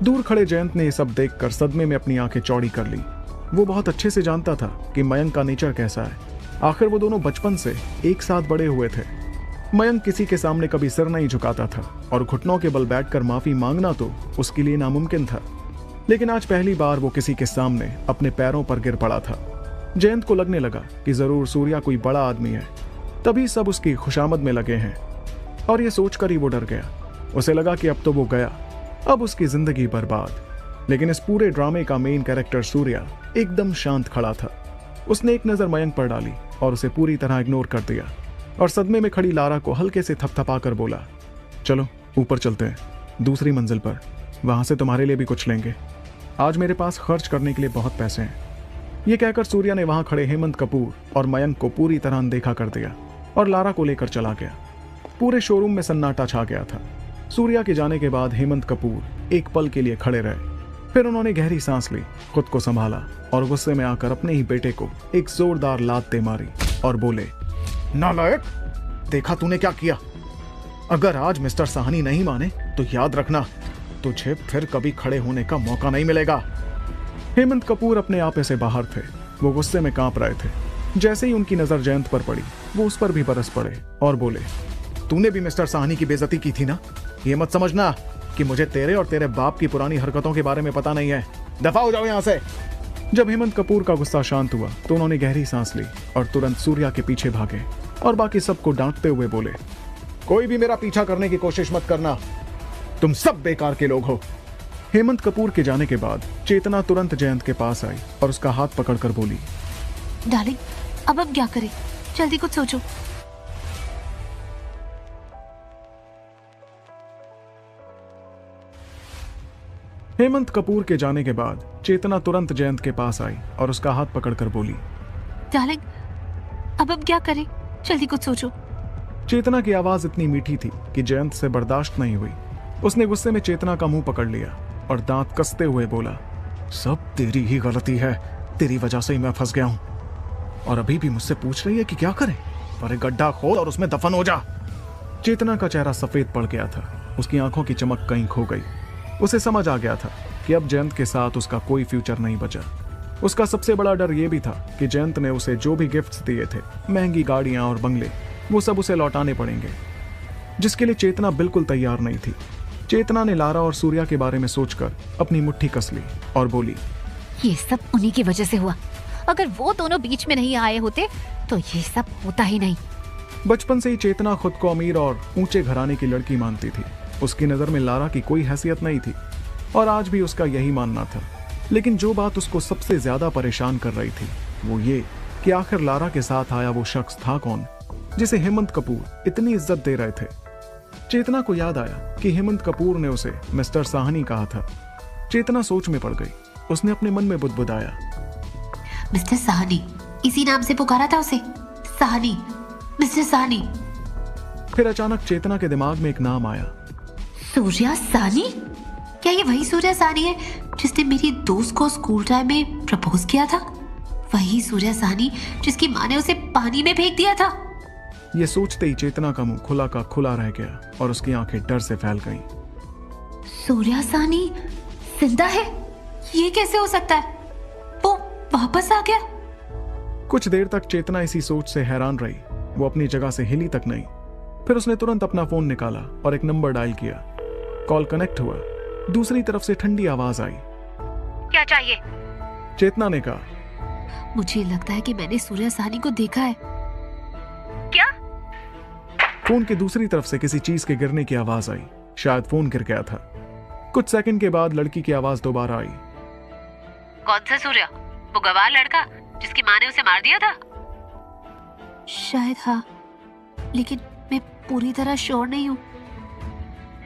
दूर खड़े जयंत ने ये सब देखकर सदमे में अपनी आंखें चौड़ी कर ली। वो बहुत अच्छे से जानता था कि मयंक का नेचर कैसा है। आखिर वो दोनों बचपन से एक साथ बड़े हुए थे। मयंक किसी के सामने कभी सिर नहीं झुकाता था और घुटनों के बल बैठकर माफी मांगना तो उसके लिए नामुमकिन था। लेकिन आज पहली बार वो किसी के सामने अपने पैरों पर गिर पड़ा था। जयंत को लगने लगा कि जरूर सूर्या कोई बड़ा आदमी है, तभी सब उसकी खुशामद में लगे हैं। और ये सोचकर ही वो डर गया। उसे लगा कि अब तो वो गया, अब उसकी जिंदगी बर्बाद। लेकिन इस पूरे ड्रामे का मेन कैरेक्टर सूर्या एकदम शांत खड़ा था। उसने एक नजर मयंक पर डाली और उसे पूरी तरह इग्नोर कर दिया और सदमे में खड़ी लारा को हल्के से थपथपाकर बोला, चलो ऊपर चलते हैं, दूसरी मंजिल पर, वहां से तुम्हारे लिए भी कुछ लेंगे। आज मेरे पास खर्च करने के लिए बहुत पैसे हैं। ये कहकर सूर्या ने वहां खड़े हेमंत कपूर और मयंक को पूरी तरह अनदेखा कर दिया और लारा को लेकर चला गया। पूरे शोरूम में सन्नाटा छा गया था। सूर्या के जाने के बाद हेमंत कपूर एक पल के लिए खड़े रहे, फिर उन्होंने गहरी सांस ली, खुद को संभाला और गुस्से में आकर अपने ही बेटे को एक जोरदार लात दे मारी और बोले, नालायक, देखा तूने क्या किया? अगर आज मिस्टर साहनी नहीं माने तो याद रखना, तुझे फिर कभी खड़े होने का मौका नहीं मिलेगा। हेमंत कपूर अपने आप से बाहर थे। वो गुस्से में कांप रहे थे। जैसे ही उनकी नजर जयंत पर पड़ी, वो उस पर भी बरस पड़े और बोले, तूने भी मिस्टर साहनी की बेइज्जती की थी ना? ये मत समझना कि मुझे तेरे और तेरे बाप की पुरानी हरकतों के बारे में पता नहीं है। दफा हो जाओ यहां से। जब हेमंत कपूर का गुस्सा शांत हुआ तो उन्होंने गहरी सांस ली और तुरंत सूर्या के पीछे भागे और बाकी सबको डांटते हुए बोले, कोई भी मेरा पीछा करने की कोशिश मत करना, तुम सब बेकार के लोग हो। हेमंत कपूर के जाने के बाद चेतना तुरंत जयंत के पास आई और उसका हाथ पकड़कर बोली, डार्लिंग, अब क्या करें? जल्दी कुछ सोचो। हेमंत कपूर के जाने के बाद चेतना तुरंत जयंत के पास आई और उसका हाथ पकड़कर बोली, डार्लिंग, अब क्या करें? जल्दी कुछ सोचो। चेतना की आवाज इतनी मीठी थी कि जयंत से बर्दाश्त नहीं हुई। उसने गुस्से में चेतना का मुंह पकड़ लिया और दांत कसते हुए बोला, सब तेरी ही गलती है, तेरी वजह से ही मैं फंस गया हूं और अभी भी मुझसे पूछ रही है कि क्या करें? पर एक गड्ढा खोद और उसमें दफन हो जा। चेतना का चेहरा सफेद पड़ गया था। उसकी आंखों की चमक कहीं खो गई। उसे समझ आ गया था कि अब जयंत के साथ उसका कोई फ्यूचर नहीं बचा। उसका सबसे बड़ा डर यह भी था कि जयंत ने उसे जो भी गिफ्ट्स दिए थे, महंगी गाड़ियां और बंगले, वो सब उसे लौटाने पड़ेंगे, जिसके लिए चेतना बिल्कुल तैयार नहीं थी। चेतना ने लारा और सूर्या के बारे में सोचकर अपनी मुट्ठी कस ली और बोली, ये सब उन्हीं की वजह से हुआ। अगर वो दोनों बीच में नहीं आए होते तो ये सब होता ही नहीं। बचपन से ही चेतना खुद को अमीर और ऊंचे घराने की लड़की मानती थी। उसकी नजर में लारा की कोई हैसियत नहीं थी और आज भी उसका यही मानना था। लेकिन जो बात उसको सबसे ज्यादा परेशान कर रही थी वो ये कि आखिर लारा के साथ आया वो शख्स था कौन, जिसे हेमंत कपूर इतनी इज्जत दे रहे थे। चेतना को याद आया कि हेमंत कपूर ने उसे मिस्टर साहनी कहा था। चेतना सोच में पड़ गई। उसने अपने मन में बुदबुदाया, मिस्टर साहनी, इसी नाम से पुकारा था उसे, साहनी, मिस्टर साहनी। फिर अचानक चेतना के दिमाग में एक नाम आया, सूर्या साहनी। क्या ये वही सूर्या साहनी है जिसने मेरी दोस्त को स्कूल टाइम में प्रपोज किया था? वही सूर्या साहनी जिसकी माँ ने उसे पानी में फेंक दिया था? ये सोचते ही चेतना का मुंह खुला का खुला रह गया और उसकी आंखें डर से फैल गईं। सूर्या साहनी जिंदा है? ये कैसे हो सकता है? वो वापस आ गया? कुछ देर तक चेतना इसी सोच से हैरान रही। वो अपनी जगह से हिली तक नहीं। फिर उसने तुरंत अपना फोन निकाला और एक नंबर डायल किया। कॉल कनेक्ट हुआ। दूसरी तरफ से ठंडी आवाज आई, क्या चाहिए? चेतना ने कहा, मुझे लगता है कि मैंने सूर्या साहनी को देखा है। क्या? फोन की दूसरी तरफ से किसी चीज के गिरने की आवाज आई। शायद फोन गिर गया था। कुछ सेकंड के बाद लड़की की आवाज दोबारा आई, कौन सा सूर्या? वो गवार लड़का जिसकी माँ ने उसे मार दिया था? शायद हाँ, लेकिन मैं पूरी तरह श्योर नहीं हूँ।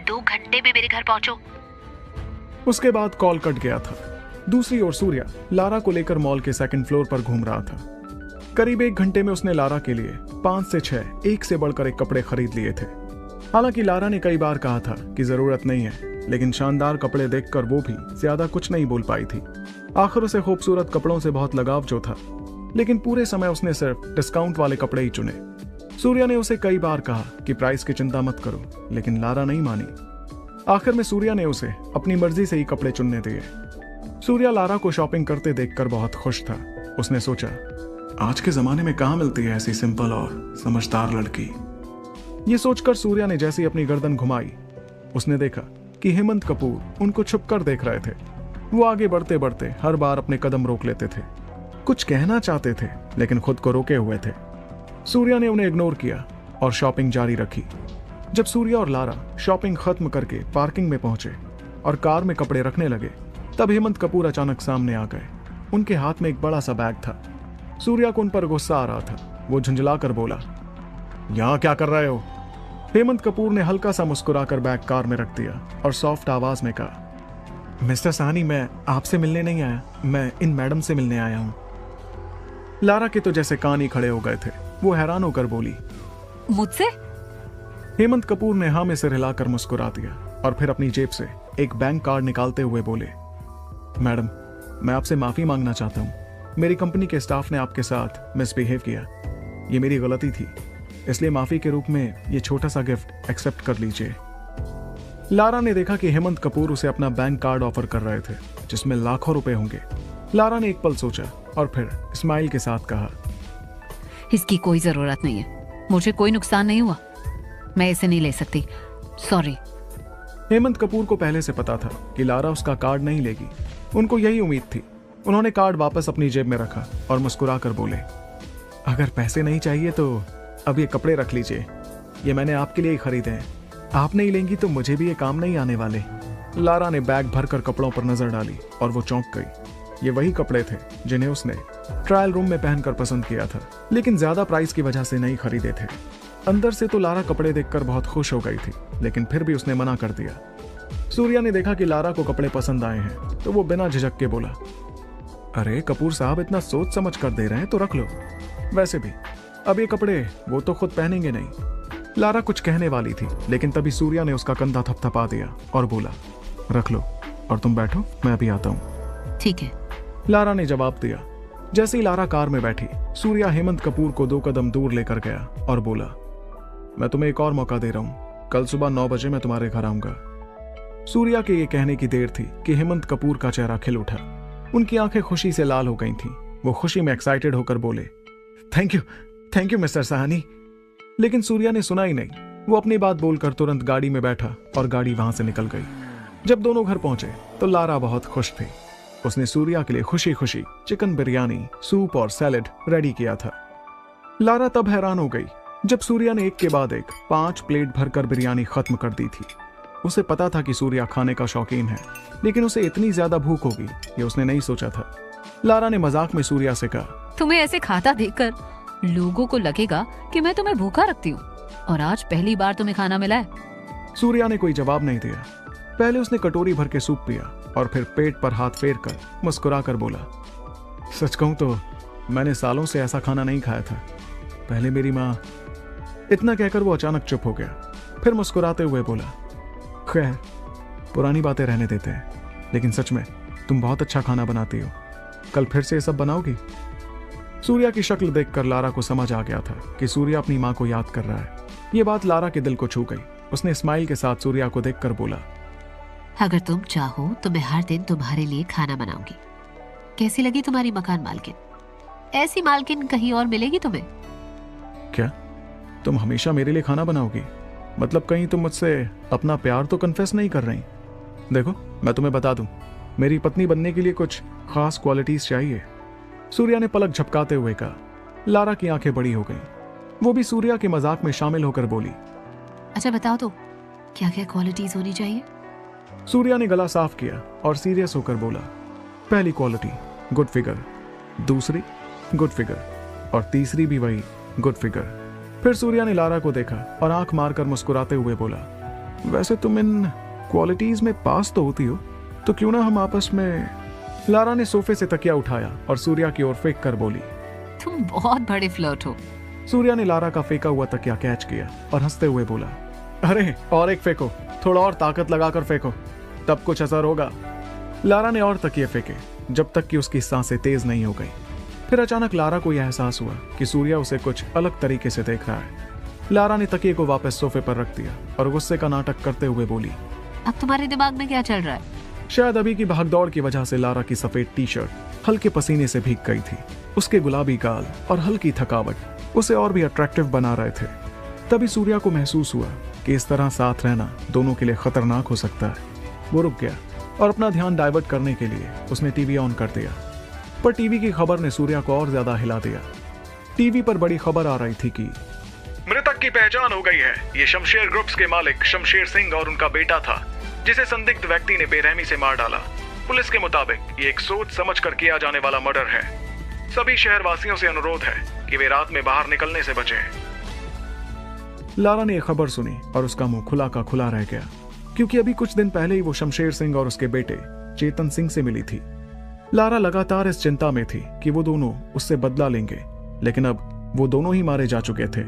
2 घंटे में मेरे घर पहुंचो। उसके बाद कॉल कट गया था। दूसरी ओर सूर्या लारा को लेकर मॉल के सेकंड फ्लोर पर घूम रहा था। करीब 1 घंटे में उसने लारा के लिए 5 से 6 एक से बढ़कर एक कपड़े खरीद लिए थे। हालांकि लारा ने कई बार कहा था कि जरूरत नहीं है, लेकिन शानदार कपड़े देखकर वो भी ज्यादा कुछ नहीं बोल पाई थी। आखिर उसे खूबसूरत कपड़ों से बहुत लगाव जो था, लेकिन पूरे समय उसने सिर्फ डिस्काउंट वाले कपड़े ही चुने। सूर्या ने उसे कई बार कहा कि प्राइस की चिंता मत करो, लेकिन लारा नहीं मानी। आखिर में सूर्या ने उसे अपनी मर्जी से ही कपड़े चुनने दिए। सूर्या लारा को शॉपिंग करते देखकर बहुत खुश था। उसने सोचा, आज के जमाने में कहाँ मिलती है ऐसी सिंपल और समझदार लड़की। ये सोचकर सूर्या ने जैसे ही अपनी गर्दन घुमाई, उसने देखा कि हेमंत कपूर उनको छुपकर देख रहे थे। वो आगे बढ़ते बढ़ते हर बार अपने कदम रोक लेते थे, कुछ कहना चाहते थे लेकिन खुद को रोके हुए थे। सूर्या ने उन्हें इग्नोर किया और शॉपिंग जारी रखी। जब सूर्या और लारा शॉपिंग खत्म करके पार्किंग में पहुंचे और कार में कपड़े रखने लगे, तब हेमंत कपूर अचानक सामने आ गए। उनके हाथ में एक बड़ा सा बैग था। सूर्या को उन पर गुस्सा आ रहा था। वो झुंझला कर बोला, यहां क्या कर रहे हो? हेमंत कपूर ने हल्का सा मुस्कुराकर बैग कार में रख दिया और सॉफ्ट आवाज में कहा, मिस्टर साहनी, मैं आपसे मिलने नहीं आया, मैं इन मैडम से मिलने आया हूं। लारा के तो जैसे कान ही खड़े हो गए थे। वो हैरान होकर बोली, मुझसे? हेमंत कपूर ने हाँ में सिर हिलाकर मुस्कुरा दिया और फिर अपनी जेब से एक बैंक कार्ड निकालते हुए बोले, मैडम, मैं आपसे माफी मांगना चाहता हूँ। मेरी कंपनी के स्टाफ ने आपके साथ मिसबिहेव किया। ये मेरी गलती थी, इसलिए माफी के रूप में ये छोटा सा गिफ्ट एक्सेप्ट कर लीजिए। लारा ने देखा कि हेमंत कपूर उसे अपना बैंक कार्ड ऑफर कर रहे थे जिसमें लाखों रुपए होंगे। लारा ने एक पल सोचा और फिर स्माइल के साथ कहा, इसकी कोई जरूरत नहीं है, मुझे कोई नुकसान नहीं हुआ, मैं इसे नहीं ले सकती, सॉरी। हेमंत कपूर को पहले से पता था कि लारा उसका कार्ड नहीं लेगी। उनको यही उम्मीद थी। उन्होंने कार्ड वापस अपनी जेब में रखा और मुस्कुरा कर बोले, अगर पैसे नहीं चाहिए तो अब ये कपड़े रख लीजिए, ये मैंने आपके लिए ही खरीदे हैं, आप नहीं लेंगी तो मुझे भी ये काम नहीं आने वाले। लारा ने बैग भरकर कपड़ों पर नजर डाली और वो चौंक गई। ये वही कपड़े थे जिन्हें उसने ट्रायल रूम में पहनकर पसंद किया था, लेकिन ज्यादा प्राइस की वजह से नहीं खरीदे थे। अंदर से तो लारा कपड़े देखकर बहुत खुश हो गई थी, लेकिन फिर भी उसने मना कर दिया। सूर्या ने देखा कि लारा को कपड़े पसंद आए हैं तो वो बिना झिझक के बोला, अरे कपूर साहब, इतना सोच समझ कर दे रहे हैं तो रख लो। वैसे भी अब ये कपड़े वो तो खुद पहनेंगे नहीं। लारा कुछ कहने वाली थी, लेकिन तभी सूर्या ने उसका कंधा थपथपा दिया और बोला, रख लो और तुम बैठो, मैं अभी आता हूँ। ठीक है, लारा ने जवाब दिया। जैसे ही लारा कार में बैठी, सूर्या हेमंत कपूर को 2 कदम दूर लेकर गया और बोला, मैं तुम्हें एक और मौका दे रहा हूं, कल सुबह 9 बजे मैं तुम्हारे घर आऊंगा। सूर्या के ये कहने की देर थी कि हेमंत कपूर का चेहरा खिल उठा। उनकी आंखें खुशी से लाल हो गई थीं। वो खुशी में एक्साइटेड होकर बोले, थैंक यू मिस्टर साहनी। लेकिन सूर्या ने सुना ही नहीं। वो अपनी बात बोलकर तुरंत गाड़ी में बैठा और गाड़ी वहां से निकल गई। जब दोनों घर पहुंचे तो लारा बहुत खुश थी। उसने सूर्या के लिए खुशी खुशी चिकन बिरयानी, सूप और सैलेड रेडी किया था। लारा तब हैरान हो गई जब सूर्या ने एक के बाद एक 5 प्लेट भरकर बिरयानी खत्म कर दी थी। उसे पता था कि सूर्या खाने का शौकीन है, लेकिन उसे इतनी ज्यादा भूख होगी ये उसने नहीं सोचा था। लारा ने मजाक में सूर्या से कहा, तुम्हें ऐसे खाता देखकर लोगों को लगेगा कि मैं तुम्हें भूखा रखती हूँ, और आज पहली बार तुम्हें खाना मिला है। सूर्या ने कोई जवाब नहीं दिया। पहले उसने कटोरी भर के सूप पिया और फिर पेट पर हाथ फेर कर मुस्कुरा कर बोला, सच कहूं तो मैंने सालों से ऐसा खाना नहीं खाया था। पहले मेरी माँ। इतना कहकर वो अचानक चुप हो गया, फिर मुस्कुराते हुए बोला, खैर पुरानी बातें रहने देते हैं, लेकिन सच में तुम बहुत अच्छा खाना बनाती हो, कल फिर से ये सब बनाओगी? सूर्या की शक्ल देखकर लारा को समझ आ गया था कि सूर्या अपनी माँ को याद कर रहा है। ये बात लारा के दिल को छू गई। उसने स्माइल के साथ सूर्या को देखकर बोला, अगर तुम चाहो तो मैं हर दिन तुम्हारे लिए खाना बनाऊंगी। कैसी लगी तुम्हारी मकान मालकिन? ऐसी मालकिन कहीं और मिलेगी तुम्हें? क्या तुम हमेशा मेरे लिए खाना बनाओगी? मतलब कहीं तुम मुझसे अपना प्यार तो कन्फेस नहीं कर रही? देखो मैं तुम्हें बता दूं, मेरी पत्नी बनने के लिए कुछ खास क्वालिटीज चाहिए। सूर्या ने पलक झपकाते हुए कहा। लारा की आंखें बड़ी हो गईं। वो भी सूर्या के मजाक में शामिल होकर बोली, अच्छा बताओ तो क्या क्या क्वालिटीज होनी चाहिए? सूर्या ने गला साफ किया और सीरियस होकर बोला, पहली क्वालिटी गुड फिगर, दूसरी गुड फिगर और तीसरी भी वही गुड फिगर। फिर सूर्या ने लारा को देखा और आंख मारकर मुस्कुराते हुए बोला, वैसे तुम इन क्वालिटीज में पास तो होती हो, तो क्यों ना हम आपस में। लारा ने सोफे से तकिया उठाया और सूर्या की ओर फेंक कर बोली, तुम बहुत बड़े फ्लर्ट हो। सूर्या ने लारा का फेंका हुआ तकिया कैच किया और हंसते हुए बोला, अरे और एक फेंको, थोड़ा और ताकत लगाकर फेंको, तब कुछ असर होगा। लारा ने और तकिए फेंके जब तक कि उसकी सांसें तेज नहीं हो गई। फिर अचानक लारा को यह एहसास हुआ कि सूर्या उसे कुछ अलग तरीके से देख रहा है। लारा ने तकिए को वापस सोफे पर रख दिया और गुस्से का नाटक करते हुए बोली, अब तुम्हारे दिमाग में क्या चल रहा है? शायद अभी की भागदौड़ की वजह से लारा की सफेद टी शर्ट हल्के पसीने से भीग गई थी। उसके गुलाबी गाल और हल्की थकावट उसे और भी अट्रैक्टिव बना रहे थे। तभी सूर्या को महसूस हुआ कि इस तरह साथ रहना दोनों के लिए खतरनाक हो सकता है। वो रुक गया और अपना ध्यान डाइवर्ट करने के लिए उसने टीवी ऑन कर दिया, पर टीवी की खबर ने सूर्या को और ज्यादा हिला दिया। टीवी पर बड़ी खबर आ रही थी कि मृतक की पहचान हो गई है। ये शमशेर ग्रुप्स के मालिक शमशेर सिंह और उनका बेटा था, जिसे संदिग्ध व्यक्ति ने बेरहमी से मार डाला। पुलिस के मुताबिक ये एक सोच समझ कर किया जाने वाला मर्डर है। सभी शहरवासियों से अनुरोध है कि वे रात में बाहर निकलने से बचें। लारा ने यह खबर सुनी और उसका मुंह खुला का खुला रह गया, क्योंकि अभी कुछ दिन पहले ही वो शमशेर सिंह और उसके बेटे चेतन सिंह से मिली थी। लारा लगातार इस चिंता में थी कि वो दोनों उससे बदला लेंगे, लेकिन अब वो दोनों ही मारे जा चुके थे।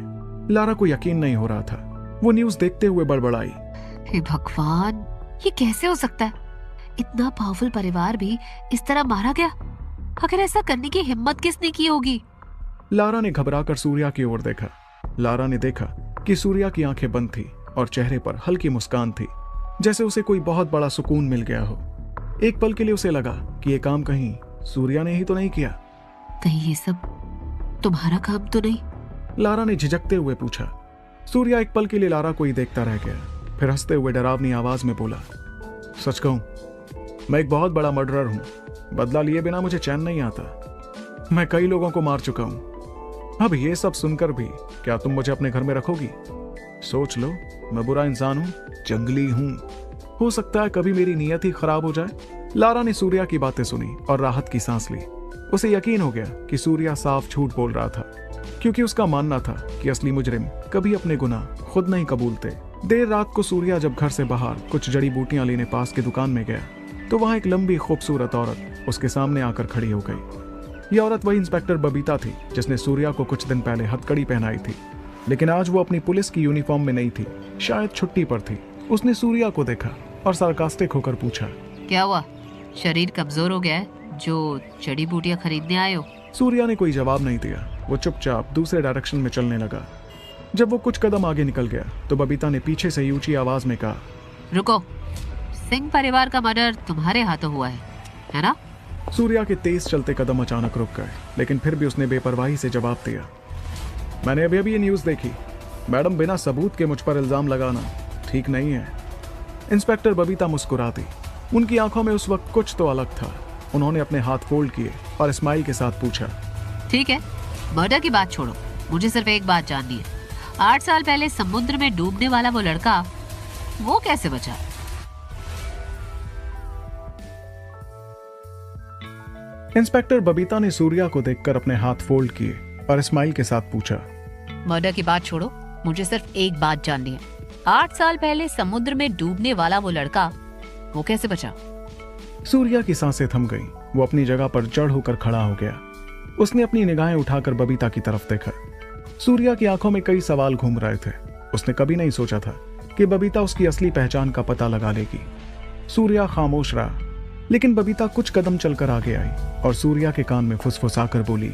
लारा को यकीन नहीं हो रहा था। वो न्यूज देखते हुए बड़बड़ाई, हे भगवान, ये कैसे हो सकता है? इतना पावरफुल परिवार भी इस तरह मारा गया? अगर ऐसा करने की हिम्मत किसने की होगी? लारा ने घबराकर सूर्या की ओर देखा। लारा ने देखा कि सूर्या की आंखें बंद थी और चेहरे पर हल्की मुस्कान थी, जैसे उसे कोई बहुत बड़ा सुकून मिल गया हो। एक पल के लिए उसे लगा कि ये काम कहीं सूर्या ने ही तो नहीं किया। कहीं ये सब तुम्हारा काम तो नहीं? लारा ने झिझकते हुए पूछा। सूर्या एक पल के लिए लारा को ही देखता रह गया, फिर हंसते हुए डरावनी आवाज में बोला, सच कहूं, मैं एक बहुत बड़ा मर्डरर हूं। बदला लिए बिना मुझे चैन नहीं आता। मैं कई लोगों को मार चुका हूं। अब ये सब सुनकर भी क्या तुम मुझे अपने घर में रखोगी? सोच लो, मैं बुरा इंसान हूं, जंगली हूं। हो सकता है कभी मेरी नीयत ही खराब हो जाए। लारा ने सूर्या की बातें सुनी और राहत की सांस ली। उसे यकीन हो गया कि सूर्या साफ झूठ बोल रहा था, क्योंकि उसका मानना था कि असली मुजरिम कभी अपने गुनाह खुद नहीं कबूलते। देर रात को सूर्या जब घर से बाहर कुछ जड़ी बूटियां लेने पास की दुकान में गया, तो वहां एक लंबी खूबसूरत औरत उसके सामने आकर खड़ी हो गई। यह औरत वही इंस्पेक्टर बबीता थी जिसने सूर्या को कुछ दिन पहले हथकड़ी पहनाई थी, लेकिन आज वो अपनी पुलिस की यूनिफॉर्म में नहीं थी, शायद छुट्टी पर थी। उसने सूर्या को देखा और सार्कास्टिक होकर पूछा, क्या हुआ? शरीर कमजोर हो गया है जो जड़ी बूटियां खरीदने आए हो? सूर्या ने कोई जवाब नहीं दिया। वो चुपचाप दूसरे डायरेक्शन में चलने लगा। जब वो कुछ कदम आगे निकल गया तो बबीता ने पीछे से ऊंची आवाज में कहा, रुको, सिंह परिवार का मर्डर तुम्हारे हाथों हुआ है ना? सूर्या के तेज चलते कदम अचानक रुक गए, लेकिन फिर भी उसने बेपरवाही से जवाब दिया, मैंने अभी अभी ये न्यूज देखी। मैडम, बिना सबूत के मुझ पर इल्जाम लगाना ठीक नहीं है। इंस्पेक्टर बबीता मुस्कुरा दी। उनकी आंखों में उस वक्त कुछ तो अलग था। उन्होंने अपने हाथ फोल्ड किए और स्माइल के साथ पूछा, ठीक है, मर्डर की बात छोड़ो, मुझे सिर्फ एक बात जाननी है। 8 साल पहले समुद्र में डूबने वाला वो लड़का, वो कैसे बचा? इंस्पेक्टर बबीता ने सूर्या को देखकर अपने हाथ फोल्ड किए और स्माइल के साथ पूछा, मर्डर की बात छोड़ो, मुझे सिर्फ एक बात जाननी है। 8 साल पहले समुद्र में डूबने वाला वो लड़का, वो कैसे बचा? सूर्या की सांसें थम गईं। वो अपनी जगह पर जड़ होकर खड़ा हो गया। उसने अपनी निगाहें उठाकर बबीता की तरफ देखा। सूर्या की आंखों में कई सवाल घूम रहे थे। उसने कभी नहीं सोचा था कि बबीता उसकी असली पहचान का पता लगा लेगी। सूर्या खामोश रहा, लेकिन बबीता कुछ कदम चलकर आगे आई और सूर्या के कान में फुसफुसाकर बोली,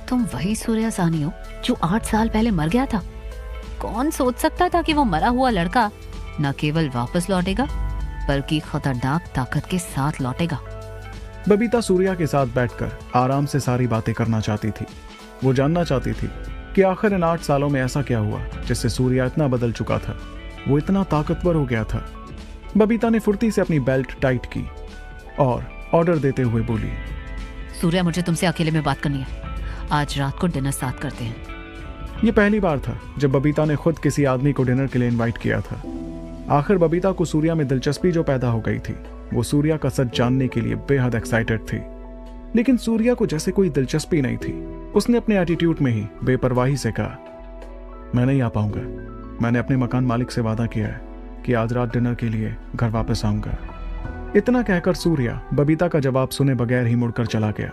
तुम वही सूर्या सानी हो जो 8 साल पहले मर गया था? कौन सोच सकता था कि वो मरा हुआ लड़का न केवल वापस लौटेगा, बल्कि खतरनाक ताकत के साथ लौटेगा। बबीता सूर्या के साथ बैठकर आराम से सारी बातें करना चाहती थी। वो जानना चाहती थी कि आखिर इन 8 सालों में ऐसा क्या हुआ जिससे सूर्या इतना बदल चुका था, वो इतना ताकतवर हो गया था। बबीता ने फुर्ती से अपनी बेल्ट टाइट की और ऑर्डर देते हुए बोली, सूर्या, मुझे तुमसे अकेले में बात करनी है। आज रात को डिनर साथ करते हैं। ये पहली बार था जब बबीता ने खुद किसी आदमी को डिनर के लिए इनवाइट किया था। आखिर बबीता को सूर्या में दिलचस्पी जो पैदा हो गई थी, वो सूर्या का सच जानने के लिए बेहद एक्साइटेड थी। लेकिन सूर्या को जैसे कोई दिलचस्पी नहीं थी। उसने अपने एटीट्यूड में ही बेपरवाही से कहा, मैं नहीं आ पाऊंगा। मैंने अपने मकान मालिक से वादा किया है कि आज रात डिनर के लिए घर वापस आऊंगा। इतना कहकर सूर्या बबीता का जवाब सुने बगैर ही मुड़कर चला गया।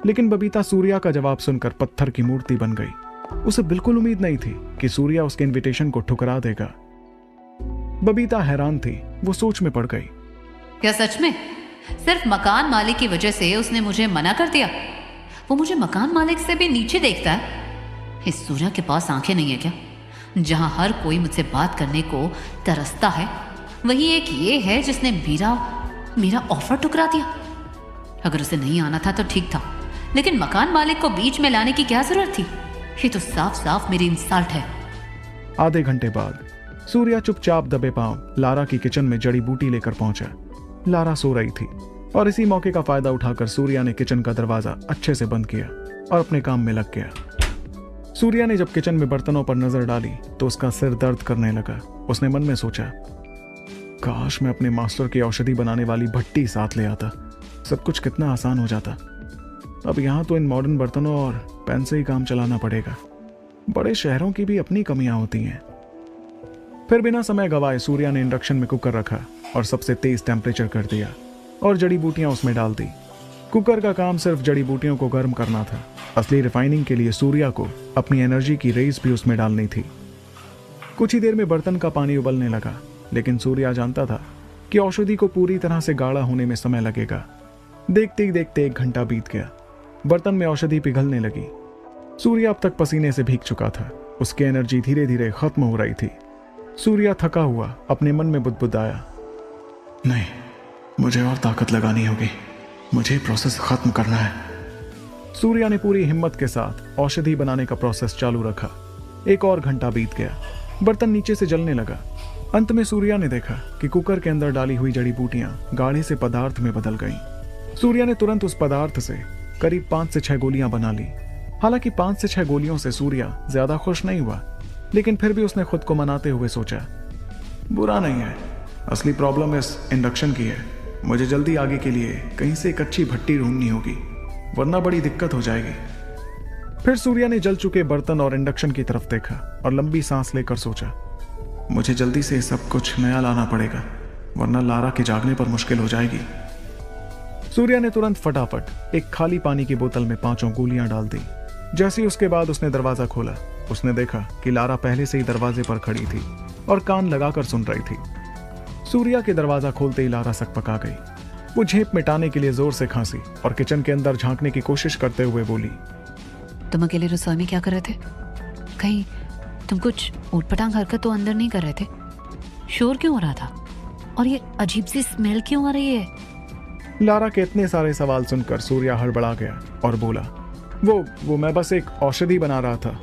लेकिन बबीता सूर्या का जवाब सुनकर पत्थर की मूर्ति बन गई। उसे बिल्कुल उम्मीद नहीं थी कि सूर्या उसके इनविटेशन को ठुकरा देगा। बबीता हैरान थी। वो सोच में पड़ गई। क्या सच में सिर्फ मकान मालिक की वजह से उसने मुझे मना कर दिया? वो मुझे मकान मालिक से भी नीचे देखता है। इस सूर्या के पास आंखें नहीं है क्या? जहां हर कोई मुझसे बात करने को तरसता है, वही एक ये है जिसने मेरा ऑफर ठुकरा दिया। अगर उसे नहीं आना था तो ठीक था, लेकिन मकान मालिक को बीच में लाने की क्या जरूरत थी? ये तो साफ साफ मेरी इंसल्ट है। आधे घंटे बाद सूर्या चुपचाप दबे पांव लारा की किचन में जड़ी बूटी लेकर पहुंचा। लारा सो रही थी और इसी मौके का फायदा उठाकर सूर्या ने किचन का दरवाजा अच्छे से बंद किया और अपने काम में लग गया। सूर्या ने जब किचन में बर्तनों पर नजर डाली तो उसका सिर दर्द करने लगा। उसने मन में सोचा, काश मैं अपने मास्टर की औषधि बनाने वाली भट्टी साथ ले आता, सब कुछ कितना आसान हो जाता। अब यहाँ तो इन मॉडर्न बर्तनों और पेन से ही काम चलाना पड़ेगा। बड़े शहरों की भी अपनी कमियां होती हैं। फिर बिना समय गवाए सूर्या ने इंडक्शन में कुकर रखा और सबसे तेज टेम्परेचर कर दिया और जड़ी बूटियां उसमें डाल दी। कुकर का काम सिर्फ जड़ी बूटियों को गर्म करना था। असली रिफाइनिंग के लिए सूर्या को अपनी एनर्जी की रेस भी उसमें डालनी थी। कुछ ही देर में बर्तन का पानी उबलने लगा, लेकिन सूर्या जानता था कि औषधि को पूरी तरह से गाढ़ा होने में समय लगेगा। देखते ही देखते 1 घंटा बीत गया। बर्तन में औषधि पिघलने लगी। सूर्या अब तक पसीने से भीग चुका था। उसकी एनर्जी धीरे धीरे खत्म हो रही थी। सूर्या थका हुआ अपने मन में बुदबुदाया, नहीं, मुझे और ताकत लगानी होगी, मुझे प्रोसेस खत्म करना है। सूर्या ने पूरी हिम्मत के साथ औषधि बनाने का प्रोसेस चालू रखा। 1 और घंटा बीत गया। बर्तन नीचे से जलने लगा। अंत में सूर्या ने देखा कि कुकर के अंदर डाली हुई जड़ी बूटियां गाढ़े से पदार्थ में बदल गईं। सूर्या ने तुरंत उस पदार्थ से करीब 5 से 6 गोलियां बना ली। हालांकि 5 से 6 गोलियों से सूर्या ज्यादा खुश नहीं हुआ, लेकिन फिर भी उसने खुद को मनाते हुए सोचा, बुरा नहीं है, असली प्रॉब्लम इस इंडक्शन की है। मुझे जल्दी आगे के लिए कहीं से एक अच्छी भट्टी ढूंढनी होगी, वरना बड़ी दिक्कत हो जाएगी। फिर सूर्या ने जल चुके बर्तन और इंडक्शन की तरफ देखा और लंबी सांस लेकर सोचा, मुझे जल्दी से सब कुछ नया लाना पड़ेगा, वरना लारा के जागने पर मुश्किल हो जाएगी। सूर्या ने तुरंत फटाफट एक खाली पानी की बोतल में 5 गोलियां डाल दी। जैसे ही उसके बाद उसने दरवाजा खोला, उसने देखा कि लारा पहले से ही दरवाजे पर खड़ी थी और कान लगाकर सुन रही थी। सूर्या के दरवाजा खोलते ही लारा सकपका गई। वो झेप मिटाने के लिए जोर से खांसी और किचन के अंदर झांकने की कोशिश करते हुए बोली, तुम अकेले रसोई में क्या कर रहे थे? कहीं तुम कुछ ऊटपटांग हरकत तो अंदर नहीं कर रहे थे? शोर क्यों हो रहा था? और ये अजीब सी स्मेल क्यों आ रही है? लारा के इतने सारे सवाल सुनकर सूर्या हड़बड़ा गया और बोला, वो मैं बस एक औषधि बना रहा था।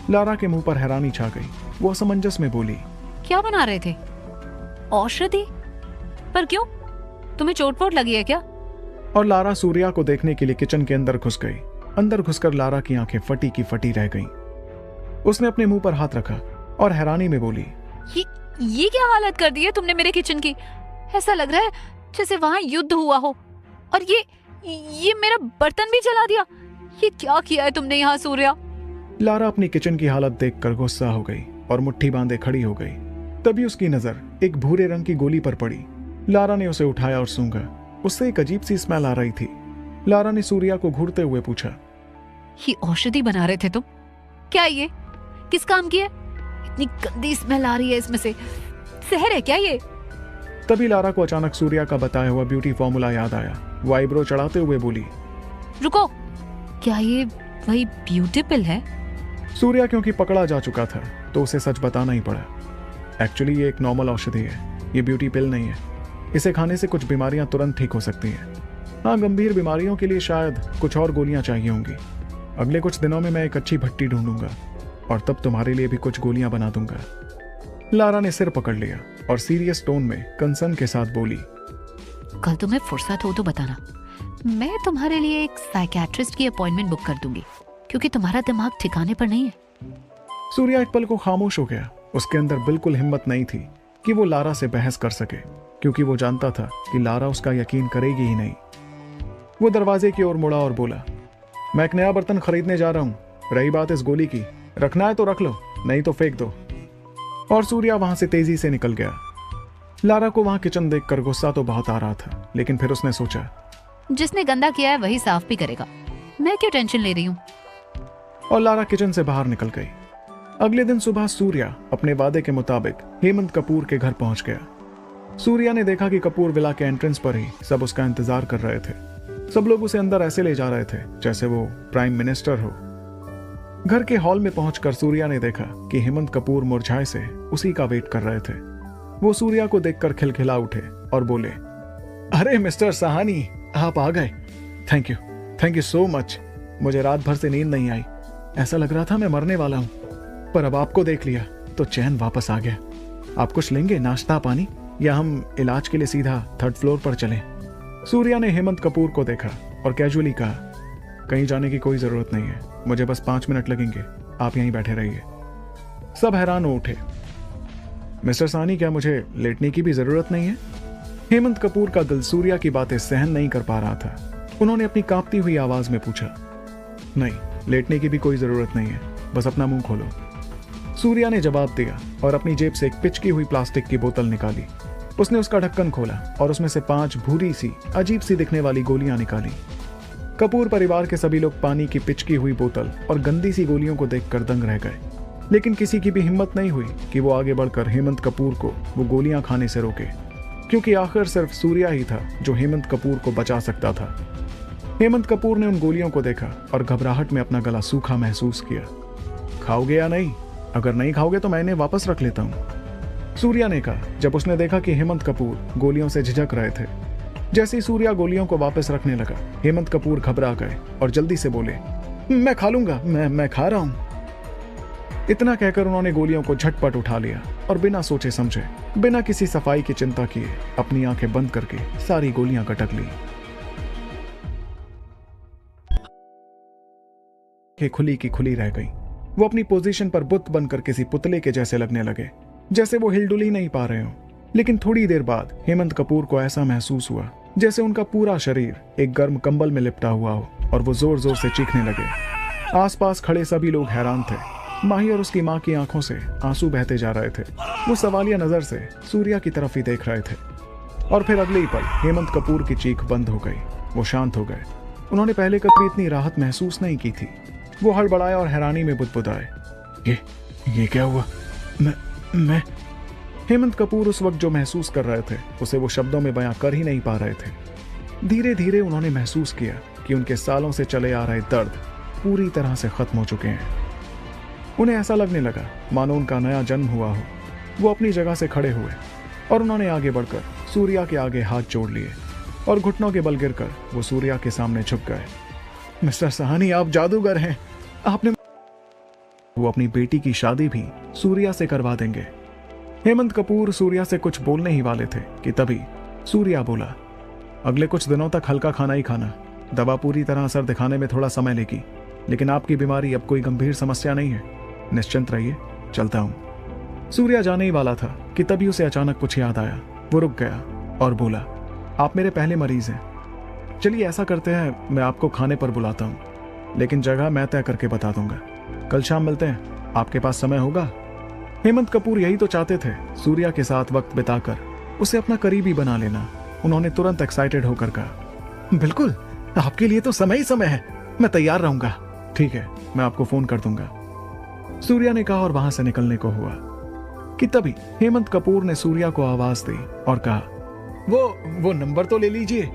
लारा के मुंह पर हैरानी छा गई। वो असमंजस में बोली, क्या बना रहे थे? औषधि? पर क्यों? तुम्हें चोट वोट लगी है क्या? और लारा सूर्या को देखने के लिए किचन के अंदर घुस गई। अंदर घुसकर लारा की आंखें फटी की फटी रह गईं। उसने अपने मुंह पर हाथ रखा और हैरानी में बोली, ये क्या हालत कर दी है तुमने मेरे किचन की? ऐसा लग रहा है जैसे वहां युद्ध हुआ हो। और ये मेरा बर्तन भी जला दिया। ये क्या किया है तुमने यहाँ सूर्या? लारा अपनी किचन की हालत देखकर गुस्सा हो गई और मुट्ठी बांधे खड़ी हो गई। तभी उसकी नजर एक भूरे रंग की गोली पर पड़ी। लारा ने उसे उठाया और सूंघा। उससे एक अजीब सी स्मेल आ रही थी। लारा ने सूर्या को घूरते हुए पूछा, ये औषधि बना रहे थे तुम? क्या ये किस काम की है? इतनी गंदी स्मेल आ रही है इसमें से। जहर है क्या ये? तभी लारा को अचानक सूर्या का बताया हुआ ब्यूटी फॉर्मूला याद आया। वो आईब्रो चढ़ाते हुए बोली, रुको, क्या ये वही ब्यूटी पिल है? सूर्या क्योंकि पकड़ा जा चुका था तो उसे सच बताना ही पड़ा। एक्चुअली ये एक नॉर्मल औषधि है, ये ब्यूटी पिल नहीं है। इसे खाने से कुछ बीमारियां तुरंत ठीक हो सकती हैं। हाँ, गंभीर बीमारियों के लिए शायद कुछ और गोलियां चाहिए होंगी। अगले कुछ दिनों में मैं एक अच्छी भट्टी ढूंढूंगा और तब तुम्हारे लिए भी कुछ गोलियां बना दूंगा। लारा ने सिर पकड़ लिया और सीरियस टोन में कंसर्न के साथ बोली, कल तुम्हें फुर्सत हो तो बताना, मैं तुम्हारे लिए एक साइकियाट्रिस्ट की अपॉइंटमेंट बुक कर दूंगी, क्योंकि तुम्हारा दिमाग ठिकाने पर नहीं है। सूर्या एक पल को खामोश हो गया। उसके अंदर बिल्कुल हिम्मत नहीं थी कि वो लारा से बहस कर सके, क्योंकि वो जानता था कि लारा उसका यकीन करेगी ही नहीं। वो दरवाजे की ओर मुड़ा और बोला, मैं एक नया बर्तन खरीदने जा रहा हूं। रही बात इस गोली की, रखना है तो रख लो, नहीं तो फेंक दो। और सूर्या वहां से तेजी से निकल गया। लारा को वहां किचन देखकर गुस्सा तो बहुत आ रहा था, लेकिन फिर उसने सोचा, जिसने गंदा किया है वही साफ भी करेगा, मैं क्यों टेंशन ले रही हूँ। और लारा किचन से बाहर निकल गई। अगले दिन सुबह सूर्या अपने वादे के मुताबिक हेमंत कपूर के घर पहुंच गया। सूर्या ने देखा कि कपूर विला के एंट्रेंस पर ही सब उसका इंतजार कर रहे थे। सब लोग उसे अंदर ऐसे ले जा रहे थे जैसे वो प्राइम मिनिस्टर हो। घर के हॉल में पहुंचकर सूर्या ने देखा कि हेमंत कपूर मुरझाए से उसी का वेट कर रहे थे। वो सूर्या को देखकर खिलखिला उठे और बोले, अरे मिस्टर साहनी, आप आ गए। Thank you so much. मुझे रात भर से नींद नहीं आई, ऐसा लग रहा था मैं मरने वाला हूं, पर अब आपको देख लिया तो चैन वापस आ गया। आप कुछ लेंगे, नाश्ता पानी, या हम इलाज के लिए सीधा 3rd फ्लोर पर चलें? सूर्या ने हेमंत कपूर को देखा और कैजुअली कहा, कहीं जाने की कोई जरूरत नहीं है, मुझे बस 5 मिनट लगेंगे, आप यहीं बैठे रहिए। सब हैरान हो उठे। मिस्टर साहनी, क्या मुझे लेटने की भी जरूरत नहीं है? हेमंत कपूर का दिल सूर्या की बातें सहन नहीं कर पा रहा था। उन्होंने अपनी कांपती हुई आवाज में पूछा, नहीं, लेटने की भी कोई जरूरत नहीं है, बस अपना मुंह खोलो। सूर्या ने जवाब दिया और अपनी जेब से एक पिचकी हुई प्लास्टिक की बोतल निकाली। उसने उसका ढक्कन खोला और उसमें से 5 भूरी सी अजीब सी दिखने वाली गोलियां निकाली। कपूर परिवार के सभी लोग पानी की पिचकी हुई बोतल और गंदी सी गोलियों को देखकर दंग रह गए, लेकिन किसी की भी हिम्मत नहीं हुई कि वो आगे बढ़कर हेमंत कपूर को वो गोलियां खाने से रोके, क्योंकि आखिर सिर्फ सूर्या ही था जो हेमंत कपूर को बचा सकता था। हेमंत कपूर ने उन गोलियों को देखा और घबराहट में अपना गला सूखा महसूस किया। खाओगे या नहीं? अगर नहीं खाओगे तो मैं इन्हें वापस रख लेता हूं, सूर्या ने कहा जब उसने देखा कि हेमंत कपूर गोलियों से झिझक रहे थे। जैसे ही सूर्या गोलियों को वापस रखने लगा, हेमंत कपूर घबरा गए और जल्दी से बोले, मैं खा लूंगा, मैं खा रहा हूं। इतना कहकर उन्होंने गोलियों को झटपट उठा लिया और बिना सोचे समझे, बिना किसी सफाई की चिंता किए, अपनी आंखें बंद करके सारी गोलियां गटक ली। खुली की खुली रह गई। वो अपनी पोजीशन पर बुत बनकर किसी पुतले के जैसे लगने लगे, जैसे वो हिलडुल ही नहीं पा रहे हो। लेकिन थोड़ी देर बाद हेमंत कपूर को ऐसा महसूस हुआ जैसे उनका पूरा शरीर एक गर्म कंबल में लिपटा हुआ हो और वो जोर जोर से चीखने लगे। आसपास खड़े सभी लोग हैरान थे। माही और उसकी माँ की आंखों से आंसू बहते जा रहे थे। वो सवालिया नजर से सूर्या की तरफ ही देख रहे थे और फिर अगले ही पल हेमंत कपूर की चीख बंद हो गई। वो शांत हो गए। उन्होंने पहले कभी इतनी राहत महसूस नहीं की थी। वो हड़बड़ाए और हैरानी में बुदबुदाए, ये क्या हुआ? मैं हेमंत कपूर उस वक्त जो महसूस कर रहे थे उसे वो शब्दों में बयां कर ही नहीं पा रहे थे। धीरे धीरे उन्होंने महसूस किया कि उनके सालों से चले आ रहे दर्द पूरी तरह से खत्म हो चुके हैं। उन्हें ऐसा लगने लगा मानो उनका नया जन्म हुआ हो। वो अपनी जगह से खड़े हुए और उन्होंने आगे बढ़कर सूर्या के आगे हाथ जोड़ लिए और घुटनों के बल गिरकर वो सूर्या के सामने झुक गए। मिस्टर साहनी, आप जादूगर हैं। आपने वो अपनी बेटी की शादी भी सूर्या से करवा देंगे। हेमंत कपूर सूर्या से कुछ बोलने ही वाले थे कि तभी सूर्या बोला, अगले कुछ दिनों तक हल्का खाना ही खाना। दवा पूरी तरह असर दिखाने में थोड़ा समय लेगी, लेकिन आपकी बीमारी अब कोई गंभीर समस्या नहीं है। निश्चिंत रहिए, चलता हूं। सूर्या जाने ही वाला था कि तभी उसे अचानक कुछ याद आया। वो रुक गया और बोला, आप मेरे पहले मरीज हैं। चलिए ऐसा करते हैं, मैं आपको खाने पर बुलाता हूं, लेकिन जगह मैं तय करके बता दूंगा। कल शाम मिलते हैं, आपके पास समय होगा? हेमंत कपूर यही तो चाहते थे, सूर्या के साथ वक्त बिताकर उसे अपना करीबी बना लेना। उन्होंने तुरंत एक्साइटेड होकर कहा, बिल्कुल, आपके लिए तो समय ही समय है, मैं तैयार रहूंगा। ठीक है, मैं आपको फोन कर दूंगा, सूर्या ने कहा और वहां से निकलने को हुआ कि तभी हेमंत कपूर ने सूर्या को आवाज दी और कहा, वो नंबर तो ले लीजिए।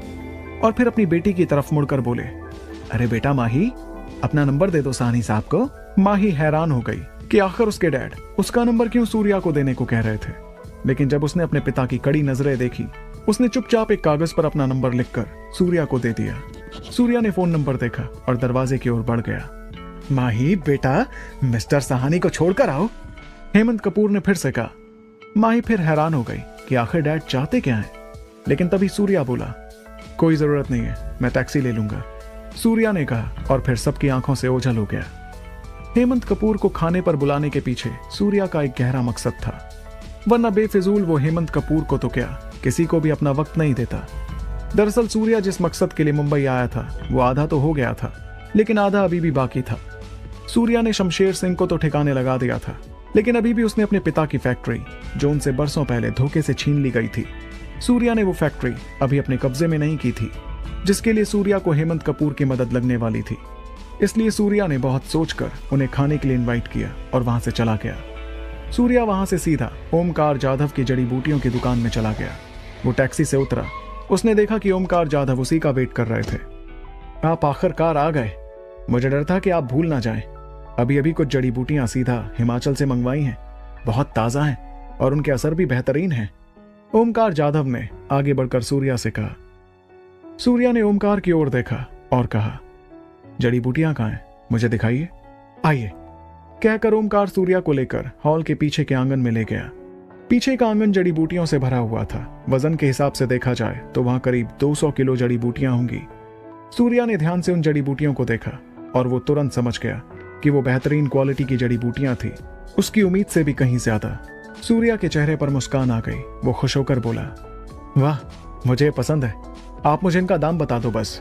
और फिर अपनी बेटी की तरफ मुड़कर बोले, अरे बेटा माही, अपना नंबर दे दो साहनी साहब को। माही हैरान हो गई कि आखिर उसके डैड उसका नंबर क्यों सूर्या को देने को कह रहे थे। लेकिन जब उसने अपने पिता की कड़ी नजरें देखी, उसने चुपचाप एक कागज पर अपना नंबर लिखकर सूर्या को दे दिया। सूर्या ने फोन नंबर देखा और दरवाजे की ओर बढ़ गया। माही बेटा, मिस्टर साहनी को छोड़कर आओ, हेमंत कपूर ने फिर से कहा। माही फिर हैरान हो गई कि आखिर डैड चाहते क्या है। लेकिन तभी सूर्या बोला, कोई जरूरत नहीं है, मैं टैक्सी ले लूंगा, सूर्या ने कहा और फिर सबकी आंखों से ओझल हो गया। हेमंत कपूर को खाने पर बुलाने के पीछे सूर्या का एक गहरा मकसद था, वरना बेफिजूल वो हेमंत कपूर को तो क्या, किसी को भी अपना वक्त नहीं देता। दरअसल सूर्या जिस मकसद के लिए मुंबई आया था वो आधा तो हो गया था, लेकिन आधा अभी भी बाकी था। सूर्या ने शमशेर सिंह को तो ठिकाने लगा दिया था, लेकिन अभी भी उसने अपने पिता की फैक्ट्री, जो उनसे बरसों पहले धोखे से छीन ली गई थी, सूर्या ने वो फैक्ट्री अभी अपने कब्जे में नहीं की थी, जिसके लिए सूर्या को हेमंत कपूर की मदद लगने वाली थी। इसलिए सूर्या ने बहुत सोचकर उन्हें खाने के लिए इनवाइट किया और वहां से चला गया। सूर्या वहां से सीधा ओमकार जाधव की जड़ी बूटियों की दुकान में चला गया। वो टैक्सी से उतरा। उसने देखा कि ओमकार जाधव उसी का वेट कर रहे थे। आप आखिरकार आ गए, मुझे डर था कि आप भूल ना जाएं। अभी अभी कुछ जड़ी बूटियां सीधा हिमाचल से मंगवाई हैं, बहुत ताजा हैं और उनके असर भी बेहतरीन हैं, ओमकार जाधव ने आगे बढ़कर सूर्या से कहा। सूर्या ने ओमकार की ओर देखा और कहा, जड़ी बूटियां कहाँ हैं, मुझे दिखाइए। आइए। कहकर ओमकार सूर्या को लेकर हॉल के पीछे के आंगन में ले गया। पीछे का आंगन जड़ी बूटियों से भरा हुआ था। वजन के हिसाब से देखा जाए तो वहां करीब 200 किलो जड़ी बूटियां होंगी। सूर्या ने ध्यान से उन जड़ी बूटियों को देखा और वो तुरंत समझ गया कि वो बेहतरीन क्वालिटी की जड़ी बूटियां थी, उसकी उम्मीद से भी कहीं ज्यादा। सूर्या के चेहरे पर मुस्कान आ गई। वो खुश होकर बोला, वाह, मुझे पसंद है, आप मुझे इनका दाम बता दो बस।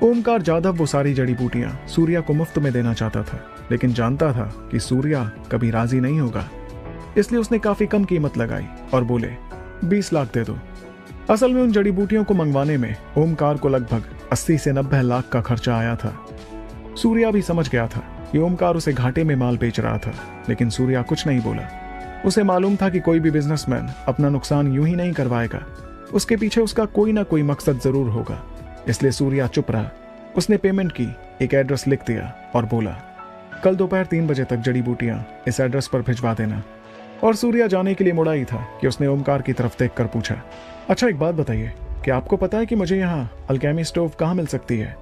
ओमकार जाधव वो सारी जड़ी बूटियां सूर्या को मुफ्त में देना चाहता था, लेकिन जानता था कि सूर्या कभी राजी नहीं होगा, इसलिए उसने काफी कम कीमत लगाई और बोले 20 लाख दे दो। असल में उन जड़ी बूटियों को मंगवाने में ओमकार को लगभग 80 से 90 लाख का खर्चा आया था। सूर्या भी समझ गया था कि ओमकार उसे घाटे में माल बेच रहा था, लेकिन सूर्या कुछ नहीं बोला। उसे मालूम था कि कोई भी बिजनेसमैन अपना नुकसान यूं ही नहीं करवाएगा, उसके पीछे उसका कोई ना कोई मकसद जरूर होगा। इसलिए सूर्या चुप रहा। उसने पेमेंट की, एक एड्रेस लिख दिया और बोला, कल दोपहर 3 बजे तक जड़ी बूटियां इस एड्रेस पर भिजवा देना। और सूर्या जाने के लिए मुड़ा ही था कि उसने ओमकार की तरफ देखकर पूछा, अच्छा एक बात बताइए, क्या आपको पता है कि मुझे यहाँ अल्केमी स्टोव कहाँ मिल सकती है?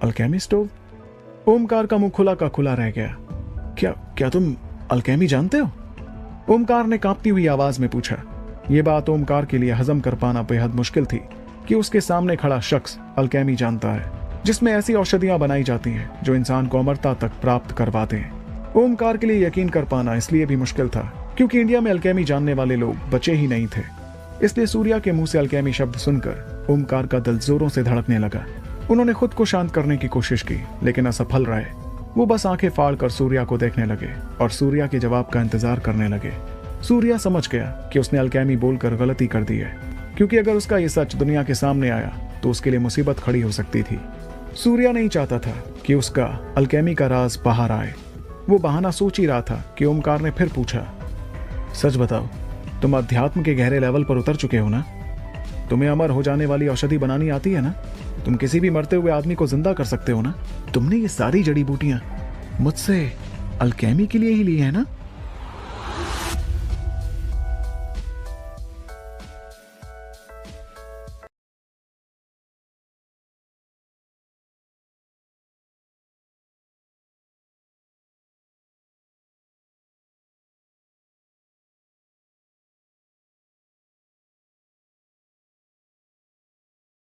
Alchemy stove? ओमकार का मुंह खुला का खुला रह गया। क्या तुम अल्केमी जानते हो? ओमकार ने कांपती हुई आवाज में पूछा। यह बात ओमकार के लिए हजम कर पाना बेहद मुश्किल थी कि उसके सामने खड़ा शख्स अल्केमी जानता है, जिसमें ऐसी औषधियां बनाई जाती हैं जो इंसान को अमरता तक प्राप्त करवाते हैं। ओमकार के लिए यकीन कर पाना इसलिए भी मुश्किल था क्योंकि इंडिया में अल्केमी जानने वाले लोग बचे ही नहीं थे। इसलिए सूर्या के मुंह से अल्केमी शब्द सुनकर ओमकार का दिल जोरों से धड़कने लगा। उन्होंने खुद को शांत करने की कोशिश की, लेकिन असफल रहे। वो बस आंखें फाड़ कर सूर्या को देखने लगे और सूर्या के जवाब का इंतजार करने लगे। सूर्या समझ गया कि उसने अल्केमी बोलकर गलती कर दी है, क्योंकि अगर उसका ये सच दुनिया के सामने आया तो उसके लिए मुसीबत खड़ी हो सकती थी। सूर्या नहीं चाहता था कि उसका अल्केमी का राज बाहर आए। वो बहाना सोच ही रहा था कि ओमकार ने फिर पूछा, सच बताओ, तुम अध्यात्म के गहरे लेवल पर उतर चुके हो ना? तुम्हें अमर हो जाने वाली औषधि बनानी आती है ना? तुम किसी भी मरते हुए आदमी को जिंदा कर सकते हो ना? तुमने ये सारी जड़ी बूटियां मुझसे अल्केमी के लिए ही ली है ना?